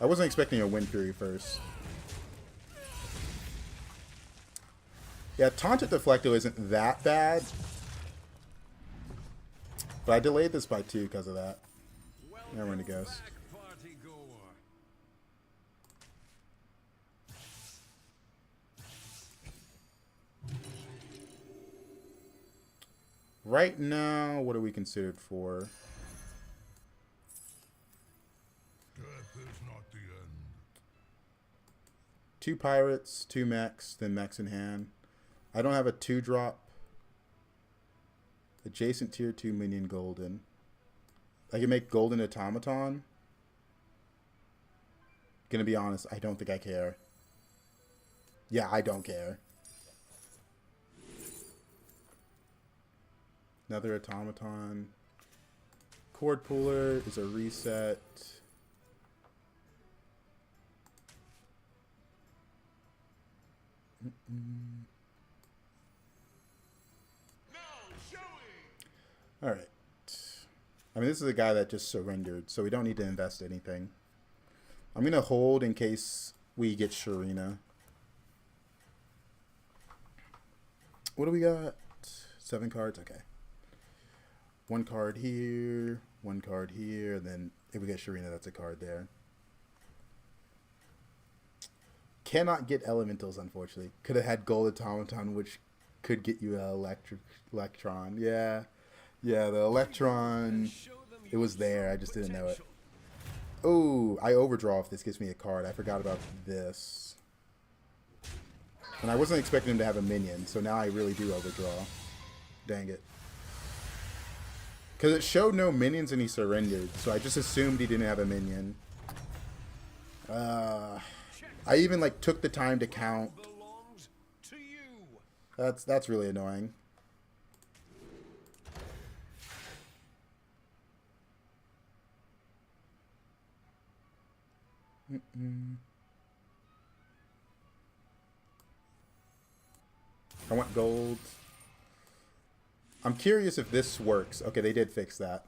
I wasn't expecting a Wind Fury first. Yeah, Taunted Deflecto isn't that bad. But I delayed this by 2 because of that. There when it goes. Right now, what are we considered for? Death is not the end. 2 pirates, 2 mechs, then mechs in hand. I don't have a 2-drop. Adjacent tier 2 minion golden. I can make golden automaton. Gonna be honest, I don't think I care. Yeah, I don't care. Another automaton. Cord puller is a reset. Alright. I mean, this is a guy that just surrendered, so we don't need to invest anything. I'm going to hold in case we get HysteriA. What do we got? 7 cards? Okay. 1 card here, 1 card here, and then if we get HysteriA, that's a card there. Cannot get elementals, unfortunately. Could have had gold automaton, which could get you an electron. Yeah. Yeah, the electron, it was there. I just didn't know it. Oh, I overdraw if this gives me a card. I forgot about this. And I wasn't expecting him to have a minion, so now I really do overdraw. Dang it. Because it showed no minions and he surrendered, so I just assumed he didn't have a minion. I even like took the time to count. That's really annoying. I want gold. I'm curious if this works. Okay, they did fix that.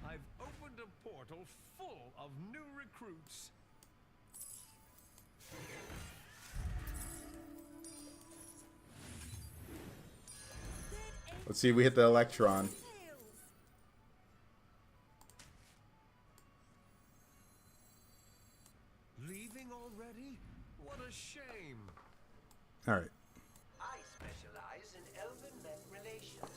I've opened a portal full of new recruits. Let's see if we hit the electron. Leaving already? What a shame. All right. I specialize in elven men relations.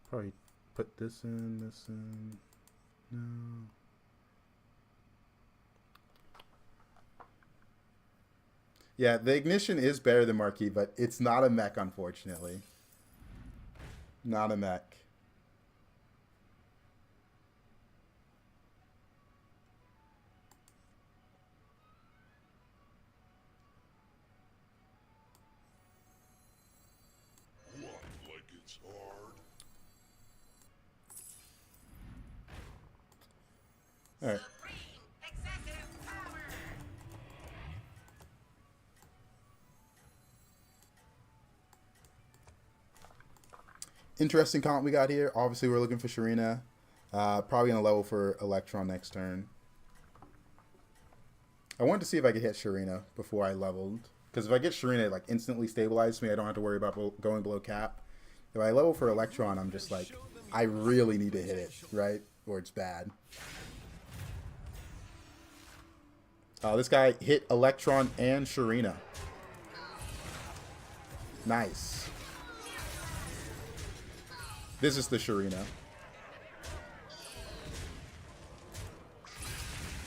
Probably put this in, this in. No. Yeah, the ignition is better than Marquis, but it's not a mech, unfortunately. Not a mech. What, like it's hard? All right. Executive power. Interesting comp we got here. Obviously, we're looking for HysteriA. Probably going to level for Electron next turn. I wanted to see if I could hit HysteriA before I leveled. Because if I get HysteriA, it like instantly stabilizes me. I don't have to worry about going below cap. If I level for Electron, I'm just like, I really need to hit it, right? Or it's bad. This guy hit Electron and HysteriA. Nice. This is the Shurina.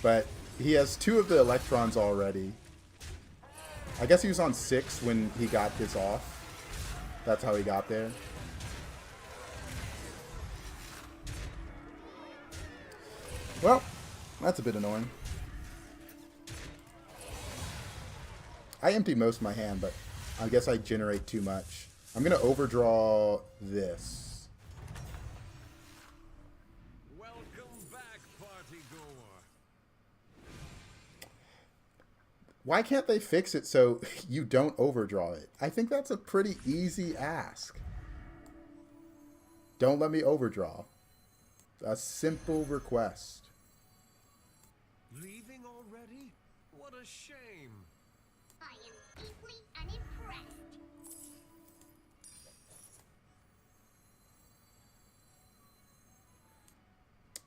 But he has 2 of the electrons already. I guess he was on 6 when he got this off. That's how he got there. Well, that's a bit annoying. I empty most of my hand, but I guess I generate too much. I'm going to overdraw this. Welcome back, party goer. Why can't they fix it so you don't overdraw it? I think that's a pretty easy ask. Don't let me overdraw. A simple request. Leaving already? What a shame. I am deeply unimpressed.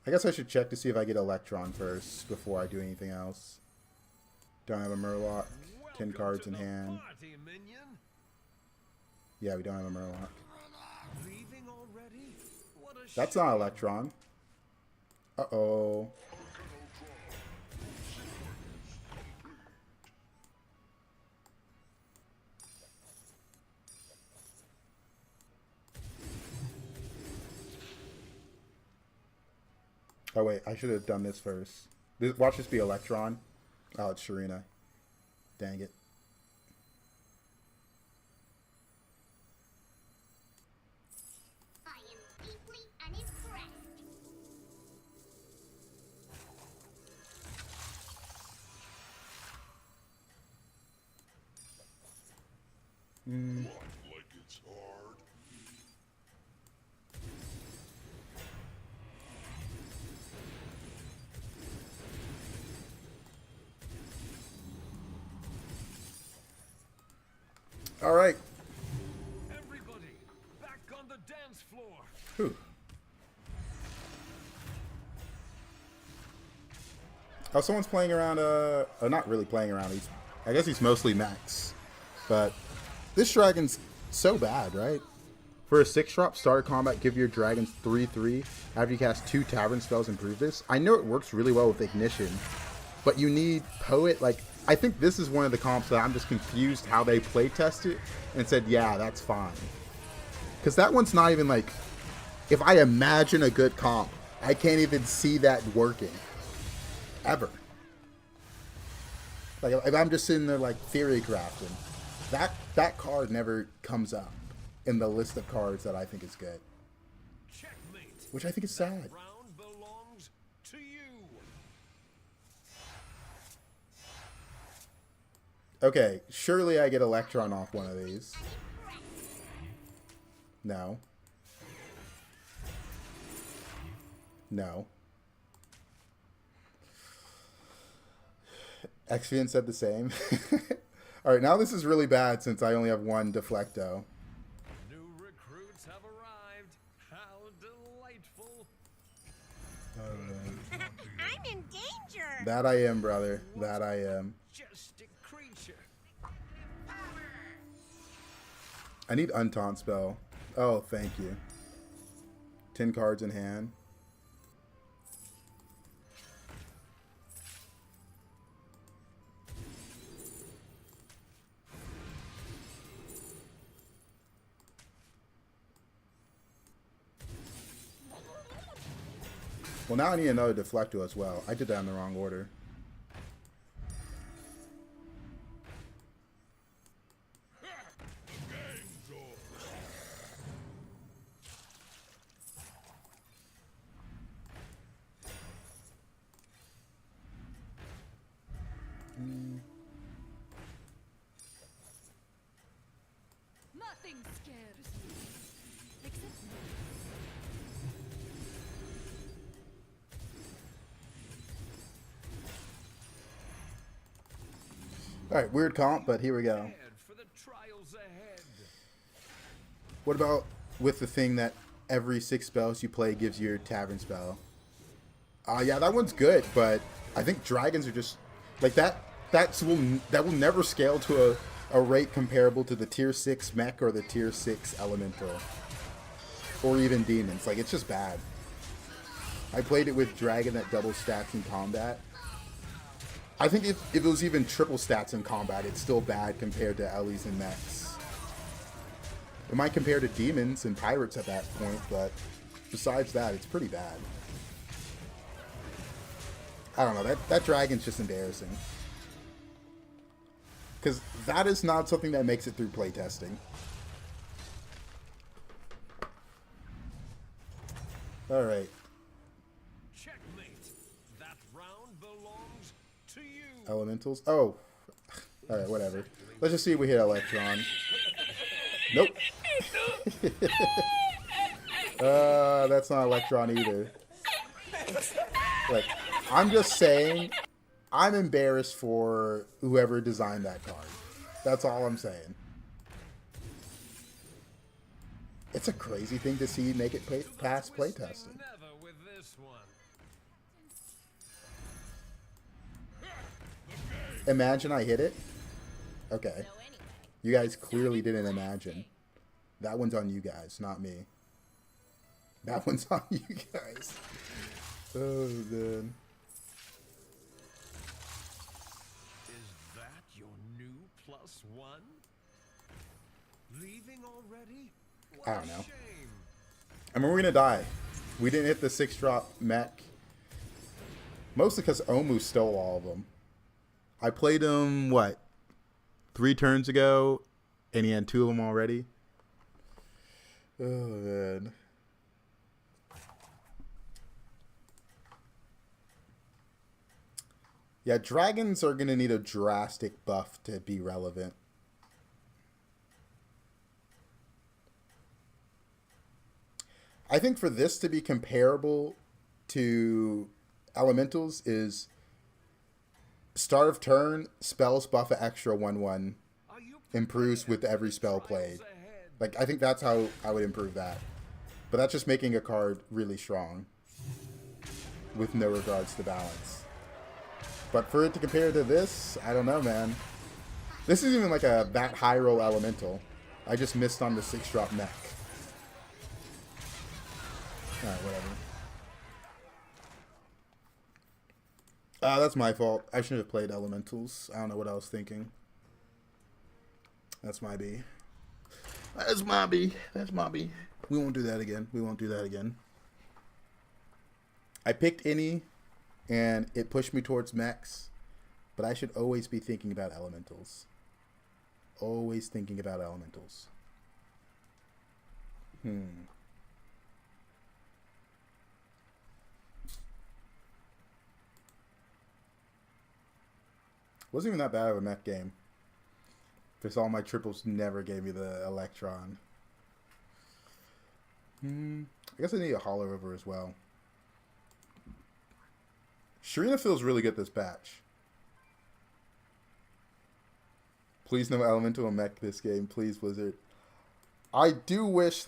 I guess I should check to see if I get Electron first before I do anything else. Don't have a Murloc. 10 cards in hand. Party, minion. Yeah, we don't have a Murloc. Leaving already? What a That's not Electron. Uh-oh. Oh wait, I should have done this first. Watch this be Electron. Oh, it's Shurina. Dang it. I am deeply unimpressed. What, like it's hard? All right. Everybody, back on the dance floor. Whew. Oh, someone's playing around, not really playing around. I guess he's mostly max. But this dragon's so bad, right? For a 6-drop, start combat, give your dragons 3/3. After you cast 2 tavern spells, improve this. I know it works really well with Ignition, but you need Poet. Like, I think this is one of the comps that I'm just confused how they play test it and said, yeah, that's fine. Because that one's not even like, if I imagine a good comp, I can't even see that working. Ever. Like, if I'm just sitting there like theory crafting, that card never comes up in the list of cards that I think is good. Checkmate. Which I think is sad. Round belongs to you. Okay, surely I get Electron off one of these. No. No. Exvian said the same. Alright, now this is really bad since I only have 1 Deflecto. New recruits have arrived. How delightful. I'm in danger. That I am, brother. That I am. Majestic creature. I need Untaunt spell. Oh, thank you. 10 cards in hand. Well, now I need another Deflecto as well. I did that in the wrong order. Nothing scares me. Except me. Alright, weird comp, but here we go. Prepared for the trials ahead. What about with the thing that every 6 spells you play gives you your Tavern spell? Yeah, that one's good, but I think dragons are just like that. That will never scale to a rate comparable to the tier 6 mech or the tier 6 elemental. or even demons. Like, it's just bad. I played it with dragon that double stats in combat. I think if it was even triple stats in combat, it's still bad compared to Ellie's and mechs. It might compare to demons and pirates at that point, but besides that, it's pretty bad. I don't know, that dragon's just embarrassing. Because that is not something that makes it through playtesting. Alright. Checkmate. That round belongs to you. Elementals? Oh. Alright, whatever. Let's just see if we hit Electron. Nope. That's not Electron either. Like, I'm just saying, I'm embarrassed for whoever designed that card. That's all I'm saying. It's a crazy thing to see make it past playtesting. Never with this one. Imagine I hit it. Okay. You guys clearly didn't imagine. That one's on you guys, not me. That one's on you guys. Oh, man. Is that your new +1? Leaving already? What I don't know. shame. I mean, we're gonna die. We didn't hit the 6-drop mech. Mostly because Omu stole all of them. I played him, what, 3 turns ago, and he had 2 of them already. Oh, man. Yeah, dragons are going to need a drastic buff to be relevant. I think for this to be comparable to elementals is start of turn, spells buff an extra 1/1, improves with every spell played. Like, I think that's how I would improve that. But that's just making a card really strong with no regards to balance. But for it to compare to this, I don't know, man. This is even like that high roll elemental. I just missed on the 6-drop mech. Alright, whatever. That's my fault. I shouldn't have played elementals. I don't know what I was thinking. That's my B. That's my B. That's my B. We won't do that again. We won't do that again. I picked any, and it pushed me towards mechs, but I should always be thinking about elementals. Always thinking about elementals. Wasn't even that bad of a mech game. Because all my triples never gave me the Electron. I guess I need a Hollow River as well. HysteriA feels really good this patch. Please no Elemental and Mech this game. Please, Blizzard. I do wish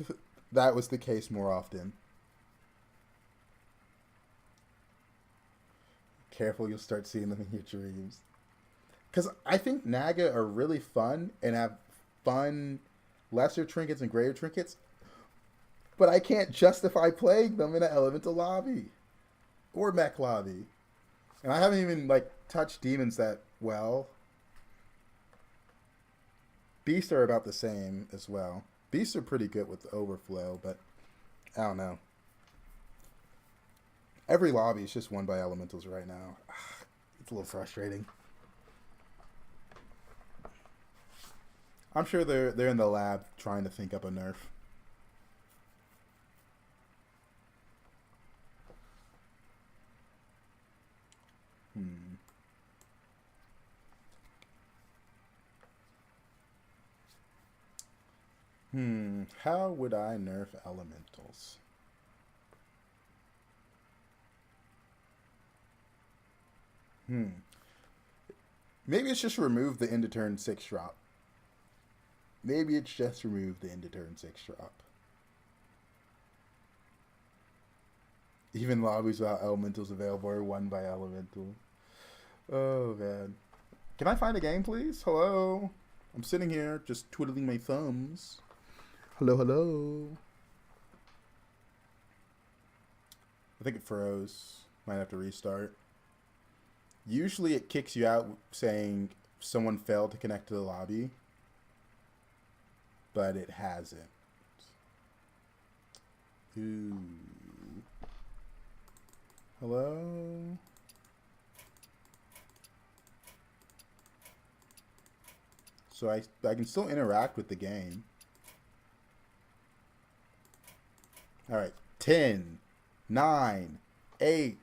that was the case more often. Careful, you'll start seeing them in your dreams. Because I think Naga are really fun and have fun lesser trinkets and greater trinkets. But I can't justify playing them in an elemental lobby. Or mech lobby. And I haven't even, like, touched demons that well. Beasts are about the same as well. Beasts are pretty good with the overflow, but I don't know. Every lobby is just won by elementals right now. It's a little frustrating. I'm sure they're in the lab trying to think up a nerf. How would I nerf elementals? Maybe it's just remove the end of turn 6 drop. Maybe it's just remove the end of turn 6 drop. Even lobbies without elementals available are won by elemental. Oh, man. Can I find a game, please? Hello? I'm sitting here just twiddling my thumbs. Hello, hello. I think it froze. Might have to restart. Usually it kicks you out saying someone failed to connect to the lobby. But it hasn't. Ooh. Hello? So I can still interact with the game. Alright. 10, 9, 8,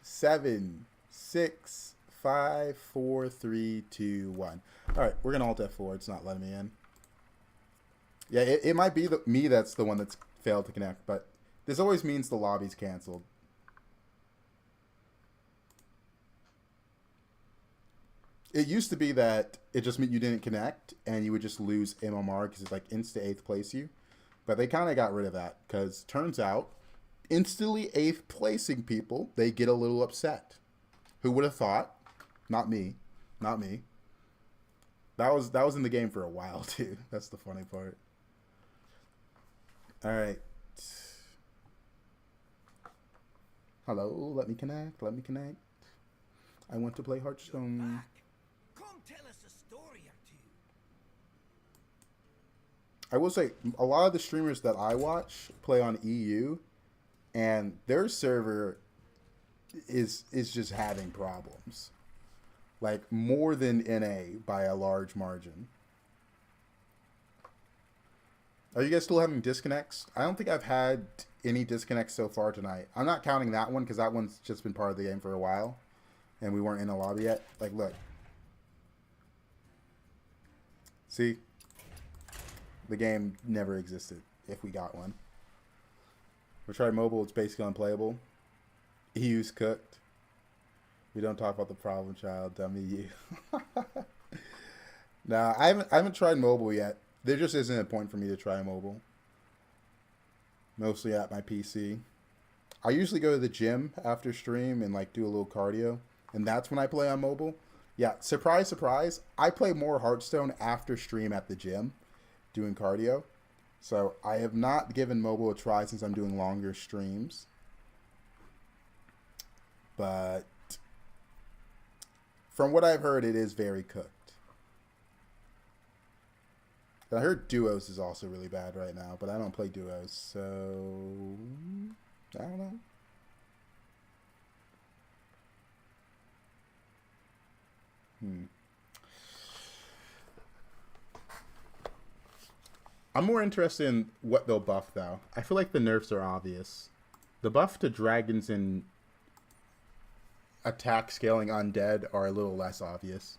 7, 6, 5, 4, 3, 2, 1. Alright, we're going to Alt F4. It's not letting me in. Yeah, it might be me that's the one that's failed to connect, but this always means the lobby's canceled. It used to be that it just meant you didn't connect and you would just lose MMR because it's like insta 8th place you. But they kind of got rid of that because turns out instantly 8th placing people, they get a little upset. Who would have thought? Not me. Not me. That was in the game for a while too. That's the funny part. All right. Hello, let me connect. Let me connect. I want to play Hearthstone. Come tell us a story or two. I will say, a lot of the streamers that I watch play on EU, and their server is just having problems. Like, more than NA by a large margin. Are you guys still having disconnects? I don't think I've had any disconnects so far tonight. I'm not counting that one because that one's just been part of the game for a while. And we weren't in a lobby yet. Like, look. See? The game never existed if we got one. We tried mobile, it's basically unplayable. EU's cooked. We don't talk about the problem child, dummy you. Nah, I haven't tried mobile yet. There just isn't a point for me to try mobile. Mostly at my PC. I usually go to the gym after stream and like do a little cardio. And that's when I play on mobile. Yeah, surprise, surprise. I play more Hearthstone after stream at the gym doing cardio. So I have not given mobile a try since I'm doing longer streams. But from what I've heard, it is very cooked. I heard duos is also really bad right now, but I don't play duos, so I don't know. I'm more interested in what they'll buff, though. I feel like the nerfs are obvious. The buff to dragons and attack scaling undead are a little less obvious.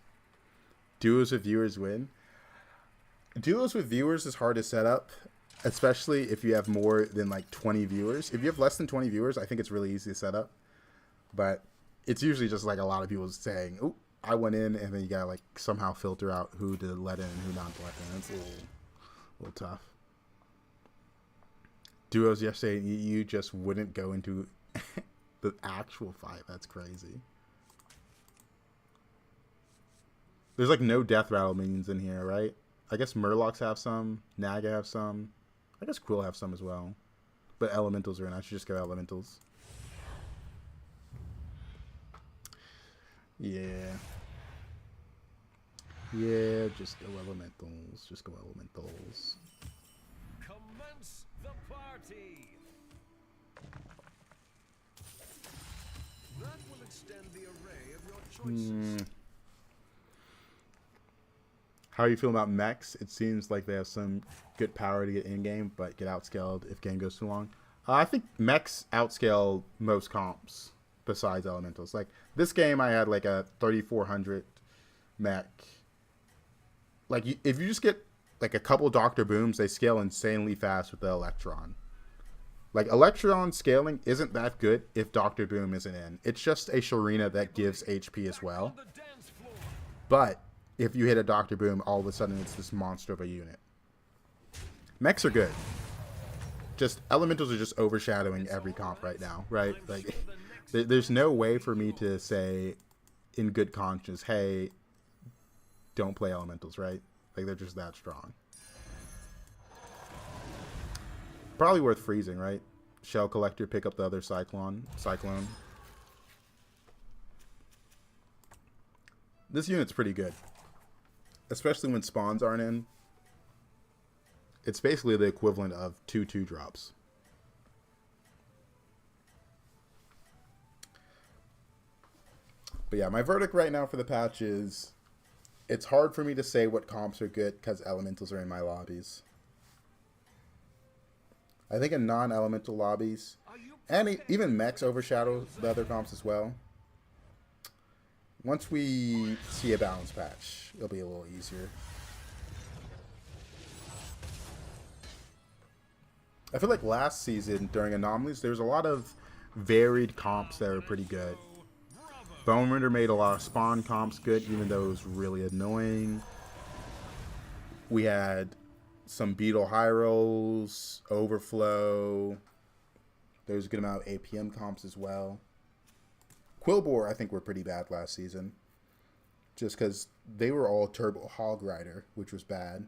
Duos with viewers win. Duos with viewers is hard to set up, especially if you have more than like 20 viewers. If you have less than 20 viewers, I think it's really easy to set up. But it's usually just like a lot of people saying, "Oh, I went in," and then you gotta like somehow filter out who to let in and who not to let in. It's a little tough. Duos yesterday, you just wouldn't go into the actual fight. That's crazy. There's like no death rattle minions in here, right? I guess Murlocs have some, Naga have some. I guess Quill have some as well. But Elementals are in. I should just go Elementals. Yeah. Yeah, just go Elementals. Just go Elementals. Commence the party. That will extend the array of your choices. How are you feeling about mechs? It seems like they have some good power to get in-game, but get outscaled if game goes too long. I think mechs outscale most comps besides elementals. Like, this game I had like a 3400 mech. Like, if you just get like a couple Dr. Booms, they scale insanely fast with the Electron. Like, Electron scaling isn't that good if Dr. Boom isn't in. It's just a Sharina that gives HP as well. But if you hit a Dr. Boom, all of a sudden it's this monster of a unit. Mechs are good. Just elementals are just overshadowing every comp right now, right? Like, there's no way for me to say in good conscience, hey, don't play elementals, right? Like, they're just that strong. Probably worth freezing, right? Shell Collector, pick up the other Cyclone. This unit's pretty good. Especially when spawns aren't in. It's basically the equivalent of 2/2 drops. But yeah, my verdict right now for the patch is it's hard for me to say what comps are good because elementals are in my lobbies. I think in non-elemental lobbies, and even mechs overshadow the other comps as well. Once we see a balance patch, it'll be a little easier. I feel like last season during anomalies, there was a lot of varied comps that were pretty good. Bone Render made a lot of spawn comps good, even though it was really annoying. We had some Beetle High Rolls, Overflow. There was a good amount of APM comps as well. Quillbore, I think, were pretty bad last season. Just because they were all Turbo Hog Rider, which was bad.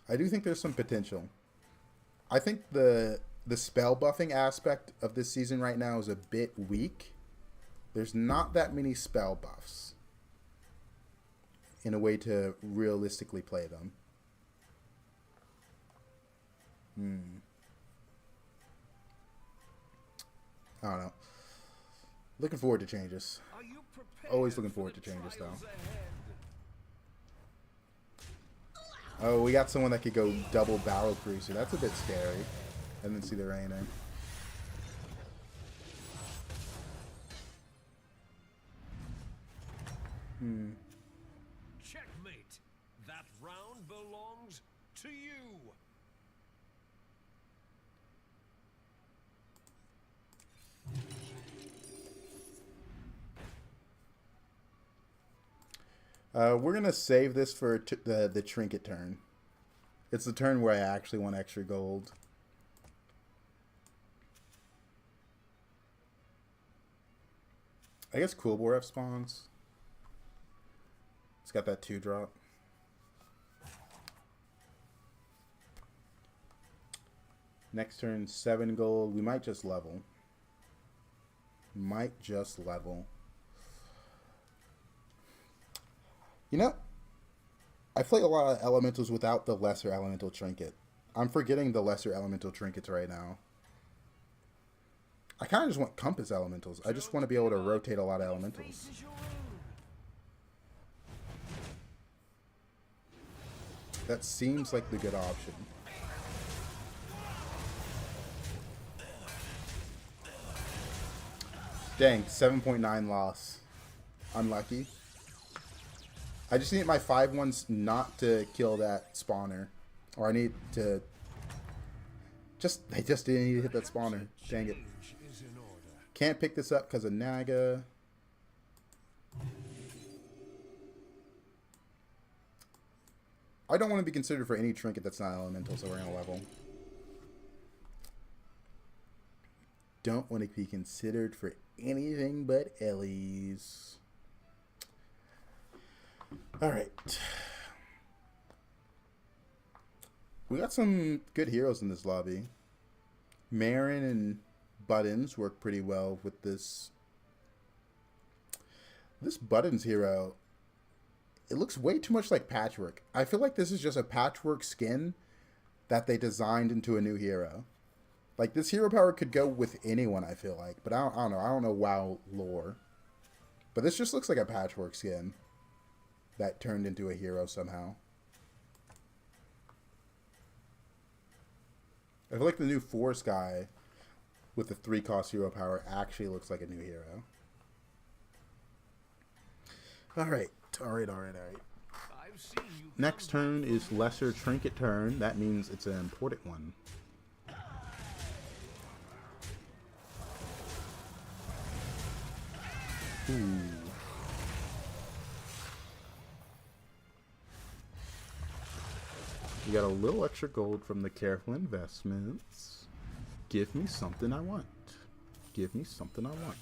I do think there's some potential. I think the spell buffing aspect of this season right now is a bit weak. There's not that many spell buffs in a way to realistically play them. I don't know. Looking forward to changes. Always looking forward to changes, though. Oh, we got someone that could go double Battle Cruiser. That's a bit scary. And then see the Rainer. Checkmate. That round belongs to you. We're going to save this for the trinket turn. It's the turn where I actually want extra gold. I guess Quillbore F spawns. It's got that 2-drop. Next turn, 7 gold. We might just level. You know, I play a lot of elementals without the lesser elemental trinket. I'm forgetting the lesser elemental trinkets right now. I kind of just want compass elementals. I just want to be able to rotate a lot of elementals. That seems like the good option. Dang, 7.9 loss. Unlucky. I just need my 5/1s not to kill that spawner. Or I need to... They just didn't need to hit that spawner. Dang it. Can't pick this up because of Naga. I don't want to be considered for any trinket that's not elemental, so we're going to level. Don't want to be considered for anything but Ellies. Alright. We got some good heroes in this lobby. Marin and Buttons work pretty well with this. This Buttons hero, it looks way too much like Patchwork. I feel like this is just a Patchwork skin that they designed into a new hero. Like, this hero power could go with anyone, I feel like. But I don't know. I don't know WoW lore. But this just looks like a Patchwork skin that turned into a hero somehow. I feel like the new Force guy with the 3-cost hero power actually looks like a new hero. Alright. Next turn is lesser trinket turn. That means it's an important one. Ooh. You got a little extra gold from the careful investments. Give me something I want. Give me something I want.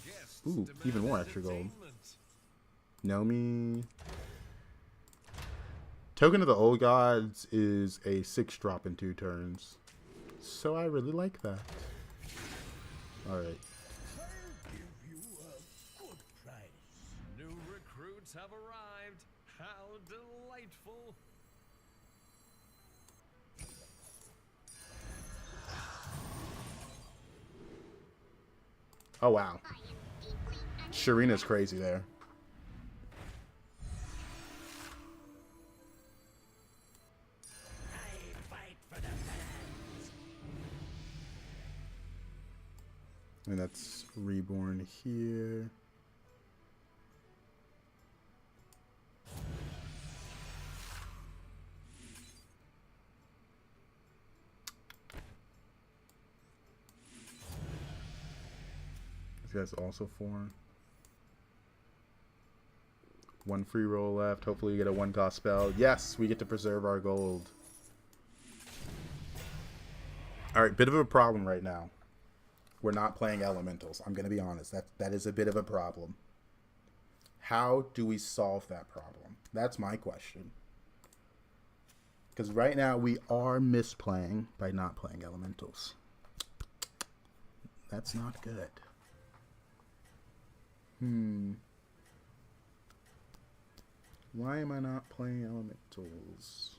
Ooh, even more extra gold. Nomi. Token of the Old Gods is a 6-drop in 2 turns. So I really like that. Alright. New recruits have arrived. How delightful. Oh wow. Sharina's crazy there. And that's reborn here. This guy's also 4. 1 free roll left. Hopefully we get a 1-cost spell. Yes, we get to preserve our gold. Alright, bit of a problem right now. We're not playing elementals. I'm going to be honest. That is a bit of a problem. How do we solve that problem? That's my question. Because right now we are misplaying by not playing elementals. That's not good. Why am I not playing elementals?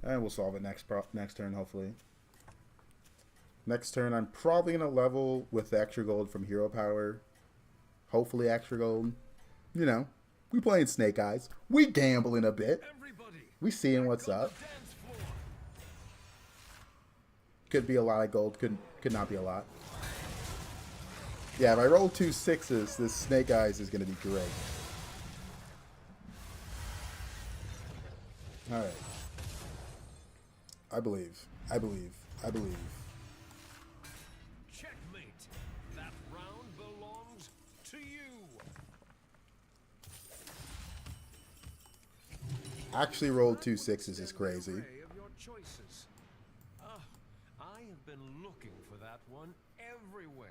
And we'll solve it next turn, hopefully. Next turn, I'm probably going to level with the extra gold from hero power. Hopefully extra gold. You know, we playing Snake Eyes. We gambling a bit. We seeing what's up. Could be a lot of gold. Could not be a lot. Yeah, if I roll 2 6s, this Snake Eyes is going to be great. Alright. I believe. I believe. I believe. Checkmate. That round belongs to you. Actually rolled 2 6s is crazy. Of your choices. I have been looking for that one everywhere.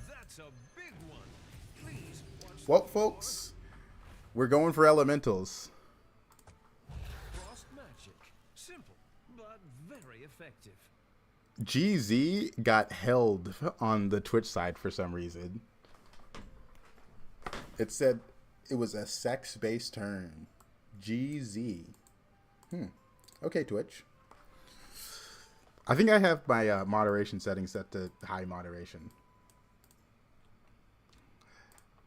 That's a big one. Please watch. Well, folks, we're going for elementals. Frost magic. Simple, but very effective. GZ got held on the Twitch side for some reason. It said it was a sex-based turn. GZ. Okay, Twitch. I think I have my moderation settings set to high moderation.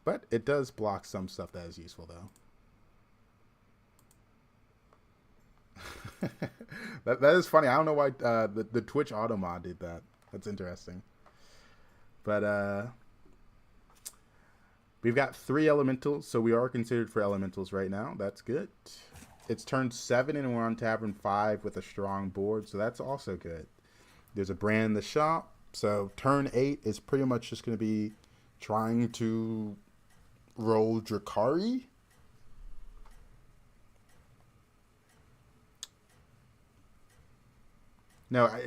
But it does block some stuff that is useful, though. that is funny. I don't know why the Twitch auto mod did that. That's interesting. But we've got 3 elementals, so we are considered for elementals right now. That's good. It's turn 7 and we're on Tavern 5 with a strong board, so that's also good. There's a brand in the shop, so turn 8 is pretty much just going to be trying to roll Drakari. No, I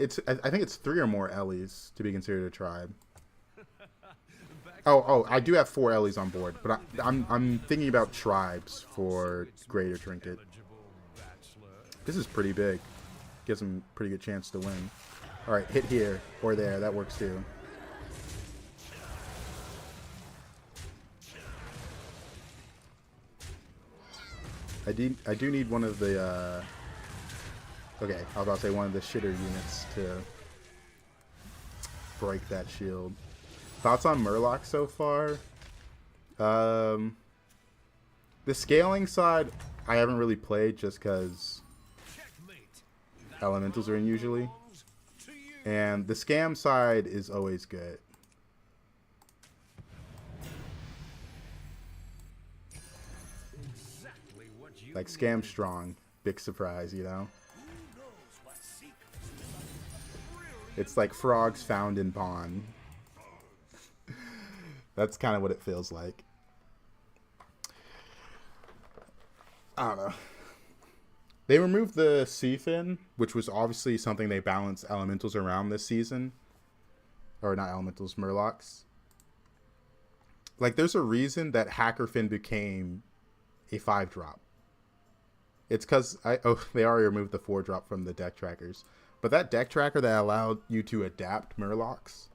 think it's 3 or more Ellies to be considered a tribe. Oh, I do have 4 Ellies on board, but I'm thinking about tribes for Greater Trinket. This is pretty big. Gives them a pretty good chance to win. All right, hit here or there. That works too. I do need one of the okay, I was about to say one of the shitter units to break that shield. Thoughts on Murloc so far? The scaling side I haven't really played just because elementals are in usually. And the scam side is always good. Like scam strong, big surprise, you know. It's like frogs found in pond. That's kind of what it feels like. I don't know. They removed the Seafin, which was obviously something they balanced elementals around this season. Or not elementals, Murlocs. Like, there's a reason that Hackerfin became a 5-drop. It's because they already removed the 4-drop from the deck trackers. But that deck tracker that allowed you to adapt Murlocs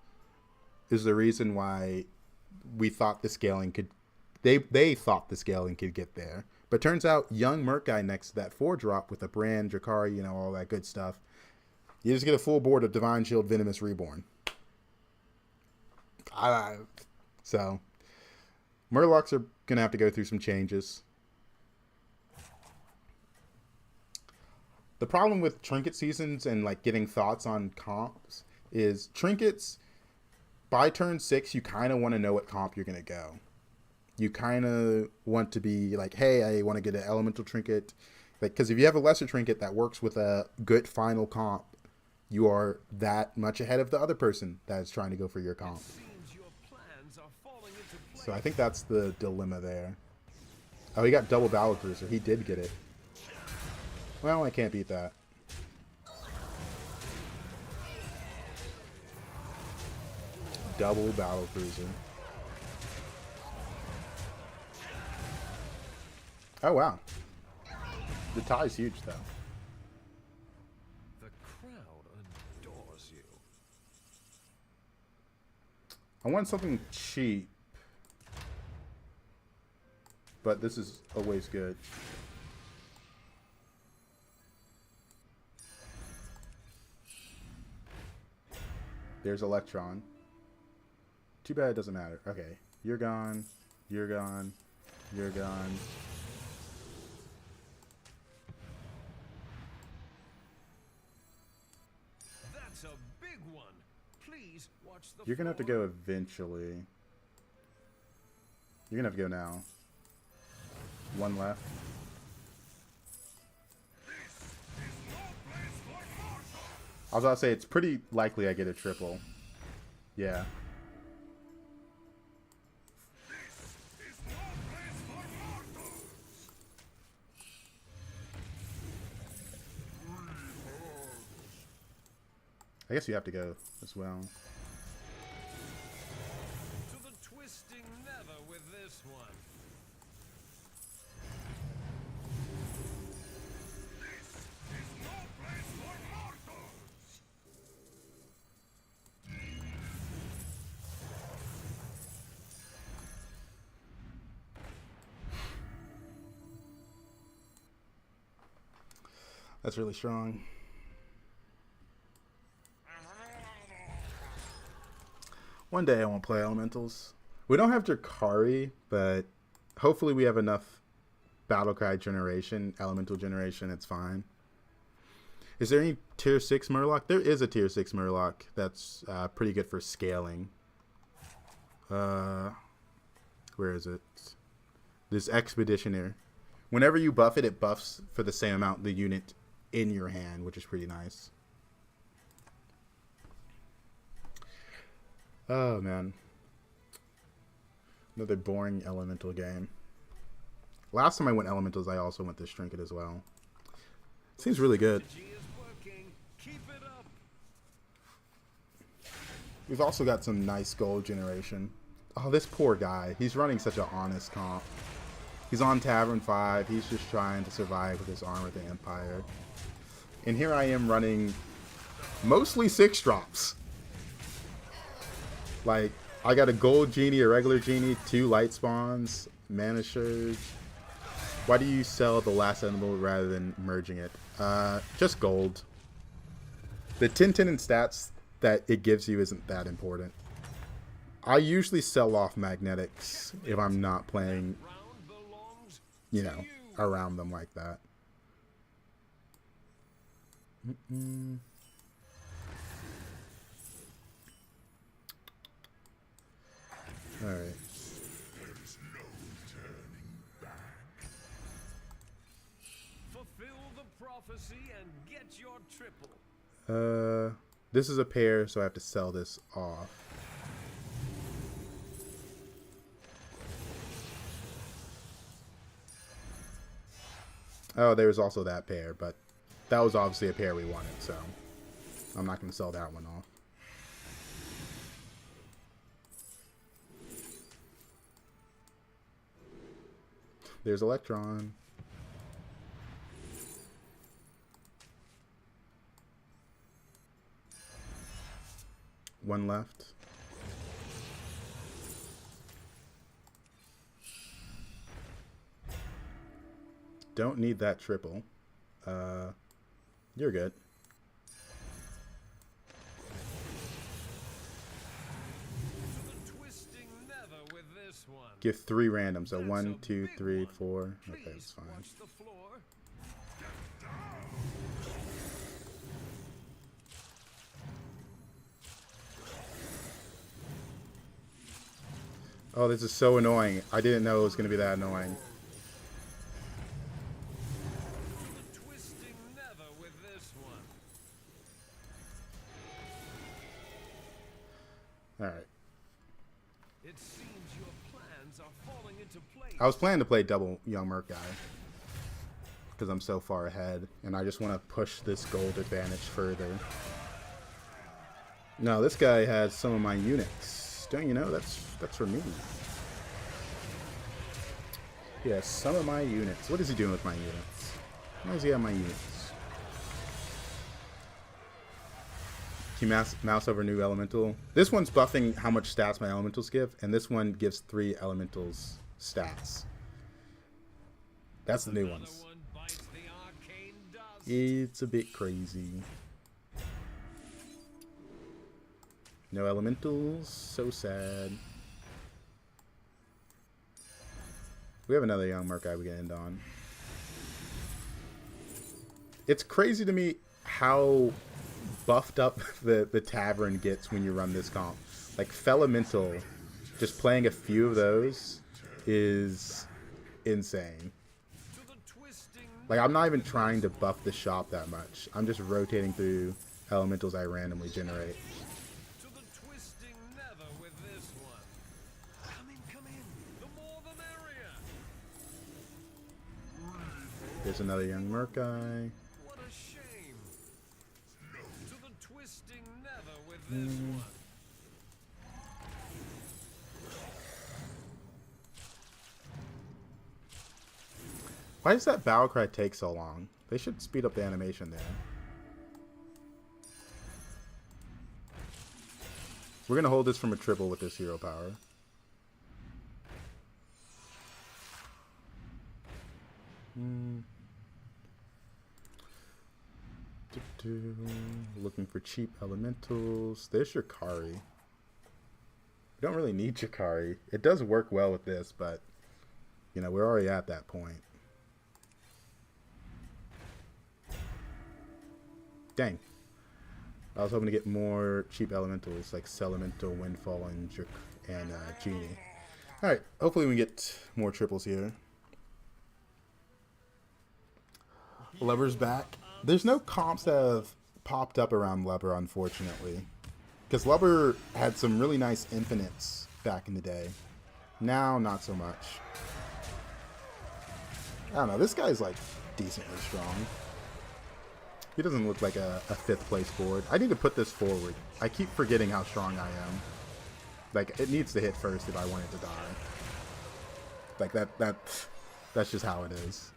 is the reason why we thought the scaling could... They thought the scaling could get there. But turns out young Merc guy next to that 4-drop with a Brand, Drakari, you know, all that good stuff. You just get a full board of Divine Shield, Venomous Reborn. So, Murlocs are going to have to go through some changes. The problem with Trinket seasons and like getting thoughts on comps is Trinkets, by turn 6, you kind of want to know what comp you're going to go. You kind of want to be like, hey, I want to get an elemental trinket. Because if you have a lesser trinket that works with a good final comp, you are that much ahead of the other person that is trying to go for your comp. So I think that's the dilemma there. Oh, he got double Battle Cruiser. He did get it. Well, I can't beat that. Double Battle Cruiser. Oh, wow. The tie's huge, though. The crowd adores you. I want something cheap. But this is always good. There's Electron. Too bad it doesn't matter. Okay. You're gone. You're gone. You're gone. That's a big one. Please watch the You're gonna have to go eventually. You're gonna have to go now. One left. I was about to say, it's pretty likely I get a triple. Yeah. I guess you have to go as well. To the twisting nether with this one. That's really strong. One day I won't play elementals. We don't have Drakari, but hopefully we have enough Battlecry generation, elemental generation, it's fine. Is there any tier 6 Murloc? There is a tier 6 Murloc that's pretty good for scaling. Where is it? This Expeditioner. Whenever you buff it, it buffs for the same amount the unit in your hand, which is pretty nice. Oh, man. Another boring elemental game. Last time I went elementals, I also went this trinket as well. Seems really good. We've also got some nice gold generation. Oh, this poor guy. He's running such an honest comp. He's on Tavern 5. He's just trying to survive with his armor of the Empire. And here I am running mostly 6 drops. Like, I got a gold genie, a regular genie, 2 light spawns, mana surge. Why do you sell the last animal rather than merging it? Just gold. The 10-10 in stats that it gives you isn't that important. I usually sell off magnetics if I'm not playing, you know, around them like that. Alright. Fulfill the prophecy and get your triple. This is a pair, so I have to sell this off. Oh, there's also that pair, but that was obviously a pair we wanted, so I'm not going to sell that one off. There's Electron. One left. Don't need that triple. You're good. Twisting never with this one. Give 3 random, so That's 1, a 2, big 3, one. 4. Okay, Please that's fine. watch the floor. Oh, this is so annoying. I didn't know it was going to be that annoying. Twisting never with this one. Alright. It seems your plans are falling into place. I was planning to play double Young Merc guy. Because I'm so far ahead. And I just want to push this gold advantage further. No, this guy has some of my units. Don't you know? That's for me. Yeah, some of my units. What is he doing with my units? Why does he have my units? Can you mouse over new elemental? This one's buffing how much stats my elementals give, and this one gives 3 elementals stats. That's the new Another ones. one bites the arcane dust. It's a bit crazy. No elementals. So sad. We have another Young Merc guy we can end on. It's crazy to me how buffed up the tavern gets when you run this comp. Like Felemental, just playing a few of those is insane. To the twisting Like, I'm not even trying to buff the shop that much. I'm just rotating through elementals I randomly generate. to the twisting never with this one. Come in, come in. The more the merrier. There's another Young Merc guy. What a shame. To the twisting never with this one. Why does that battle cry take so long? They should speed up the animation there. We're gonna hold this from a triple with this hero power. Looking for cheap elementals. There's Jakari. We don't really need Jakari. It does work well with this, but you know, we're already at that point. Dang. I was hoping to get more cheap elementals like Celemental, Windfall, and Genie. Alright, hopefully we can get more triples here. Lever's back. There's no comps that have popped up around Lever, unfortunately. Because Lever had some really nice infinites back in the day. Now, not so much. I don't know, this guy's like decently strong. He doesn't look like a 5th place board. I need to put this forward. I keep forgetting how strong I am. Like, it needs to hit first if I want it to die. Like, that's just how it is.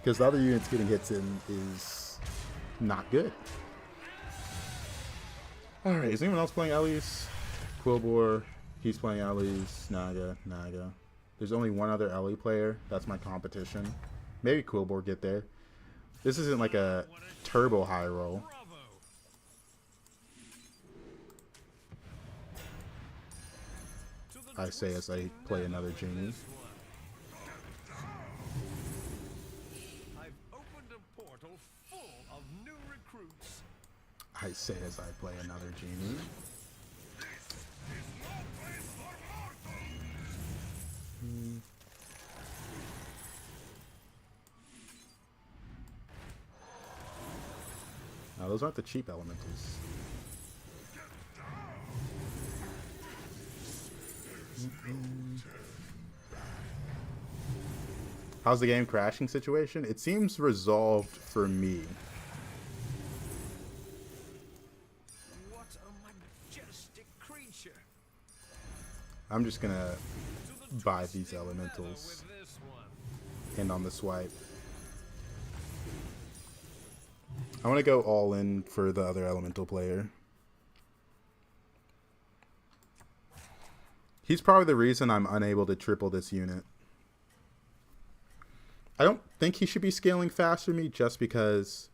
Because the other units getting hits in is not good. Alright, is anyone else playing Ellie's? Quilboar, he's playing Ellie's. Naga. There's only one other Ellie player. That's my competition. Maybe Quilboar get there. This isn't like a turbo high roll. Bravo. To the I say as I play another Genie. this one. I've opened a portal full of new recruits. I say as I play another Genie. Now, those aren't the cheap elementals. How's the game crashing situation? It seems resolved for me. What a majestic creature. I'm just gonna buy these elementals. With this one. And on the swipe. I want to go all in for the other elemental player. He's probably the reason I'm unable to triple this unit. I don't think he should be scaling faster than me just because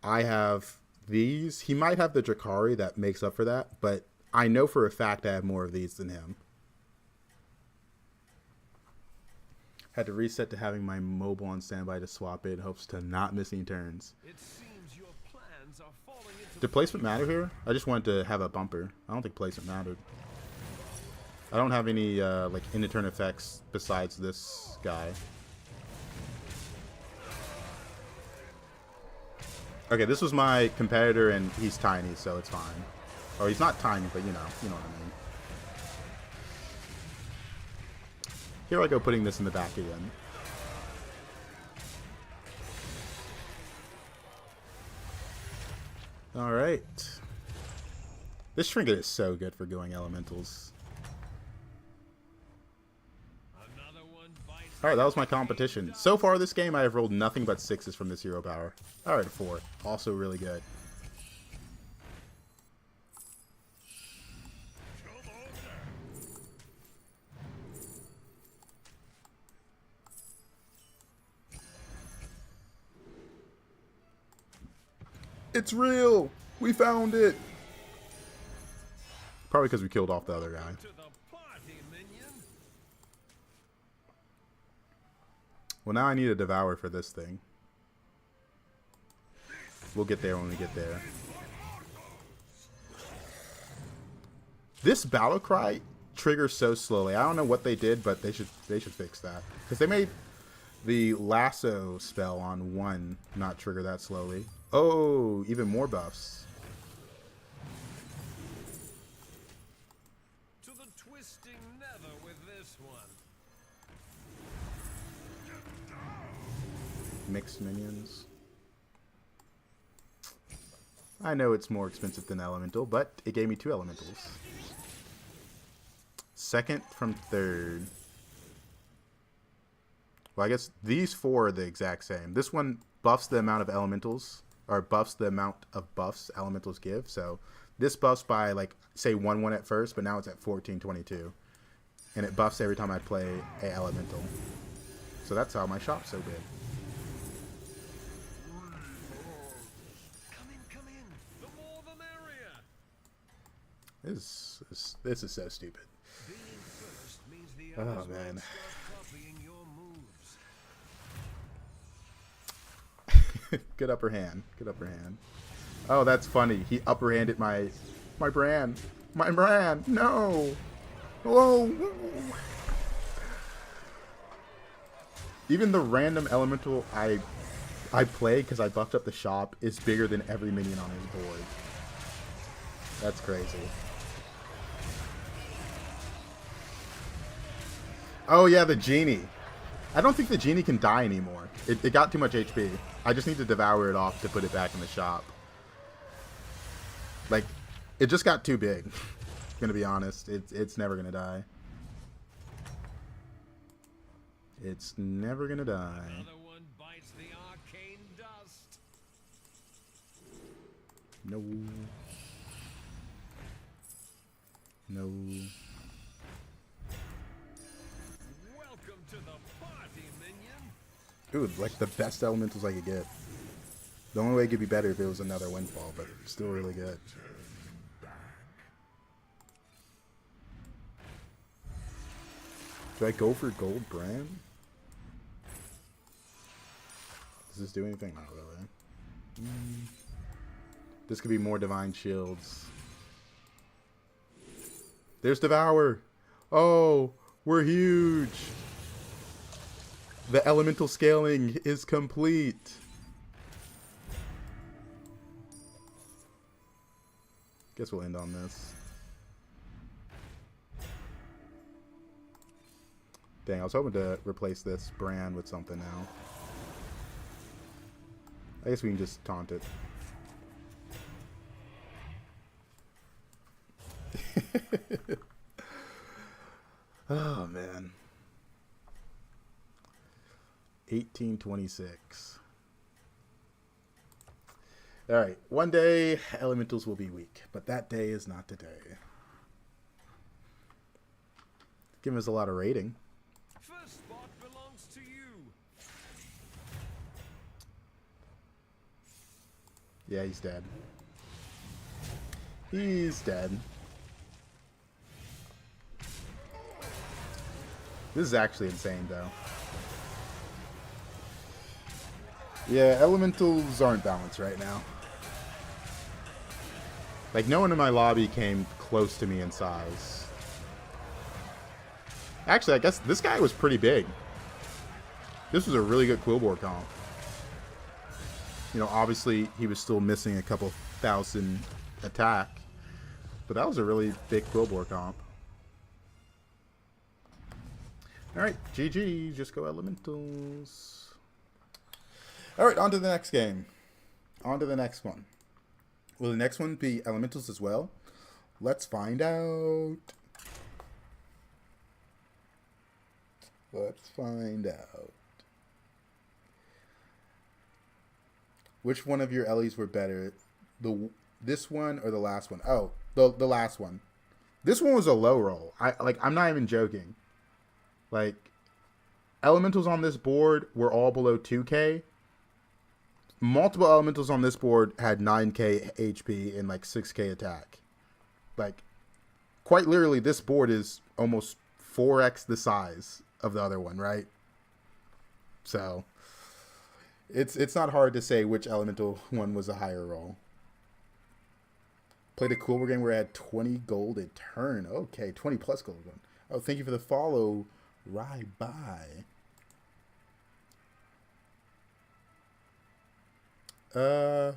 I have these. He might have the Drakari that makes up for that, but I know for a fact I have more of these than him. Had to reset to having my mobile on standby to swap it in hopes to not miss any turns. It seems your plans are falling into Did placement matter here? I just wanted to have a bumper. I don't think placement mattered. I don't have any like in-turn effects besides this guy. Okay, this was my competitor and he's tiny, so it's fine. Or he's not tiny, but you know what I mean. Here I go putting this in the back again. Alright. This trinket is so good for going elementals. another one bites. Alright, that was my competition. So far this game, I have rolled nothing but 6s from this hero power. Alright, 4. Also really good. It's real! We found it! Probably because we killed off the other guy. To the party, minion. Well, now I need a devour for this thing. We'll get there when we get there. This battle cry triggers so slowly. I don't know what they did, but they should fix that. Because they made the lasso spell on 1 not trigger that slowly. Oh, even more buffs. To the twisting nether with this one. Mixed minions. I know it's more expensive than elemental, but it gave me 2 elementals. Second from third. Well, I guess these 4 are the exact same. This one buffs the amount of elementals, or buffs the amount of buffs elementals give. So this buffs by, like, say 1/1 at first, but now it's at 14/22. And it buffs every time I play a elemental. So that's how my shop's so big. Come in. The more the merrier. This is so stupid. Being first means the Oh, others man. might start copying your moves. Good upper hand. Good upper hand. Oh, that's funny. He upper handed my brand. My brand. No. Whoa. Even the random elemental I play because I buffed up the shop is bigger than every minion on his board. That's crazy. Oh yeah, the genie. I don't think the genie can die anymore. It got too much HP. I just need to devour it off to put it back in the shop. Like, it just got too big. Gonna be honest. It's never gonna die. It's never gonna die. Another one bites the arcane dust. No. No. Welcome to the party, minion. Dude, like the best elementals I could get. The only way it could be better if it was another windfall, but still really good. Do I go for gold brand? Does this do anything? Not really. This could be more divine shields. There's Devour. Oh, we're huge. The elemental scaling is complete. Guess we'll end on this. Dang, I was hoping to replace this brand with something now. I guess we can just taunt it. Oh, man. 1826. Alright, one day elementals will be weak, but that day is not today. Giving us a lot of rating. First spot belongs to you. Yeah, he's dead. He's dead. This is actually insane, though. Yeah, elementals aren't balanced right now. Like, no one in my lobby came close to me in size. Actually, I guess this guy was pretty big. This was a really good Quillboar comp. You know, obviously, he was still missing a couple thousand attack. But that was a really big Quillboar comp. Alright, GG, just go elementals. Alright, on to the next game. On to the next one. Will the next one be elementals as well? Let's find out. Let's find out. Which one of your Ellies were better? This one or the last one? Oh, the last one. This one was a low roll. I'm not even joking. Like, elementals on this board were all below 2k. Multiple elementals on this board had 9k HP and like 6k attack. Like, quite literally, this board is almost 4x the size of the other one, right? So, it's not hard to say which elemental one was a higher roll. Played a Quillboar game where I had 20 gold a turn. Okay, 20 plus gold. Oh, thank you for the follow. Right by. Hell,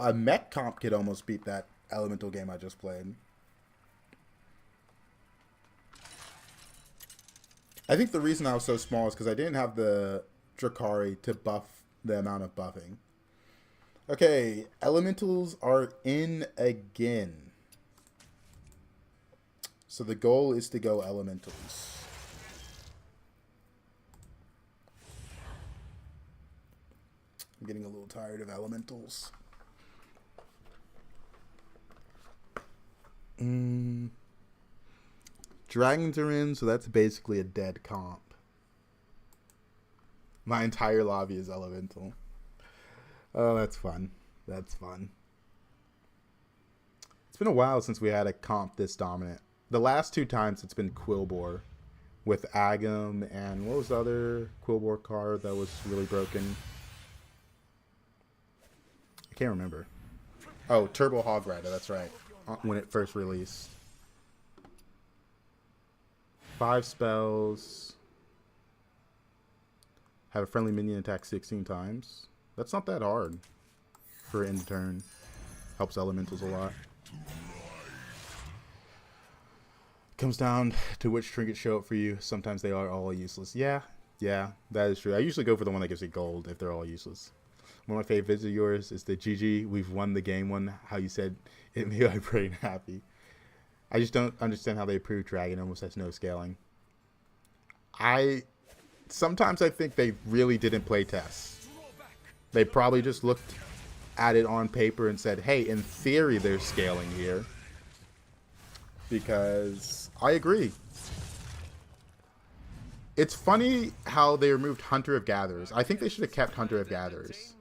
a mech comp could almost beat that elemental game I just played. I think the reason I was so small is because I didn't have the Drakari to buff the amount of buffing. Okay, elementals are in again. So the goal is to go elementals. I'm getting a little tired of elementals. Dragons are in, so that's basically a dead comp. My entire lobby is elemental. Oh, that's fun. That's fun. It's been a while since we had a comp this dominant. The last two times it's been Quillboar with Agam and what was the other Quillboar card that was really broken? I can't remember. Oh, Turbo Hog Rider, that's right. When it first released. 5 spells. Have a friendly minion attack 16 times. That's not that hard for end turn. Helps elementals a lot. Comes down to which trinkets show up for you. Sometimes they are all useless. Yeah, that is true. I usually go for the one that gives you gold if they're all useless. One of my favorite vids of yours is the GG, we've won the game one. How you said, it made my brain happy. I just don't understand how they approved Dragon almost has no scaling. Sometimes I think they really didn't play tests. They probably just looked at it on paper and said, hey, in theory there's scaling here. Because I agree. It's funny how they removed Hunter of Gatherers. I think they should have kept Hunter of Gatherers.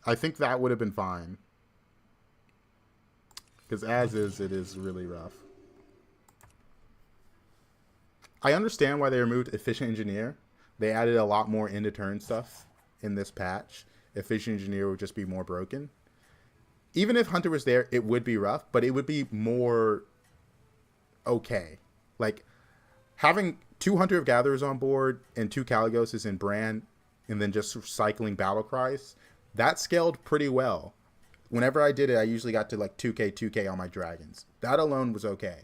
I think that would have been fine. Because as is, it is really rough. I understand why they removed Efficient Engineer. They added a lot more end-of-turn stuff in this patch. Efficient Engineer would just be more broken. Even if Hunter was there, it would be rough, but it would be more okay. Like, having 2 Hunter of Gatherers on board and 2 Caligoses in Bran, and then just cycling battle cries, that scaled pretty well. Whenever I did it, I usually got to like 2k on my dragons. That alone was okay.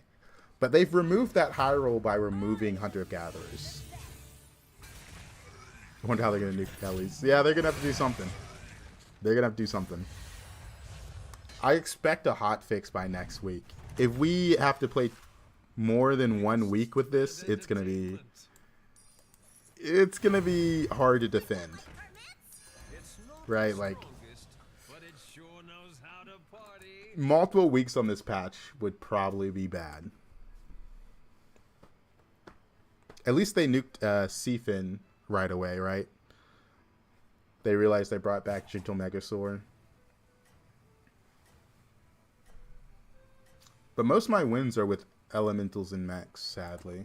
But they've removed that high roll by removing Hunter of Gatherers. I wonder how they're going to nuke Kellys. Yeah, they're going to have to do something. They're going to have to do something. I expect a hot fix by next week if we have to play more than 1 week with this, it's gonna be hard to defend, right? Like multiple weeks on this patch would probably be bad. At least they nuked Seafin right away, right? They realized they brought back Gentle Megasaur. But most of my wins are with elementals and mechs, sadly.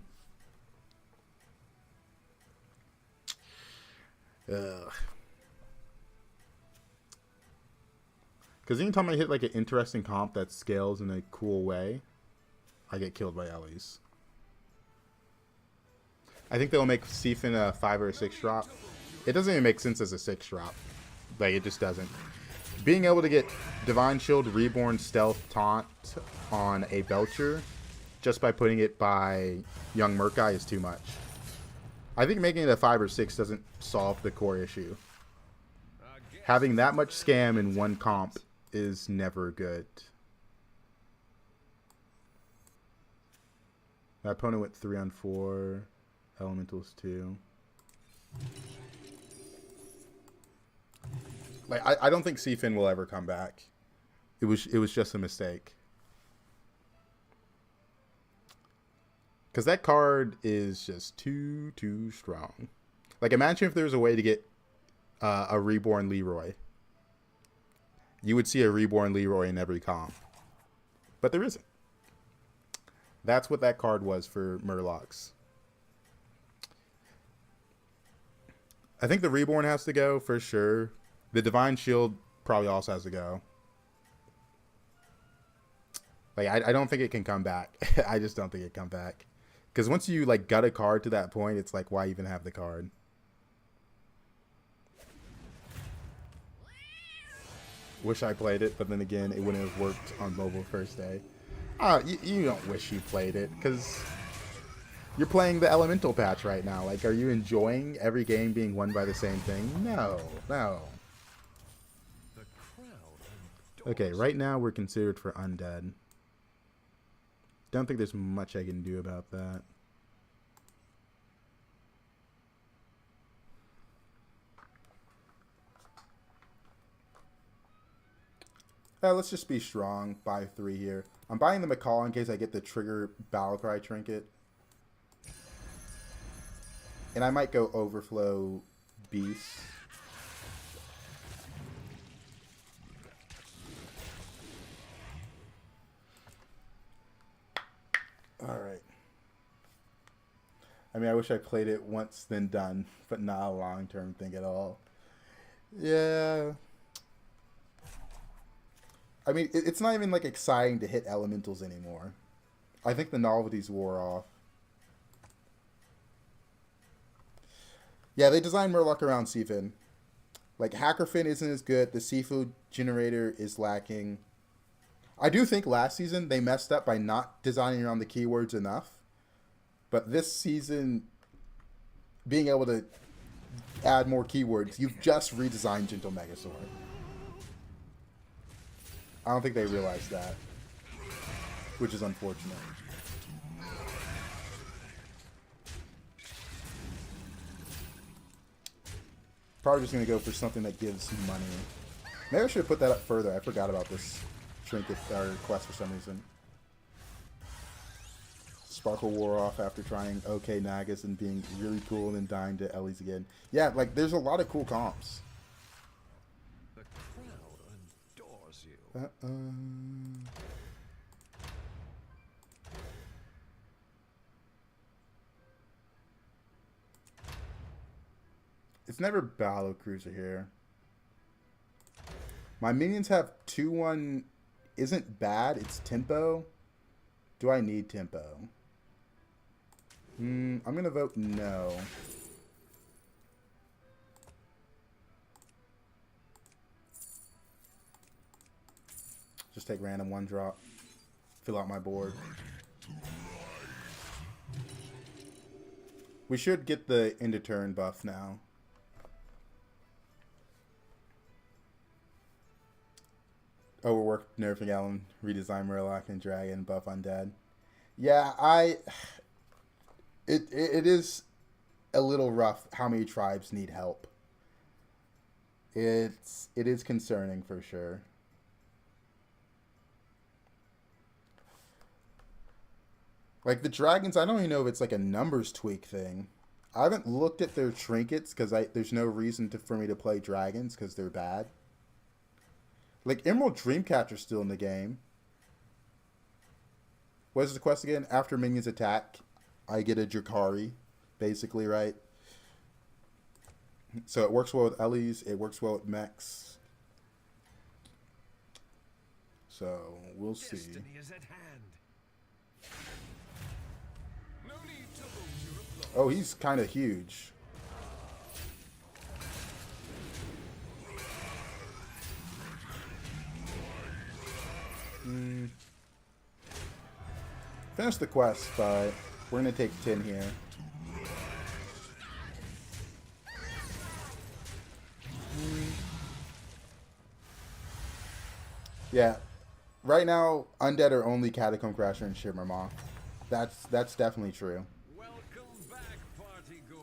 Ugh. Because anytime I hit like an interesting comp that scales in a cool way, I get killed by Ellie's. I think they'll make Seafin a 5 or a 6 drop. It doesn't even make sense as a 6 drop. Like, it just doesn't. Being able to get Divine Shield, Reborn, Stealth, Taunt on a Belcher just by putting it by Young Murkai is too much. I think making it a 5 or 6 doesn't solve the core issue. Having that much scam in one comp is never good. My opponent went 3 on 4. Elementals 2. Like I don't think Seafin will ever come back. It was just a mistake. Because that card is just too strong. Like imagine if there was a way to get a Reborn Leroy. You would see a Reborn Leroy in every comp. But there isn't. That's what that card was for Murlocs. I think the Reborn has to go for sure. The Divine Shield probably also has to go. Like I don't think it can come back. I just don't think it can come back. Because once you like gut a card to that point, it's like why even have the card? Wish I played it, but then again, it wouldn't have worked on mobile first day. You don't wish you played it because you're playing the Elemental patch right now. Like, are you enjoying every game being won by the same thing? No. Okay, right now we're considered for Undead. Don't think there's much I can do about that. Let's just be strong. Buy 3 here. I'm buying the McCall in case I get the trigger Battlecry trinket. And I might go Overflow Beast. Alright. I mean, I wish I played it once then done, but not a long-term thing at all. Yeah. I mean, it's not even, like, exciting to hit elementals anymore. I think the novelties wore off. Yeah, they designed Murloc around Seafin. Like, Hackerfin isn't as good. The Seafood Generator is lacking. I do think last season they messed up by not designing around the keywords enough. But this season, being able to add more keywords, you've just redesigned Gentle Megasaur. I don't think they realized that, which is unfortunate. Probably just going to go for something that gives money. Maybe I should have put that up further. I forgot about this trinket or quest for some reason. Sparkle wore off after trying OK Nagas and being really cool and then dying to Ellie's again. Yeah, like there's a lot of cool comps. The crowd adores you. It's never Battle Cruiser here. My minions have 2-1 isn't bad, it's tempo. Do I need tempo? I'm gonna vote no. Just take random 1 drop. Fill out my board. We should get the end of turn buff now. Overworked nerfing Ellen, redesign Murloc and Dragon, buff Undead. Yeah, it is a little rough how many tribes need help. It is concerning for sure. Like the dragons, I don't even know if it's like a numbers tweak thing. I haven't looked at their trinkets because there's no reason for me to play dragons because they're bad. Like Emerald Dreamcatcher's still in the game. What is the quest again? After minions attack, I get a Drakari, basically, right? So it works well with Ellie's, it works well with mechs. So we'll see. Destiny is at hand. No need to hold your applause. Oh, he's kind of huge. Finish the quest, but we're going to take 10 here. Yeah. Right now, Undead are only Catacomb Crasher and Shimmermaw. That's definitely true. Welcome back, party goer.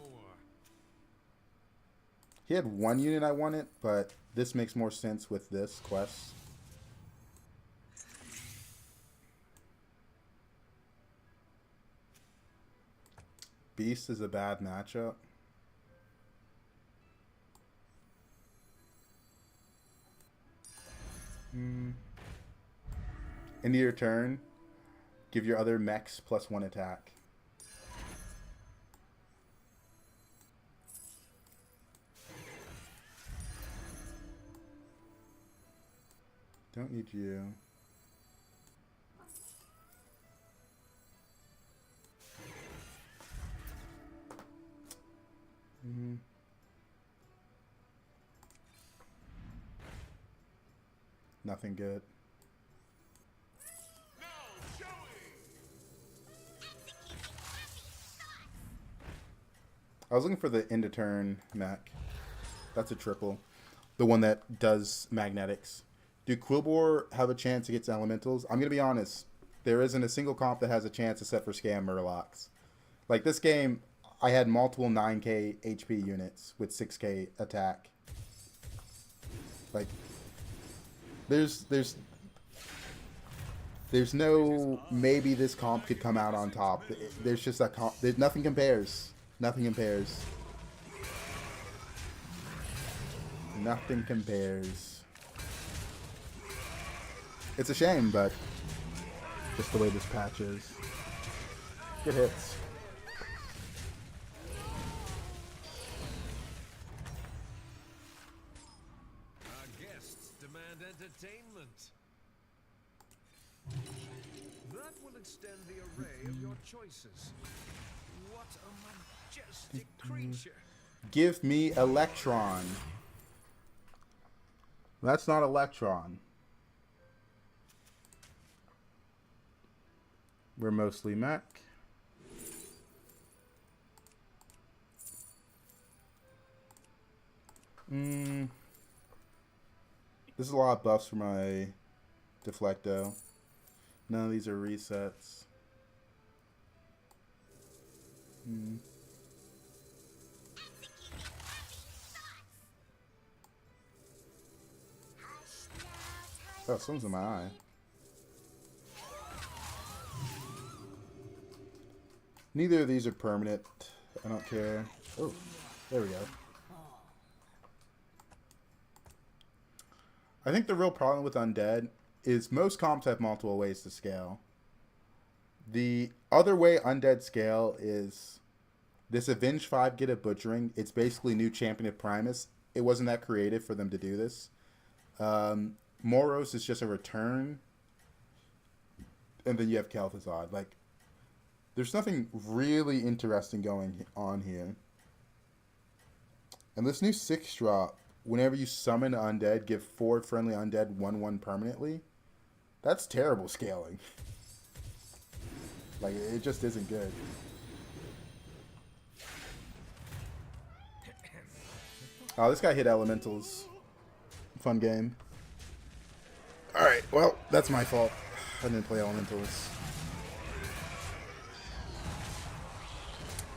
He had one unit I wanted, but this makes more sense with this quest. Beast is a bad matchup. End of your turn, give your other mechs +1 attack. Don't need you. Nothing good. I was looking for the end of turn mech. That's a triple. The one that does magnetics. Do Quilboar have a chance against elementals? I'm going to be honest. There isn't a single comp that has a chance except for Scam Murlocs. Like this game, I had multiple 9k HP units with 6k attack. Like, there's no maybe this comp could come out on top. There's just that comp. Nothing compares. Nothing compares. Nothing compares. It's a shame, but just the way this patch is. Good hits. Our guests demand entertainment. That will extend the array of your choices. What a majestic creature. Give me Electron. That's not Electron. We're mostly mech. This is a lot of buffs for my Deflecto. None of these are resets. Oh, something's in my eye. Neither of these are permanent. I don't care. Oh, there we go. I think the real problem with Undead is most comps have multiple ways to scale. The other way Undead scale is this Avenge 5 get a Butchering. It's basically new Champion of Primus. It wasn't that creative for them to do this. Moros is just a return. And then you have Kel'Thuzad. Like, there's nothing really interesting going on here. And this new 6-drop, whenever you summon Undead, give 4 friendly Undead 1/1 permanently. That's terrible scaling. Like, it just isn't good. Oh, this guy hit elementals. Fun game. Alright. Well, that's my fault. I didn't play elementals.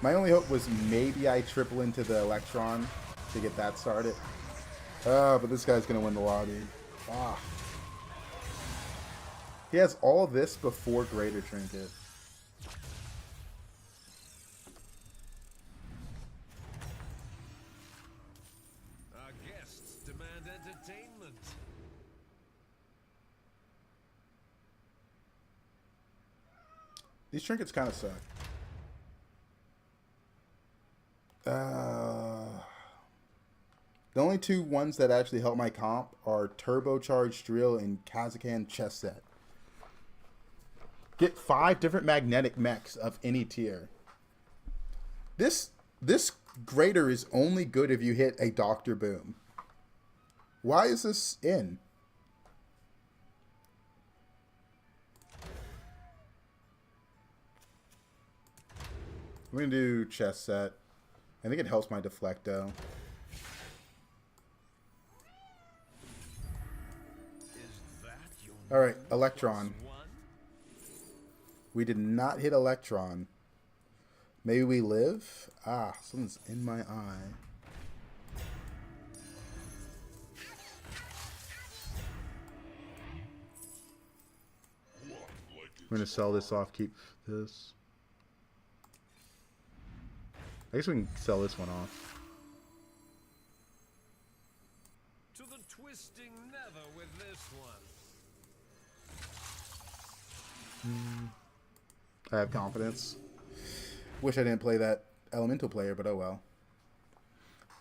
My only hope was maybe I triple into the Electron to get that started. But this guy's going to win the lobby. Ah. He has all this before Greater Trinket. Our guests demand entertainment. These trinkets kind of suck. The only two ones that actually help my comp are Turbocharged Drill and Kazakhstan Chess Set. Get 5 different magnetic mechs of any tier. This greater is only good if you hit a Dr. Boom. Why is this in? I'm going to do Chess Set. I think it helps my Deflecto. Alright, Electron. We did not hit Electron. Maybe we live? Ah, something's in my eye. We're going to sell this off, keep this. I guess we can sell this one off. To the twisting nether with this one. I have confidence. Wish I didn't play that elemental player, but oh well.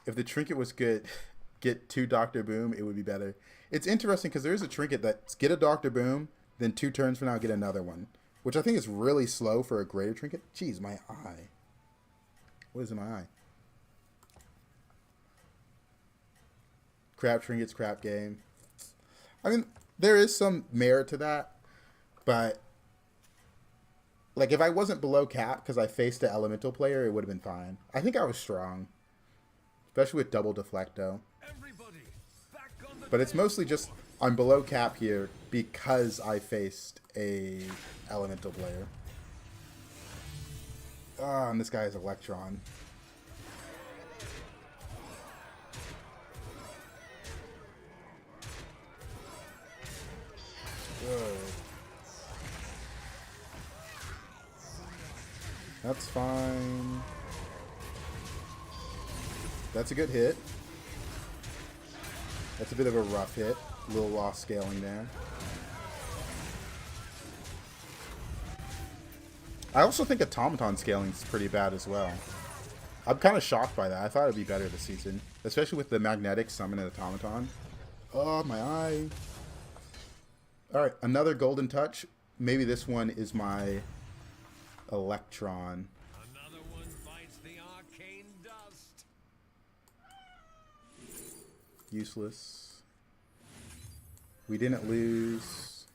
If the trinket was good, get 2 Dr. Boom, it would be better. It's interesting because there is a trinket that's get a Dr. Boom, then 2 turns from now get another one. Which I think is really slow for a greater trinket. Jeez, my eye. What is in my eye? Crap trinkets, crap game. I mean, there is some merit to that, but like if I wasn't below cap because I faced an elemental player, it would have been fine. I think I was strong, especially with double Deflecto. But it's mostly just I'm below cap here because I faced a elemental player. Ah, and this guy is Electron. Good. That's fine. That's a good hit. That's a bit of a rough hit. A little lost scaling there. I also think automaton scaling is pretty bad as well. I'm kind of shocked by that. I thought it would be better this season, especially with the magnetic summon and automaton. Oh, my eye. All right, another golden touch. Maybe this one is my Electron. Another one bites the arcane dust. Useless. We didn't lose.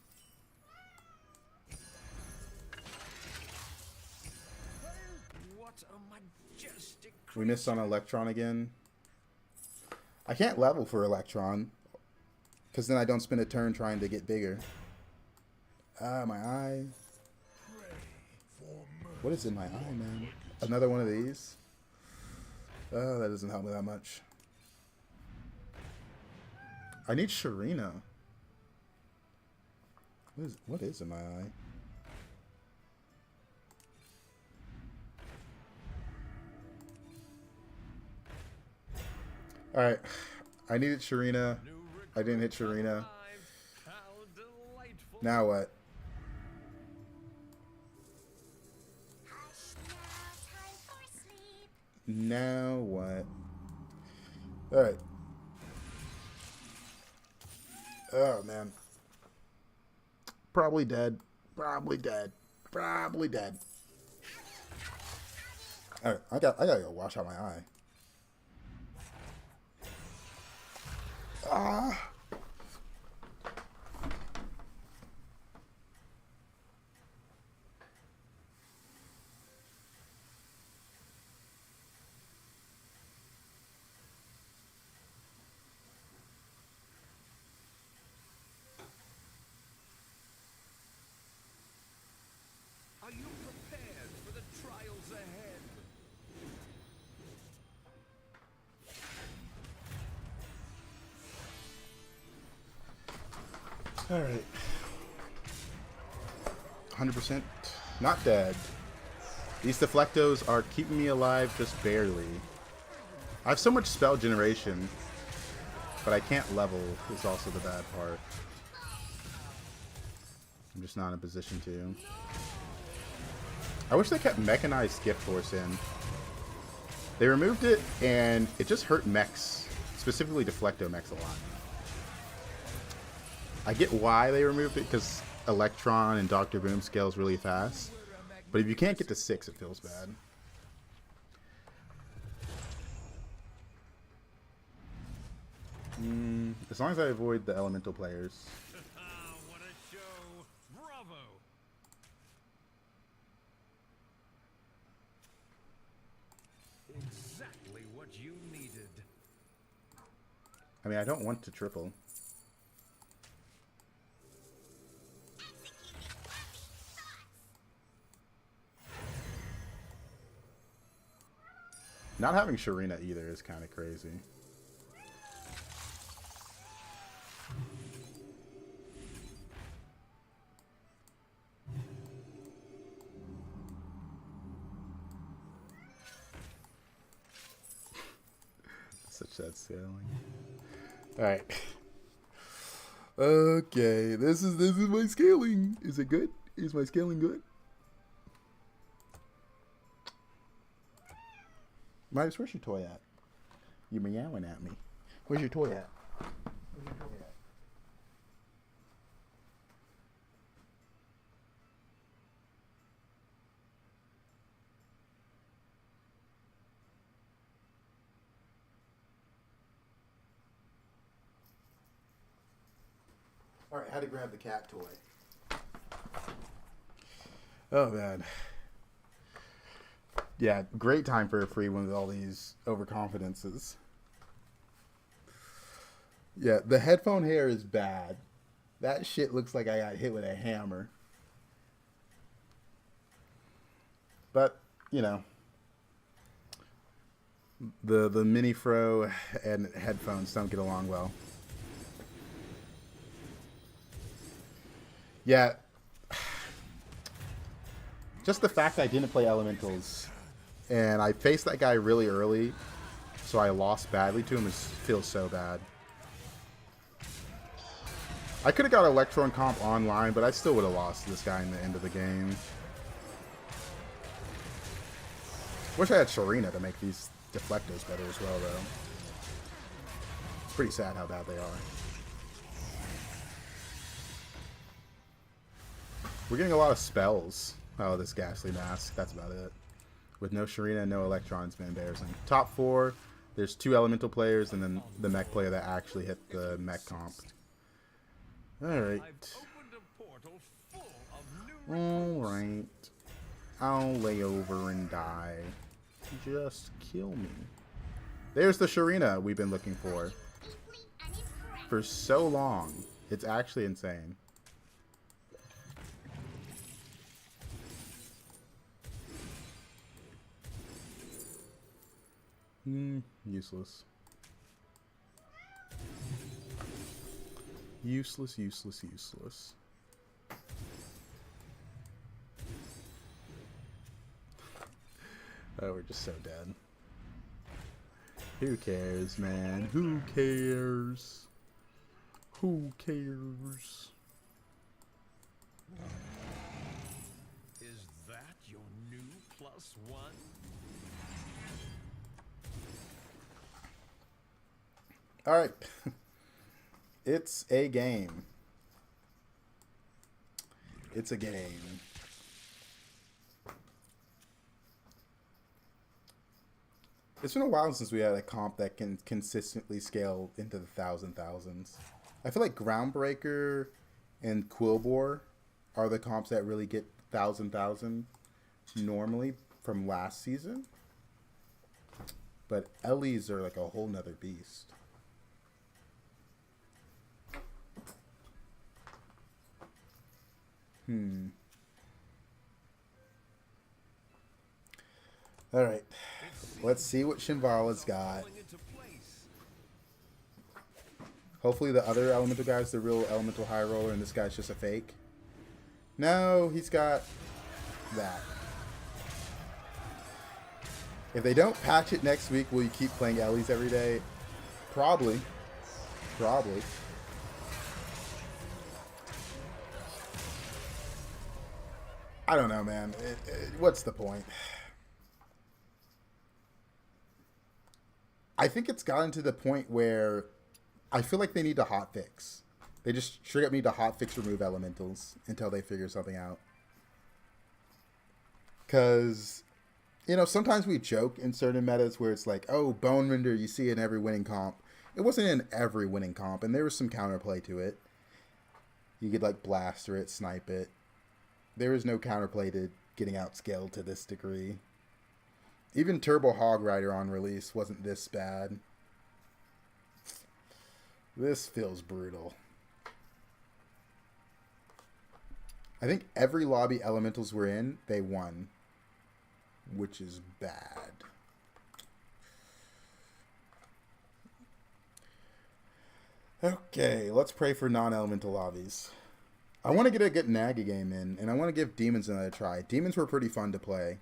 What a majestic We missed on Electron again. I can't level for Electron, because then I don't spend a turn trying to get bigger. Ah, my eye. What is in my eye, man? Another one of these? Oh, that doesn't help me that much. I need Sharina. What is in my eye? Alright. I needed Sharina. I didn't hit Sharina. Now what? Now what? Alright. Oh, man. Probably dead. Probably dead. Probably dead. Alright, I gotta go wash out my eye. Ah! All right. 100% not dead. These deflectos are keeping me alive just barely. I have so much spell generation, but I can't level is also the bad part. I'm just not in a position to. I wish they kept mechanized Gift Force in. They removed it, and it just hurt mechs, specifically Deflecto mechs, a lot. I get why they removed it, because Electron and Dr. Boom scales really fast. But if you can't get to 6, it feels bad. As long as I avoid the elemental players. What a show! Bravo! Exactly what you needed. I mean, I don't want to triple. Not having Sharina either is kind of crazy. Such that scaling. All right. Okay, this is my scaling. Is it good? Is my scaling good? Midas, where's your toy at? You're meowing at me. Where's your toy at? Where's your toy at? Alright, how to grab the cat toy. Oh, man. Yeah, great time for a free one with all these overconfidences. Yeah, the headphone hair is bad. That shit looks like I got hit with a hammer. But, you know, the mini fro and headphones don't get along well. Yeah. Just the fact I didn't play elementals and I faced that guy really early, so I lost badly to him. It feels so bad. I could have got Electron comp online, but I still would have lost to this guy in the end of the game. Wish I had Sharina to make these deflectors better as well, though. It's pretty sad how bad they are. We're getting a lot of spells out of this Ghastly Mask. That's about it. With no Sharina and no Electron, it's been embarrassing. Top 4, there's 2 elemental players, and then the mech player that actually hit the mech comp. Alright. Alright. I'll lay over and die. Just kill me. There's the Sharina we've been looking for so long. It's actually insane. Useless. Useless, useless, useless. Oh, we're just so dead. Who cares, man? Who cares? Who cares? Is that your new +1? Alright. It's a game. It's a game. It's been a while since we had a comp that can consistently scale into the thousands. I feel like Groundbreaker and Quillbore are the comps that really get thousand normally from last season. But Ellie's are like a whole nother beast. Alright. Let's see what Shimvala's got. Hopefully the other elemental guy's the real elemental high roller and this guy's just a fake. No, he's got that. If they don't patch it next week, will you keep playing Ellie's every day? Probably. Probably. I don't know, man. What's the point? I think it's gotten to the point where I feel like they need to hotfix. They just straight up need to hotfix remove elementals until they figure something out. Because, you know, sometimes we joke in certain metas where it's like, oh, Bone Render, you see it in every winning comp. It wasn't in every winning comp, and there was some counterplay to it. You could, like, blaster it, snipe it. There is no counterplay to getting outscaled to this degree. Even Turbo Hog Rider on release wasn't this bad. This feels brutal. I think every lobby elementals were in, they won. Which is bad. Okay, let's pray for non-elemental lobbies. I want to get a good Nagi game in, and I want to give Demons another try. Demons were pretty fun to play.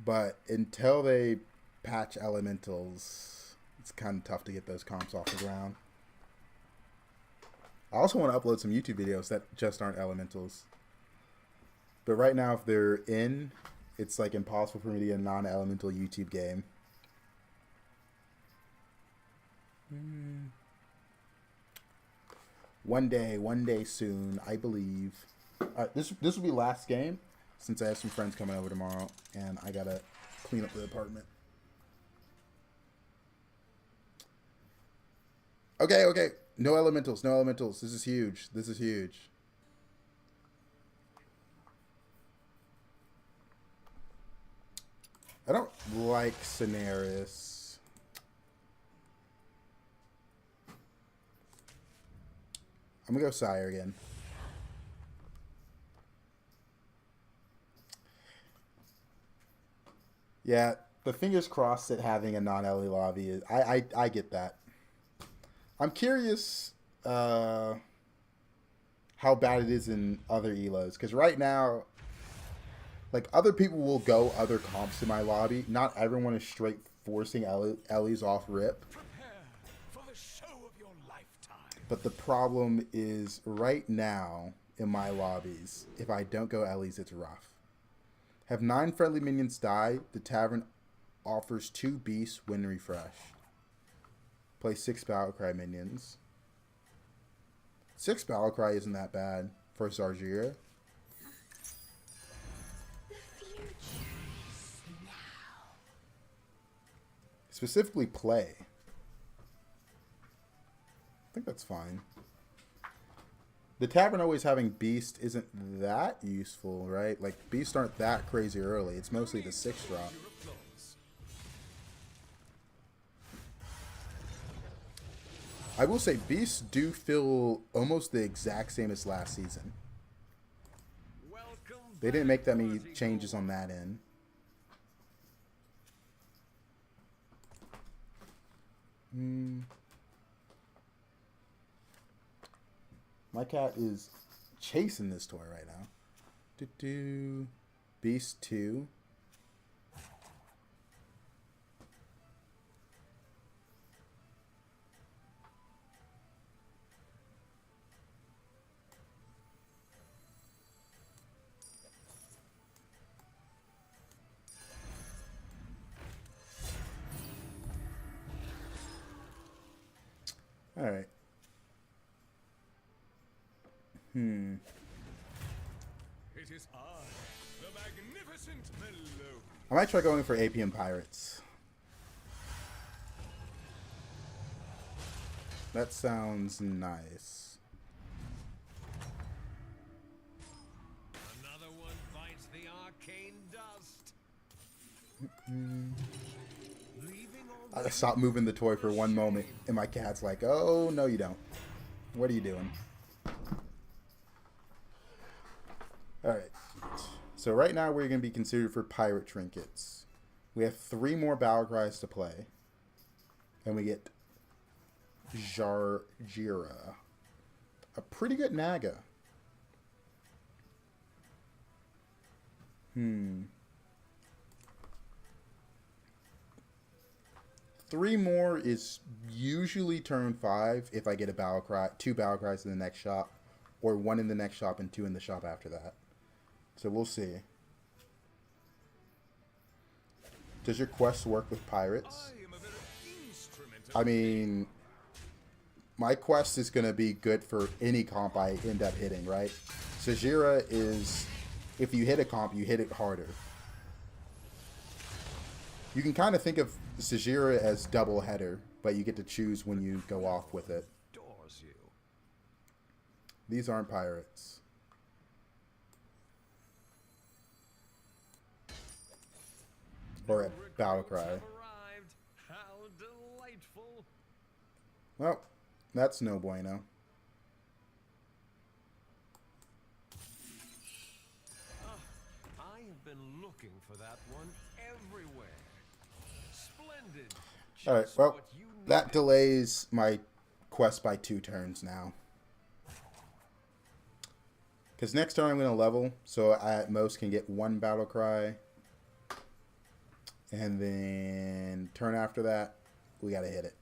But until they patch elementals, it's kind of tough to get those comps off the ground. I also want to upload some YouTube videos that just aren't elementals. But right now, if they're in, it's like impossible for me to get a non-elemental YouTube game. One day soon, I believe. This will be last game, since I have some friends coming over tomorrow, and I gotta clean up the apartment. Okay. No elementals. This is huge. I don't like Scenaris. I'm gonna go Sire again. Yeah, the fingers crossed at having a non-Ellie lobby is I get that. I'm curious how bad it is in other elos, because right now, like, other people will go other comps in my lobby. Not everyone is straight forcing Ellie's off rip. Prepare for the show of your lifetime. But the problem is right now in my lobbies, if I don't go Ellie's, it's rough. Have 9 friendly minions die, the tavern offers 2 beasts when refreshed. Play 6 Battlecry minions. 6 Battlecry isn't that bad for Zargira. The future is now. Specifically play. I think that's fine. The tavern always having beast isn't that useful, right? Like, beasts aren't that crazy early. It's mostly the 6 drop. I will say beasts do feel almost the exact same as last season. They didn't make that many changes on that end. My cat is chasing this toy right now. Beast 2. All right. It is I, the magnificent Mellow. I might try going for APM Pirates. That sounds nice. Another one bites the arcane dust. I stopped moving the toy for one moment, and my cat's like, oh, no, you don't. What are you doing? Alright. So right now we're going to be considered for pirate trinkets. We have 3 more battle cries to play. And we get Jira. A pretty good Naga. 3 more is usually turn 5 if I get a battle cry, 2 battle cries in the next shop, or 1 in the next shop and 2 in the shop after that. So we'll see. Does your quest work with pirates? I mean, my quest is going to be good for any comp I end up hitting, right? Savjz is, if you hit a comp, you hit it harder. You can kind of think of Savjz as double header, but you get to choose when you go off with it. These aren't pirates. Or a battle cry. How delightful. Well, that's no bueno. I have been looking for that one everywhere. Splendid. Alright, Just well, what you that needed. delays my quest by 2 turns now. Because next turn I'm going to level, so I at most can get 1 battle cry. And then turn after that, we got to hit it.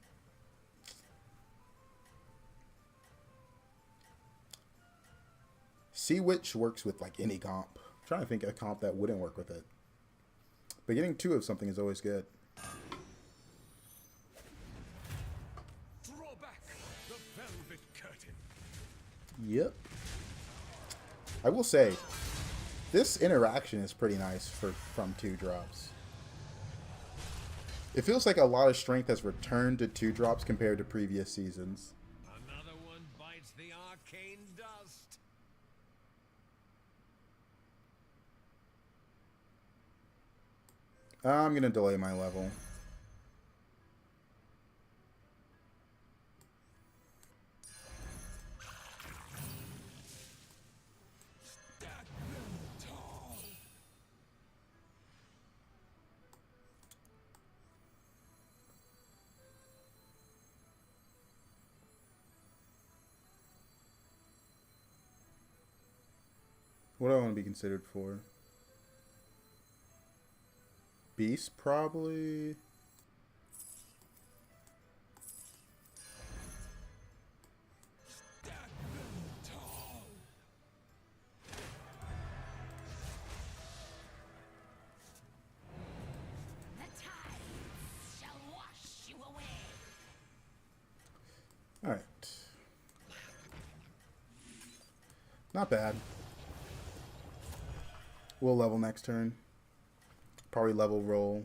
Sea Witch works with like any comp. I'm trying to think of a comp that wouldn't work with it. But getting 2 of something is always good. Draw back the velvet curtain. Yep. I will say, this interaction is pretty nice from 2 drops. It feels like a lot of strength has returned to 2 drops compared to previous seasons. Another one bites the arcane dust. I'm going to delay my level. What do I want to be considered for? Beast, probably. The tides shall wash you away. All right. Not bad. We'll level next turn. Probably level roll.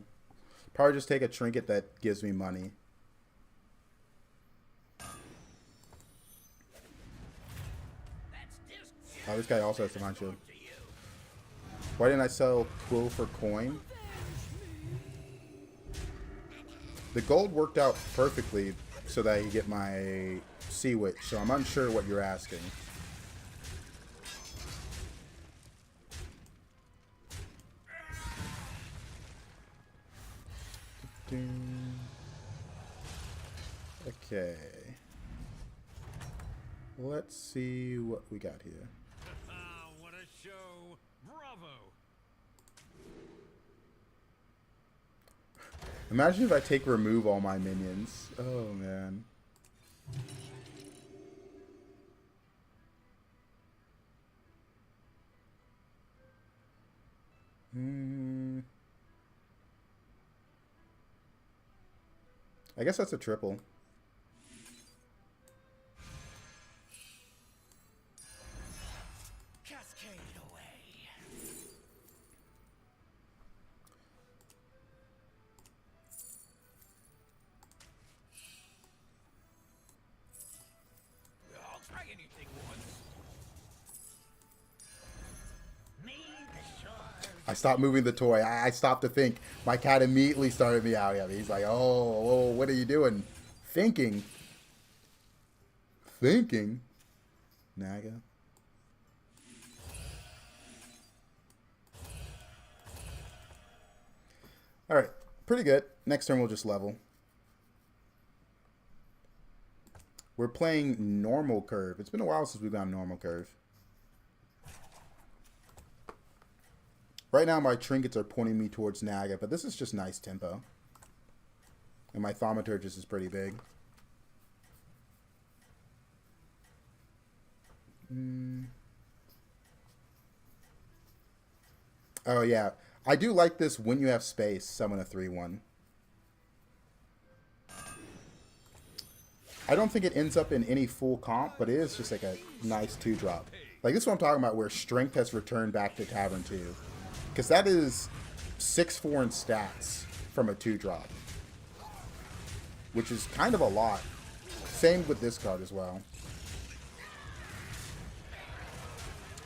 Probably just take a trinket that gives me money. Oh, this guy also has Divine Shield. Why didn't I sell Quill for coin? The gold worked out perfectly so that you get my Sea Witch, so I'm unsure what you're asking. Okay. Let's see what we got here. Ah, what a show. Bravo. Imagine if I take remove all my minions. Oh, man. I guess that's a triple. Cascade away. I'll try anything once. Me, the shore. I stopped moving the toy. I stopped to think. My cat immediately started meowing at me. He's like, oh, what are you doing? Thinking. Thinking. Naga. Alright. Pretty good. Next turn we'll just level. We're playing normal curve. It's been a while since we've gone normal curve. Right now, my trinkets are pointing me towards Naga, but this is just nice tempo. And my Thaumaturgis is pretty big. Oh, yeah. I do like this when you have space, summon a 3/1. I don't think it ends up in any full comp, but it is just like a nice 2-drop. Like, this is what I'm talking about, where Strength has returned back to Tavern 2. Because that is 6/4 in stats from a 2-drop. Which is kind of a lot. Same with this card as well.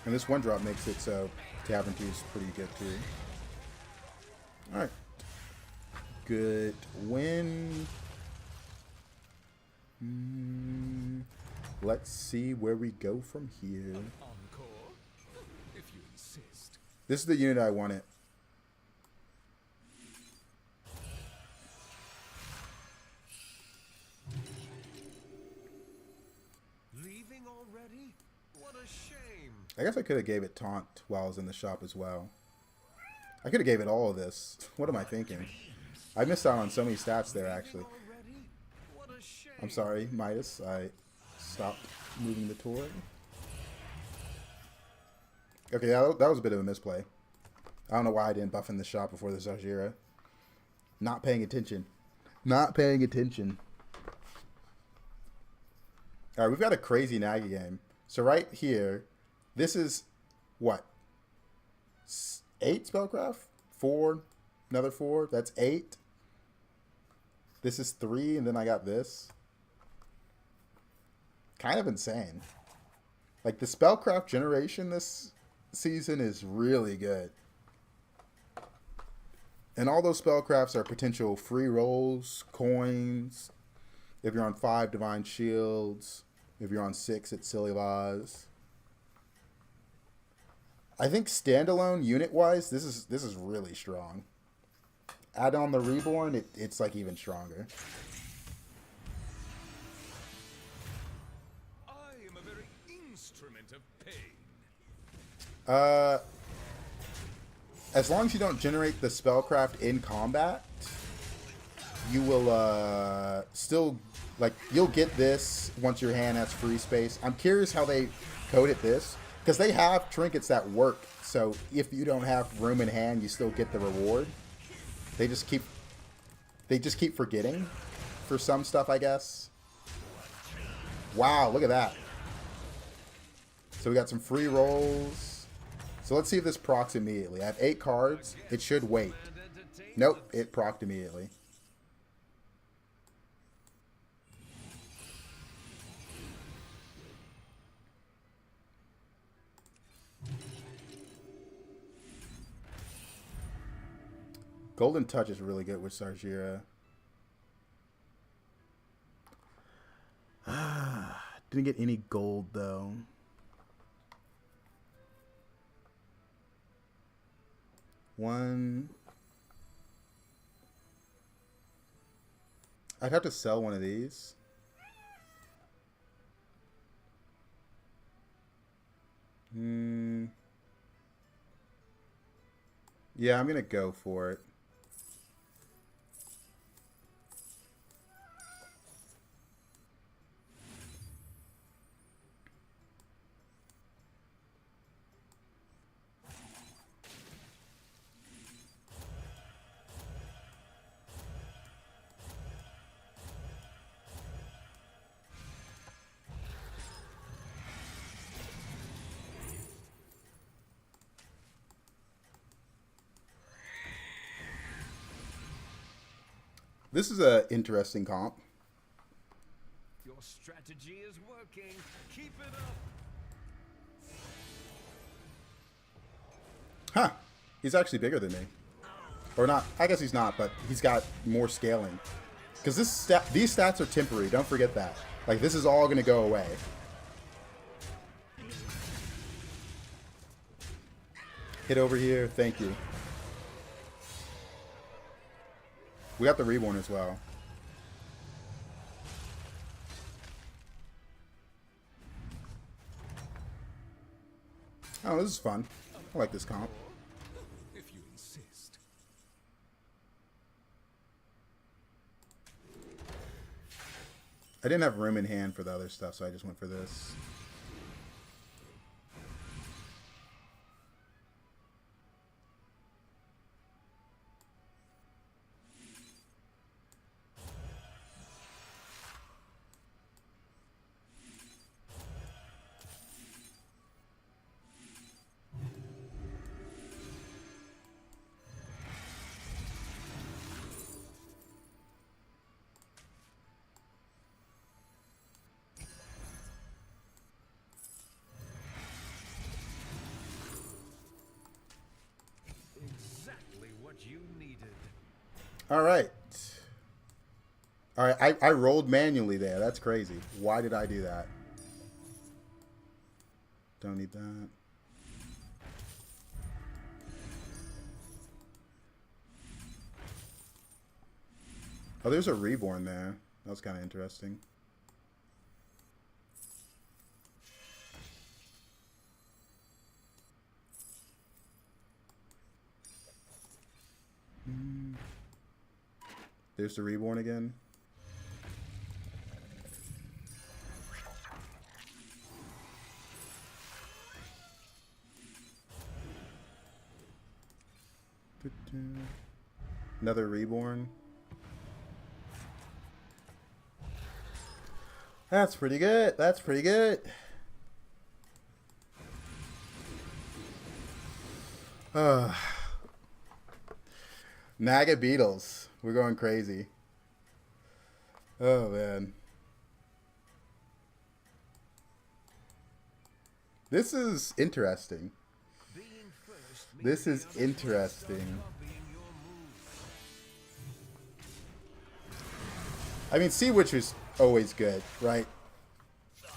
And this 1-drop makes it so Tavern 2 is pretty good too. Alright. Good win. Let's see where we go from here. Encore, if you insist. This is the unit I wanted. Leaving already? What a shame. I guess I could have gave it taunt while I was in the shop as well. I could have gave it all of this. What am I thinking? I missed out on so many stats there, actually. Already? What a shame. I'm sorry, Midas. I stopped moving the toy. Okay, that was a bit of a misplay. I don't know why I didn't buff in the shop before the Savjz. Not paying attention. Not paying attention. Alright, we've got a crazy Naga game. So right here, this is, what? 8 spellcraft? 4, another 4. That's 8. This is 3, and then I got this. Kind of insane. Like, the spellcraft generation this season is really good. And all those spellcrafts are potential free rolls, coins. If you're on 5, Divine Shields. If you're on 6, it's Silly Laws. I think standalone unit-wise, this is really strong. Add on the Reborn, it's like even stronger. I am a very instrument of pain. As long as you don't generate the spellcraft in combat, you will still, like, you'll get this once your hand has free space. I'm curious how they coded this, because they have trinkets that work. So if you don't have room in hand, you still get the reward. They just keep forgetting for some stuff, I guess. Wow, look at that. So we got some free rolls. So let's see if this procs immediately. I have 8 cards. It should wait. Nope, it procced immediately. Golden Touch is really good with Savjz. Didn't get any gold though. I'd have to sell one of these. Yeah, I'm gonna go for it. This is an interesting comp. Your strategy is working. Keep it up. Huh. He's actually bigger than me. Or not. I guess he's not, but he's got more scaling. Because these stats are temporary. Don't forget that. Like, this is all going to go away. Hit over here. Thank you. We got the Reborn as well. Oh, this is fun. I like this comp. If you insist. I didn't have room in hand for the other stuff, so I just went for this. Exactly what you needed. All right. All right, I rolled manually there. That's crazy. Why did I do that? Don't need that. Oh, there's a reborn there. That was kind of interesting. There's the reborn again. Another reborn. That's pretty good. That's pretty good. Naga Beatles. We're going crazy. Oh, man. This is interesting. Being first means This is the others will start interesting. copying your moves. I mean, Sea Witch was always good, right?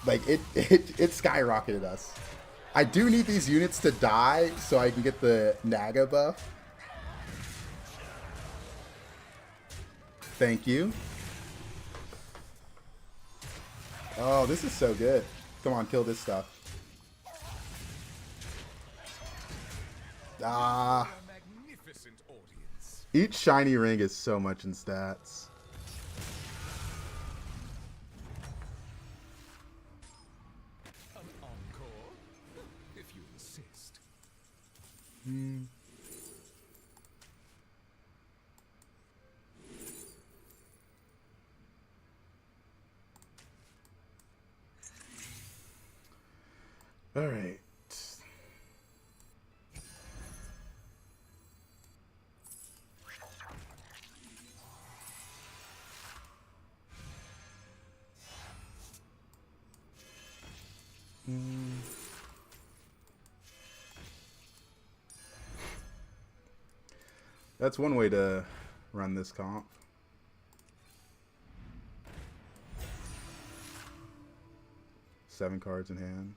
Like, it skyrocketed us. I do need these units to die so I can get the Naga buff. Thank you. Oh, this is so good. Come on, kill this stuff. Ah. A magnificent audience. Each shiny ring is so much in stats. An encore, if you insist. All right. That's one way to run this comp. Seven cards in hand.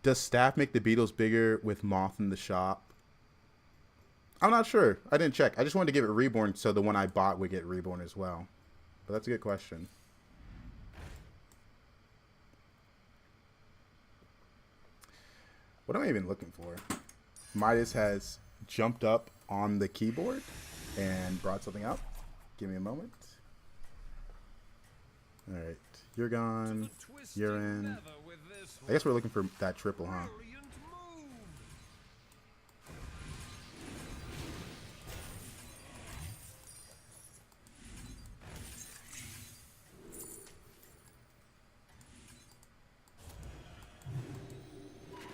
Does staff make the Beatles bigger with Moth in the shop? I'm not sure. I didn't check. I just wanted to give it reborn so the one I bought would get reborn as well. But that's a good question. What am I even looking for? Midas has jumped up on the keyboard and brought something up. Give me a moment. All right. You're gone. You're in. I guess we're looking for that triple, huh? Brilliant move.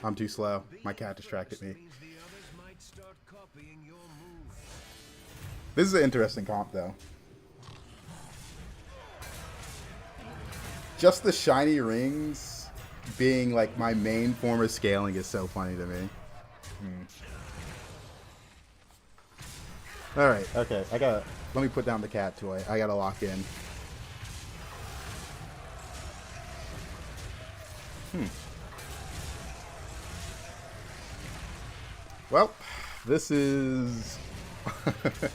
I'm too slow. My cat distracted me. Means the others might start copying your moves. This is an interesting comp, though. Just the shiny rings being like my main form of scaling is so funny to me. All right, okay. Let me put down the cat toy. I gotta lock in. Well, this is this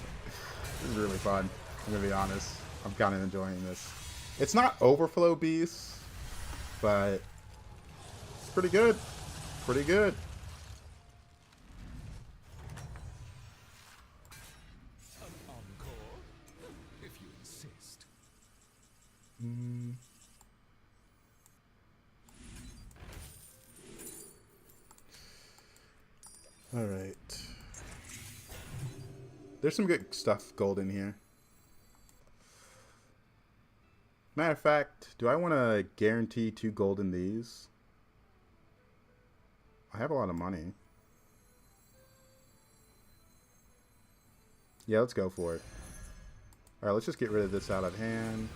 is really fun. I'm gonna be honest. I'm kind of enjoying this. It's not overflow beast, but it's pretty good. Pretty good. An encore, if you insist. All right. There's some good stuff gold in here. Matter of fact, do I want to guarantee 2 gold in these? I have a lot of money. Yeah, let's go for it. Alright, let's just get rid of this out of hand.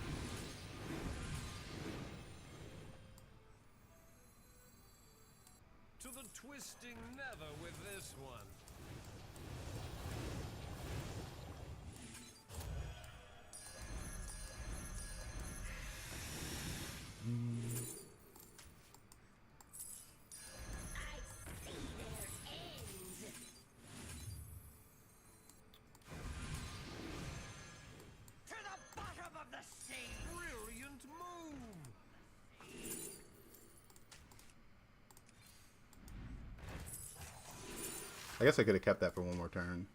To the twisting nether with this one. To the bottom of the sea! Brilliant move! I guess I could have kept that for one more turn.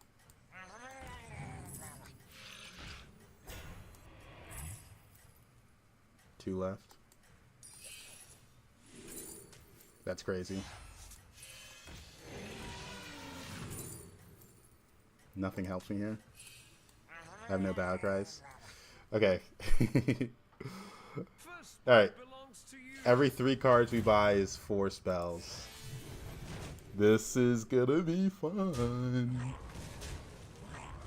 Two left. That's crazy. Nothing helps me here. I have no battle cries. Okay. Alright. Every 3 cards we buy is 4 spells. This is gonna be fun.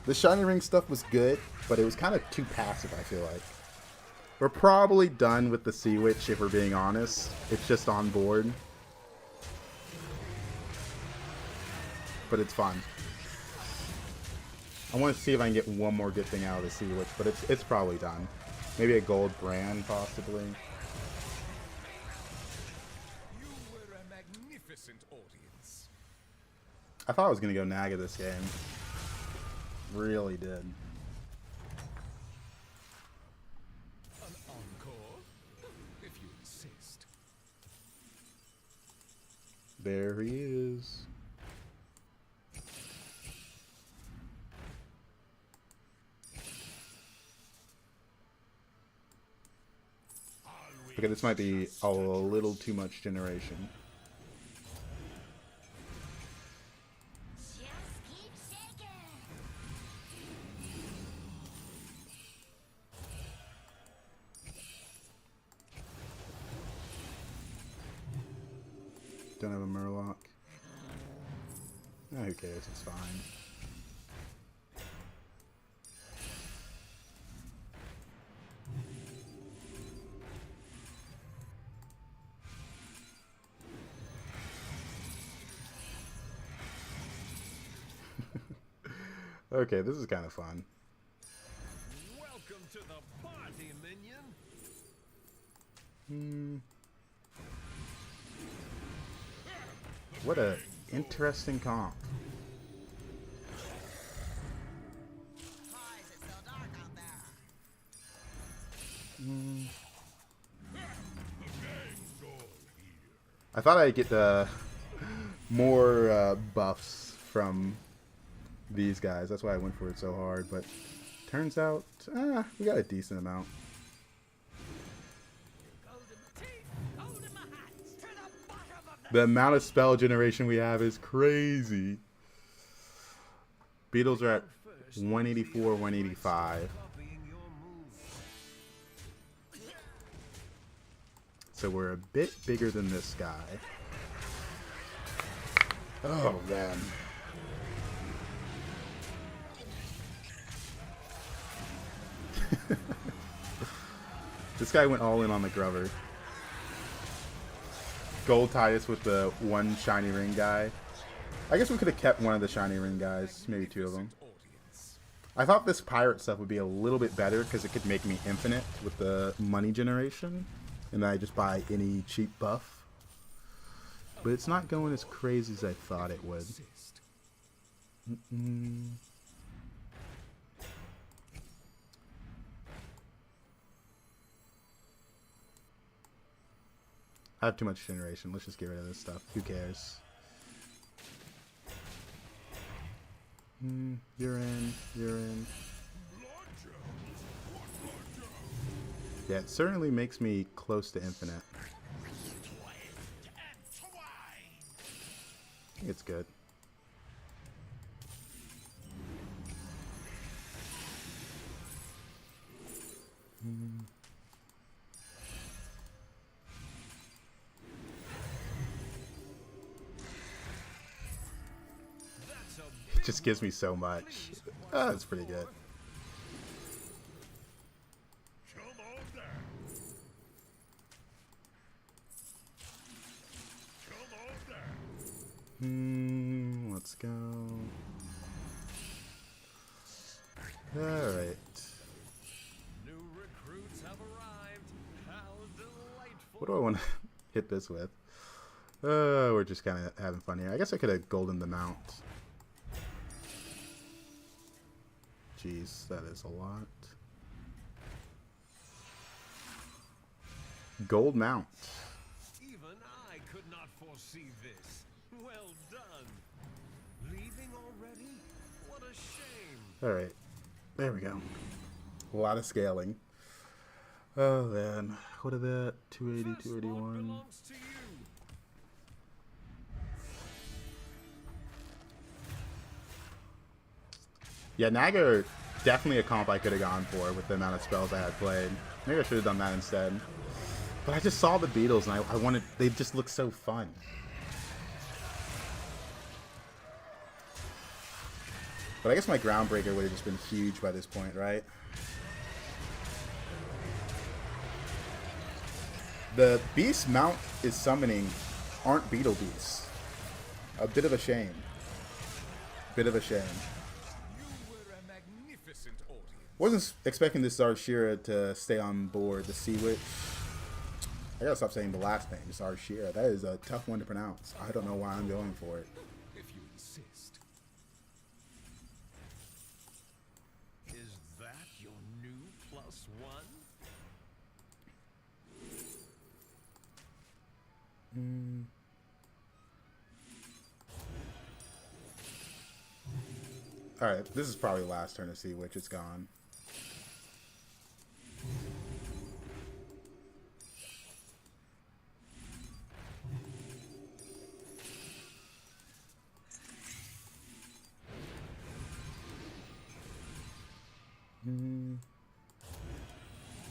The Shiny Ring stuff was good, but it was kind of too passive, I feel like. We're probably done with the Sea Witch, if we're being honest. It's just on board. But it's fun. I want to see if I can get one more good thing out of the Sea Witch, but it's probably done. Maybe a gold brand, possibly. You were a magnificent audience. I thought I was going to go Naga this game. Really did. An encore, if you insist. There he is. Okay, this might be a little too much generation. Just keep shaking. Don't have a Murloc. Who cares? It's fine. Okay, this is kind of fun. Welcome to the party, minion. What a interesting comp. Why is it so dark out there? I thought I'd get more buffs from these guys. That's why I went for it so hard, but turns out we got a decent amount. The amount of spell generation we have is crazy. Beetles are at 184, 185. Copying your move. So we're a bit bigger than this guy. Oh, man. This guy went all in on the Grover. Gold Titus with the one shiny ring guy. I guess we could have kept one of the shiny ring guys, maybe 2 of them. I thought this pirate stuff would be a little bit better because it could make me infinite with the money generation, and then I just buy any cheap buff. But it's not going as crazy as I thought it would. I have too much generation. Let's just get rid of this stuff. Who cares? You're in. You're in. Yeah, it certainly makes me close to infinite. It's good. It just gives me so much. Oh, that's pretty good. Let's go. Alright. New recruits have arrived. How delightful. What do I want to hit this with? We're just kind of having fun here. I guess I could have golden the mount. Jeez, that is a lot. Gold mount. Even I could not foresee this. Well done. Leaving already? What a shame. Alright. There we go. A lot of scaling. Oh man. What are that? 280, First spot 281. belongs to you. Yeah, Naga definitely a comp I could have gone for with the amount of spells I had played. Maybe I should have done that instead. But I just saw the beetles and I wanted, they just look so fun. But I guess my Groundbreaker would have just been huge by this point, right? The beasts Mount is summoning aren't beetle beasts. A bit of a shame. Bit of a shame. You were a magnificent audience. Wasn't expecting this Zarshira to stay on board. The Sea Witch. I gotta stop saying the last name, Zarshira. That is a tough one to pronounce. I don't know why I'm going for it. If you insist. Is that your new +1? Alright, this is probably the last turn of Sea Witch. It's gone.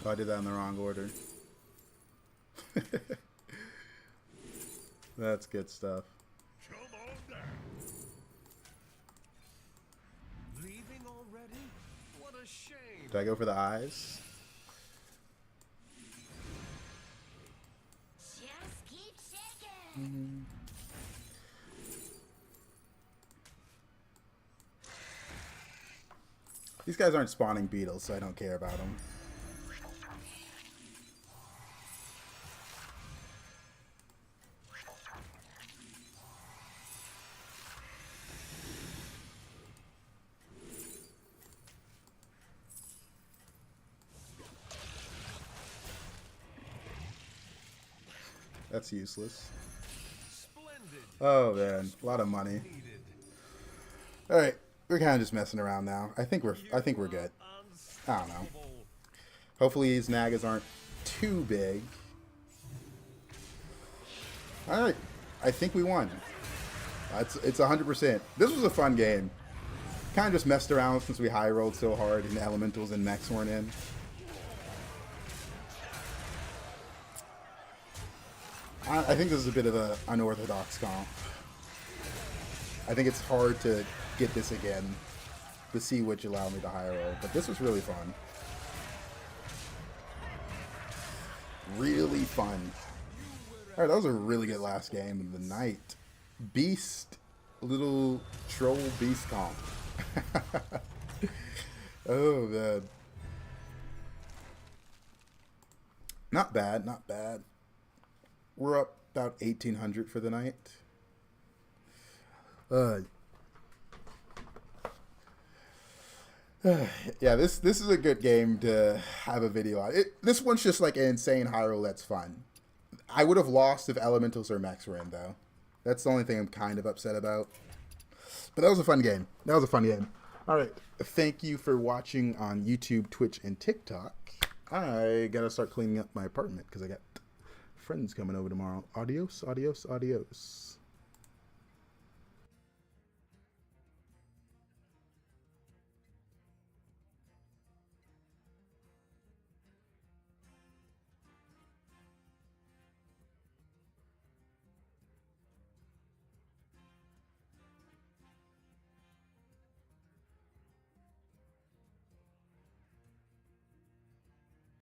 Oh, I did that in the wrong order. That's good stuff. Leaving already? What a shame. Did I go for the eyes? Just keep shaking. These guys aren't spawning beetles, so I don't care about them. That's useless. Splendid. Oh man, a lot of money. Needed. All right, we're kind of just messing around now. I think we're good. I don't know. Unstoppable. Hopefully these Nagas aren't too big. All right, I think we won. It's 100%. This was a fun game. Kind of just messed around since we high rolled so hard and the elementals and mechs weren't in. I think this is a bit of an unorthodox comp. I think it's hard to get this again. The Sea Witch allowed me to high roll, but this was really fun. Really fun. Alright, that was a really good last game of the night. Beast, little troll beast comp. Oh man. Not bad, not bad. We're up about 1,800 for the night. Yeah, this is a good game to have a video on. This one's just like an insane high roll that's fun. I would have lost if Elementals or Mechs were in, though. That's the only thing I'm kind of upset about. But that was a fun game. All right. Thank you for watching on YouTube, Twitch, and TikTok. I got to start cleaning up my apartment because I got friends coming over tomorrow. Adios, adios, adios.